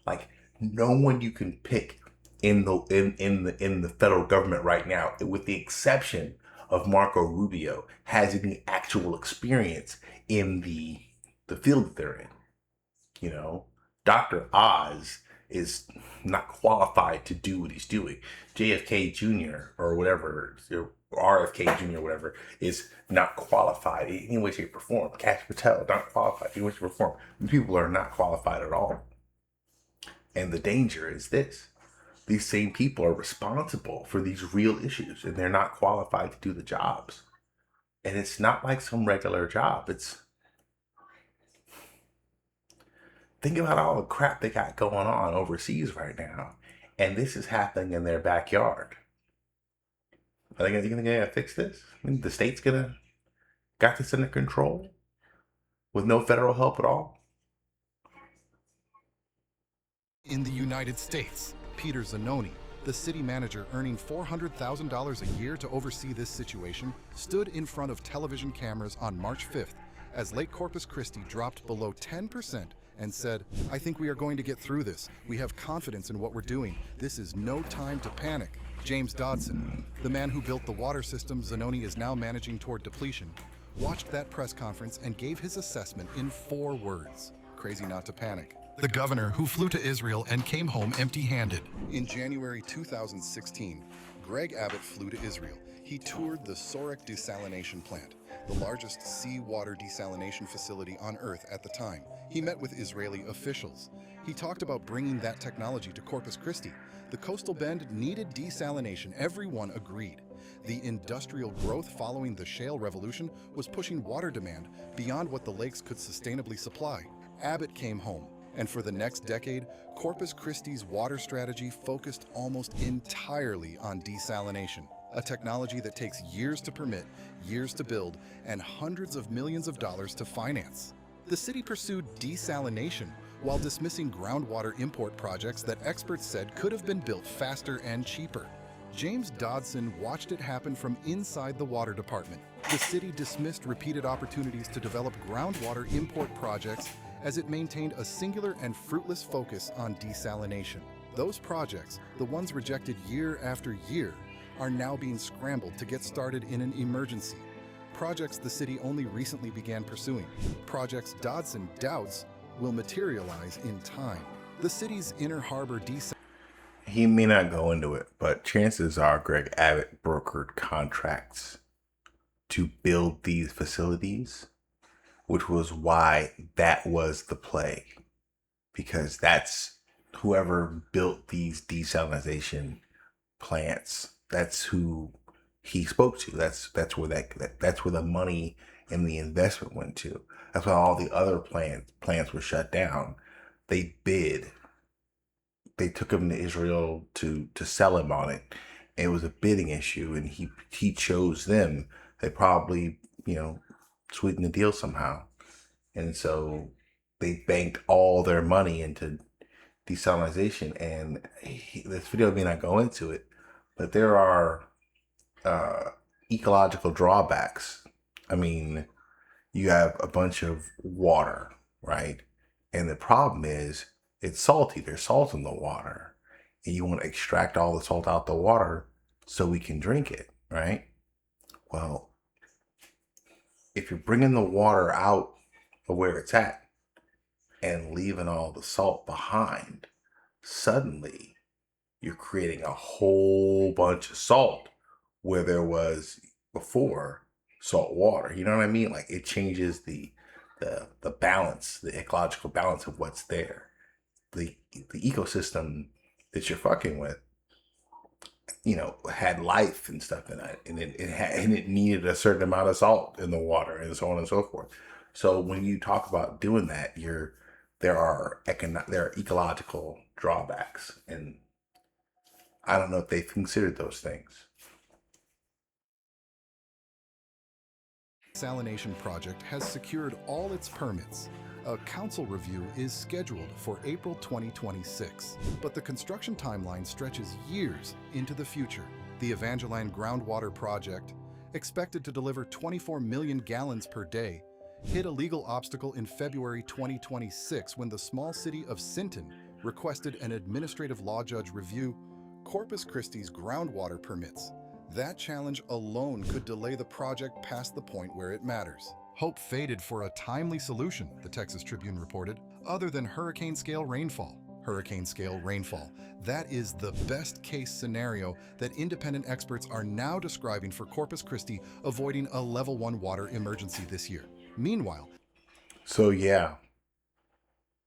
Like, no one you can pick in the federal government right now, with the exception of Marco Rubio, has any actual experience in the field that they're in. You know, Dr. Oz is not qualified to do what he's doing. JFK Jr. or whatever, or RFK Jr. or whatever, is not qualified in any way, shape, or form. Kash Patel, not qualified in any way, shape, or form. These people are not qualified at all. And the danger is this. These same people are responsible for these real issues, and they're not qualified to do the jobs. And it's not like some regular job. Think about all the crap they got going on overseas right now, and this is happening in their backyard. Are they gonna fix this? I mean, the state's got this under control with no federal help at all? In the United States, Peter Zanoni, the city manager earning $400,000 a year to oversee this situation, stood in front of television cameras on March 5th as Lake Corpus Christi dropped below 10% and said, "I think we are going to get through this. We have confidence in what we're doing. This is no time to panic." James Dodson, the man who built the water system Zanoni is now managing toward depletion, watched that press conference and gave his assessment in 4 words: crazy not to panic. The governor who flew to Israel and came home empty-handed. In January 2016, Greg Abbott flew to Israel. He toured the Sorek desalination plant, the largest seawater desalination facility on Earth at the time. He met with Israeli officials. He talked about bringing that technology to Corpus Christi. The coastal bend needed desalination. Everyone agreed. The industrial growth following the shale revolution was pushing water demand beyond what the lakes could sustainably supply. Abbott came home, and for the next decade, Corpus Christi's water strategy focused almost entirely on desalination, a technology that takes years to permit, years to build, and hundreds of millions of dollars to finance. The city pursued desalination while dismissing groundwater import projects that experts said could have been built faster and cheaper. James Dodson watched it happen from inside the water department. The city dismissed repeated opportunities to develop groundwater import projects as it maintained a singular and fruitless focus on desalination. Those projects, the ones rejected year after year, are now being scrambled to get started in an emergency. Projects the city only recently began pursuing. Projects Dodson doubts will materialize in time. The city's Inner Harbor He may not go into it, but chances are Greg Abbott brokered contracts to build these facilities, which was why that was the play. Because that's whoever built these desalination plants, that's who he spoke to. That's where the money and the investment went to. That's why all the other plants were shut down. They bid. They took him to Israel to sell him on it. It was a bidding issue, and he chose them. They probably, sweetened the deal somehow. And so they banked all their money into desalination. And this video may not go into it, but there are ecological drawbacks. I mean, you have a bunch of water, right? And the problem is it's salty. There's salt in the water. And you want to extract all the salt out the water so we can drink it, right? Well, if you're bringing the water out of where it's at and leaving all the salt behind, suddenly you're creating a whole bunch of salt where there was before salt water. You know what I mean? Like, it changes the balance, the ecological balance of what's there. The ecosystem that you're fucking with had life and stuff in it, and it needed a certain amount of salt in the water, and so on and so forth. So when you talk about doing that, there are ecological drawbacks, and I don't know if they've considered those things. Desalination project has secured all its permits. A council review is scheduled for April 2026, but the construction timeline stretches years into the future. The Evangeline groundwater project, expected to deliver 24 million gallons per day, hit a legal obstacle in February 2026 when the small city of Sinton requested an administrative law judge review Corpus Christi's groundwater permits. That challenge alone could delay the project past the point where it matters. Hope faded for a timely solution, the Texas Tribune reported, other than hurricane-scale rainfall. Hurricane-scale rainfall. That is the best-case scenario that independent experts are now describing for Corpus Christi avoiding a level 1 water emergency this year. Meanwhile... So yeah.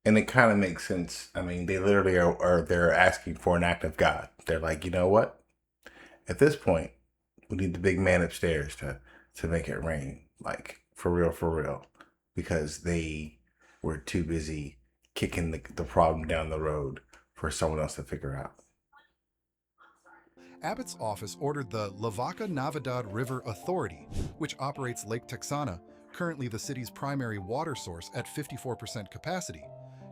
And it kind of makes sense. I mean, they literally they're asking for an act of God. They're like, you know what? At this point, we need the big man upstairs to make it rain. Like, for real. Because they were too busy kicking the problem down the road for someone else to figure out. Abbott's office ordered the Lavaca Navidad River Authority, which operates Lake Texana, currently the city's primary water source at 54% capacity,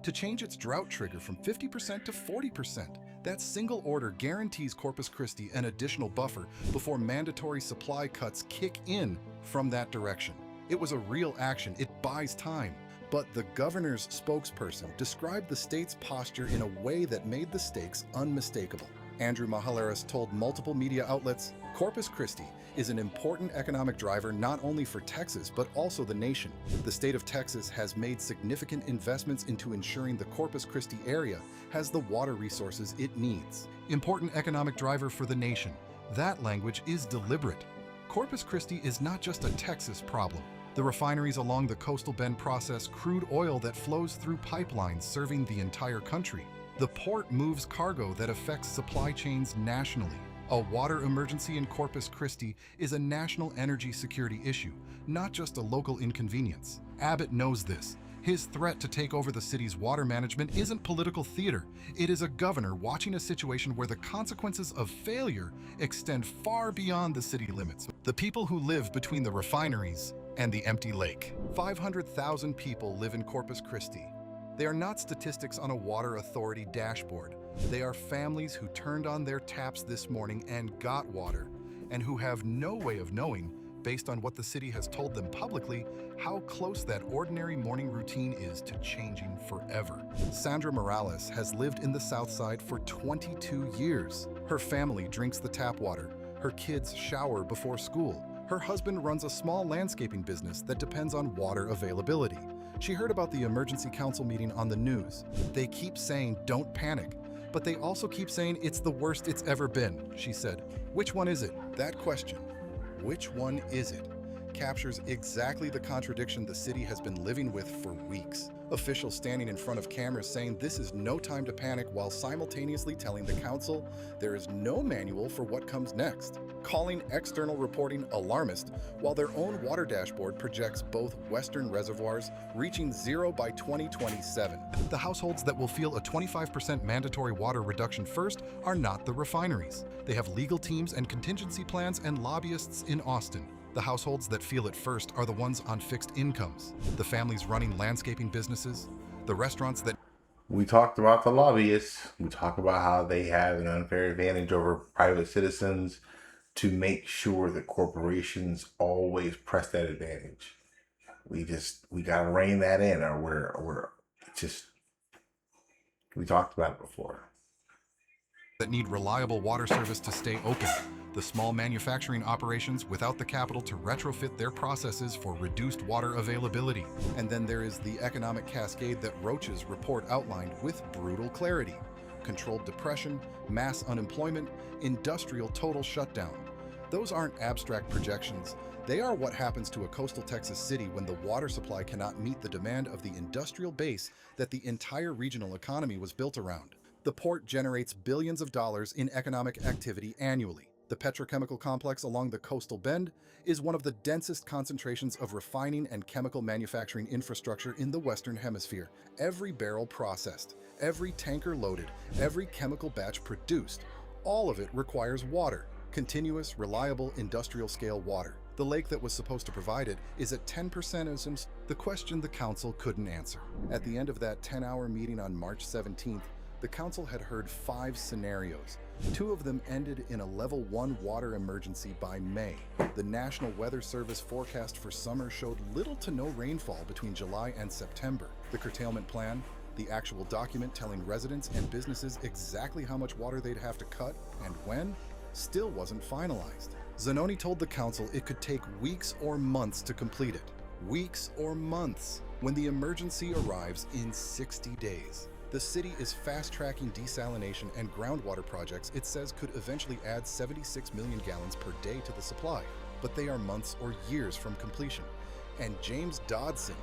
to change its drought trigger from 50% to 40%. That single order guarantees Corpus Christi an additional buffer before mandatory supply cuts kick in from that direction. It was a real action. It buys time. But the governor's spokesperson described the state's posture in a way that made the stakes unmistakable. Andrew Mahalaris told multiple media outlets, Corpus Christi is an important economic driver not only for Texas, but also the nation. The state of Texas has made significant investments into ensuring the Corpus Christi area has the water resources it needs. Important economic driver for the nation. That language is deliberate. Corpus Christi is not just a Texas problem. The refineries along the coastal bend process crude oil that flows through pipelines serving the entire country. The port moves cargo that affects supply chains nationally. A water emergency in Corpus Christi is a national energy security issue, not just a local inconvenience. Abbott knows this. His threat to take over the city's water management isn't political theater. It is a governor watching a situation where the consequences of failure extend far beyond the city limits. The people who live between the refineries and the empty lake. 500,000 people live in Corpus Christi. They are not statistics on a water authority dashboard. They are families who turned on their taps this morning and got water, and who have no way of knowing, based on what the city has told them publicly, how close that ordinary morning routine is to changing forever. Sandra Morales has lived in the South Side for 22 years. Her family drinks the tap water. Her kids shower before school. Her husband runs a small landscaping business that depends on water availability. She heard about the emergency council meeting on the news. They keep saying, don't panic, but they also keep saying it's the worst it's ever been, she said. Which one is it? That question, which one is it, captures exactly the contradiction the city has been living with for weeks. Officials standing in front of cameras saying this is no time to panic while simultaneously telling the council there is no manual for what comes next. Calling external reporting alarmist while their own water dashboard projects both western reservoirs reaching zero by 2027. The households that will feel a 25% mandatory water reduction first are not the refineries. They have legal teams and contingency plans and lobbyists in Austin. The households that feel it first are the ones on fixed incomes, the families running landscaping businesses, the restaurants that... We talked about the lobbyists. We talked about how they have an unfair advantage over private citizens to make sure that corporations always press that advantage. We got to rein that in, or we talked about it before. That need reliable water service to stay open. The small manufacturing operations without the capital to retrofit their processes for reduced water availability. And then there is the economic cascade that Roach's report outlined with brutal clarity. Controlled depression, mass unemployment, industrial total shutdown. Those aren't abstract projections. They are what happens to a coastal Texas city when the water supply cannot meet the demand of the industrial base that the entire regional economy was built around. The port generates billions of dollars in economic activity annually. The petrochemical complex along the coastal bend is one of the densest concentrations of refining and chemical manufacturing infrastructure in the Western Hemisphere. Every barrel processed, every tanker loaded, every chemical batch produced, all of it requires water, continuous, reliable, industrial-scale water. The lake that was supposed to provide it is at 10%. The question the council couldn't answer. At the end of that 10-hour meeting on March 17th, the council had heard 5 scenarios. 2 of them ended in a level 1 water emergency by May. The National Weather Service forecast for summer showed little to no rainfall between July and September. The curtailment plan, the actual document telling residents and businesses exactly how much water they'd have to cut and when, still wasn't finalized. Zanoni told the council it could take weeks or months to complete it. Weeks or months, when the emergency arrives in 60 days. The city is fast-tracking desalination and groundwater projects it says could eventually add 76 million gallons per day to the supply, but they are months or years from completion. And James Dodson,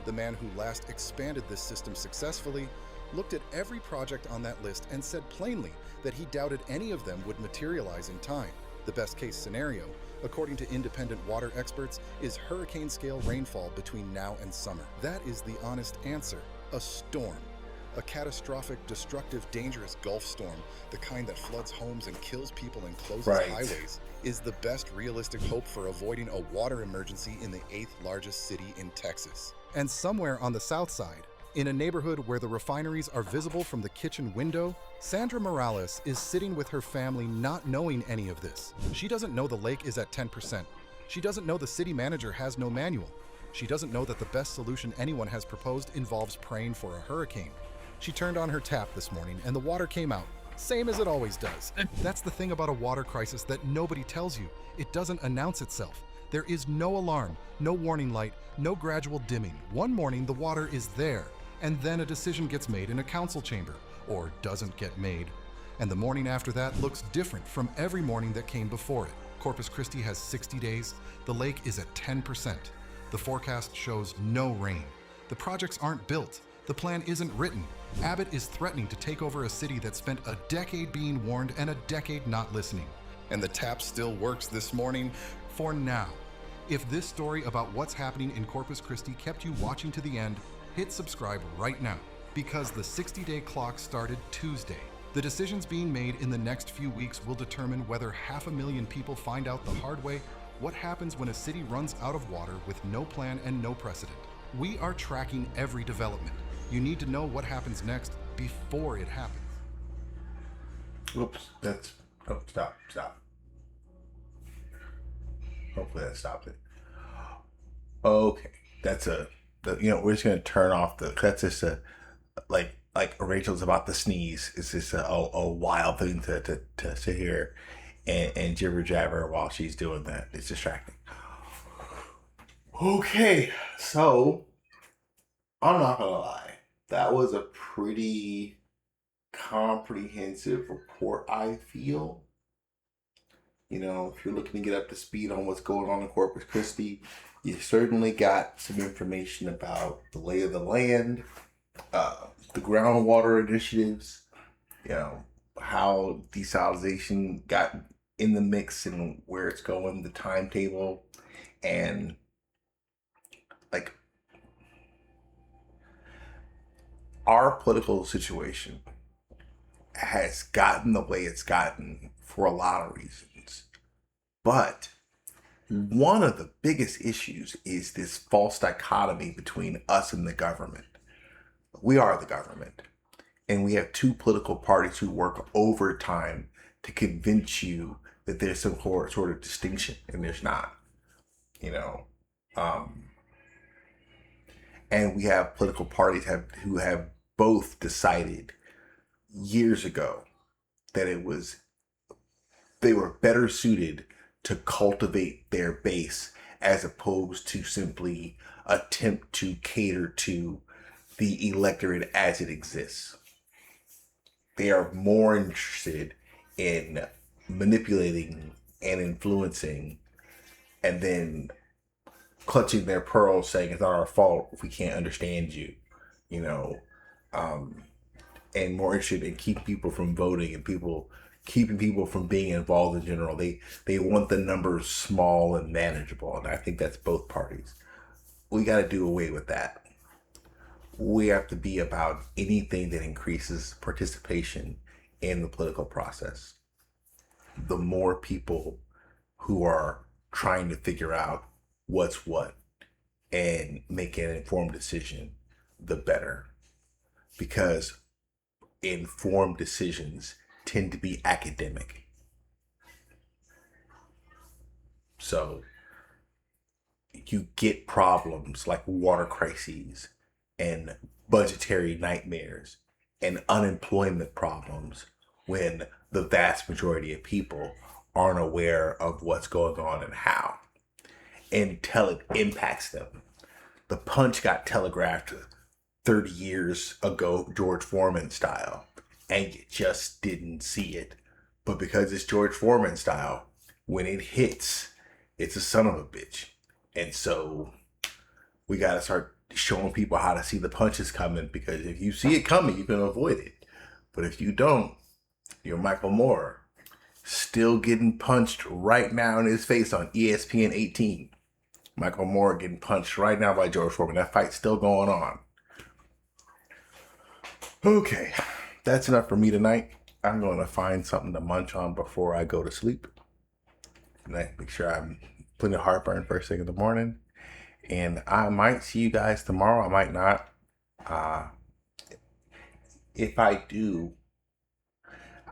the man who last expanded this system successfully, looked at every project on that list and said plainly that he doubted any of them would materialize in time. The best-case scenario, according to independent water experts, is hurricane-scale rainfall between now and summer. That is the honest answer: a storm. A catastrophic, destructive, dangerous Gulf storm, the kind that floods homes and kills people and closes highways, is the best realistic hope for avoiding a water emergency in the 8th largest city in Texas. And somewhere on the south side, in a neighborhood where the refineries are visible from the kitchen window, Sandra Morales is sitting with her family not knowing any of this. She doesn't know the lake is at 10%. She doesn't know the city manager has no manual. She doesn't know that the best solution anyone has proposed involves praying for a hurricane. She turned on her tap this morning and the water came out, same as it always does. That's the thing about a water crisis that nobody tells you. It doesn't announce itself. There is no alarm, no warning light, no gradual dimming. One morning the water is there, and then a decision gets made in a council chamber, or doesn't get made. And the morning after that looks different from every morning that came before it. Corpus Christi has 60 days. The lake is at 10%. The forecast shows no rain. The projects aren't built. The plan isn't written. Abbott is threatening to take over a city that spent a decade being warned and a decade not listening. And the tap still works this morning, for now. If this story about what's happening in Corpus Christi kept you watching to the end, hit subscribe right now, because the 60-day clock started Tuesday. The decisions being made in the next few weeks will determine whether 500,000 people find out the hard way what happens when a city runs out of water with no plan and no precedent. We are tracking every development. You need to know what happens next before it happens. Oops, stop. Hopefully that stopped it. Okay, we're just gonna turn off that's just like Rachel's about to sneeze. It's just a wild thing to sit here and jibber jabber while she's doing that. It's distracting. Okay, so I'm not gonna lie. That was a pretty comprehensive report, I feel. You know, if you're looking to get up to speed on what's going on in Corpus Christi, you certainly got some information about the lay of the land, the groundwater initiatives, you know, how desalination got in the mix and where it's going, the timetable, and our political situation has gotten the way it's gotten for a lot of reasons. But one of the biggest issues is this false dichotomy between us and the government. We are the government, and we have 2 political parties who work overtime to convince you that there's some sort of distinction, and there's not. You know, and we have political parties who have both decided years ago that they were better suited to cultivate their base as opposed to simply attempt to cater to the electorate as it exists. They are more interested in manipulating and influencing and then clutching their pearls saying it's not our fault if we can't understand you, you know. and more interested in keeping people from voting and keeping people from being involved in general. They want the numbers small and manageable, and I think that's both parties. We got to do away with that. We have to be about anything that increases participation in the political process. The more people who are trying to figure out what's what and make an informed decision, the better. Because informed decisions tend to be academic. So you get problems like water crises and budgetary nightmares and unemployment problems when the vast majority of people aren't aware of what's going on and how, until it impacts them. The punch got telegraphed 30 years ago, George Foreman style, and you just didn't see it. But because it's George Foreman style, when it hits, it's a son of a bitch. And so we got to start showing people how to see the punches coming, because if you see it coming, you can avoid it. But if you don't, you're Michael Moore, still getting punched right now in his face on ESPN 18. Michael Moore getting punched right now by George Foreman. That fight's still going on. Okay, that's enough for me tonight. I'm going to find something to munch on before I go to sleep. And I make sure I'm plenty of heartburn first thing in the morning. And I might see you guys tomorrow. I might not. If I do,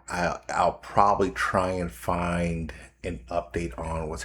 I'll probably try and find an update on what's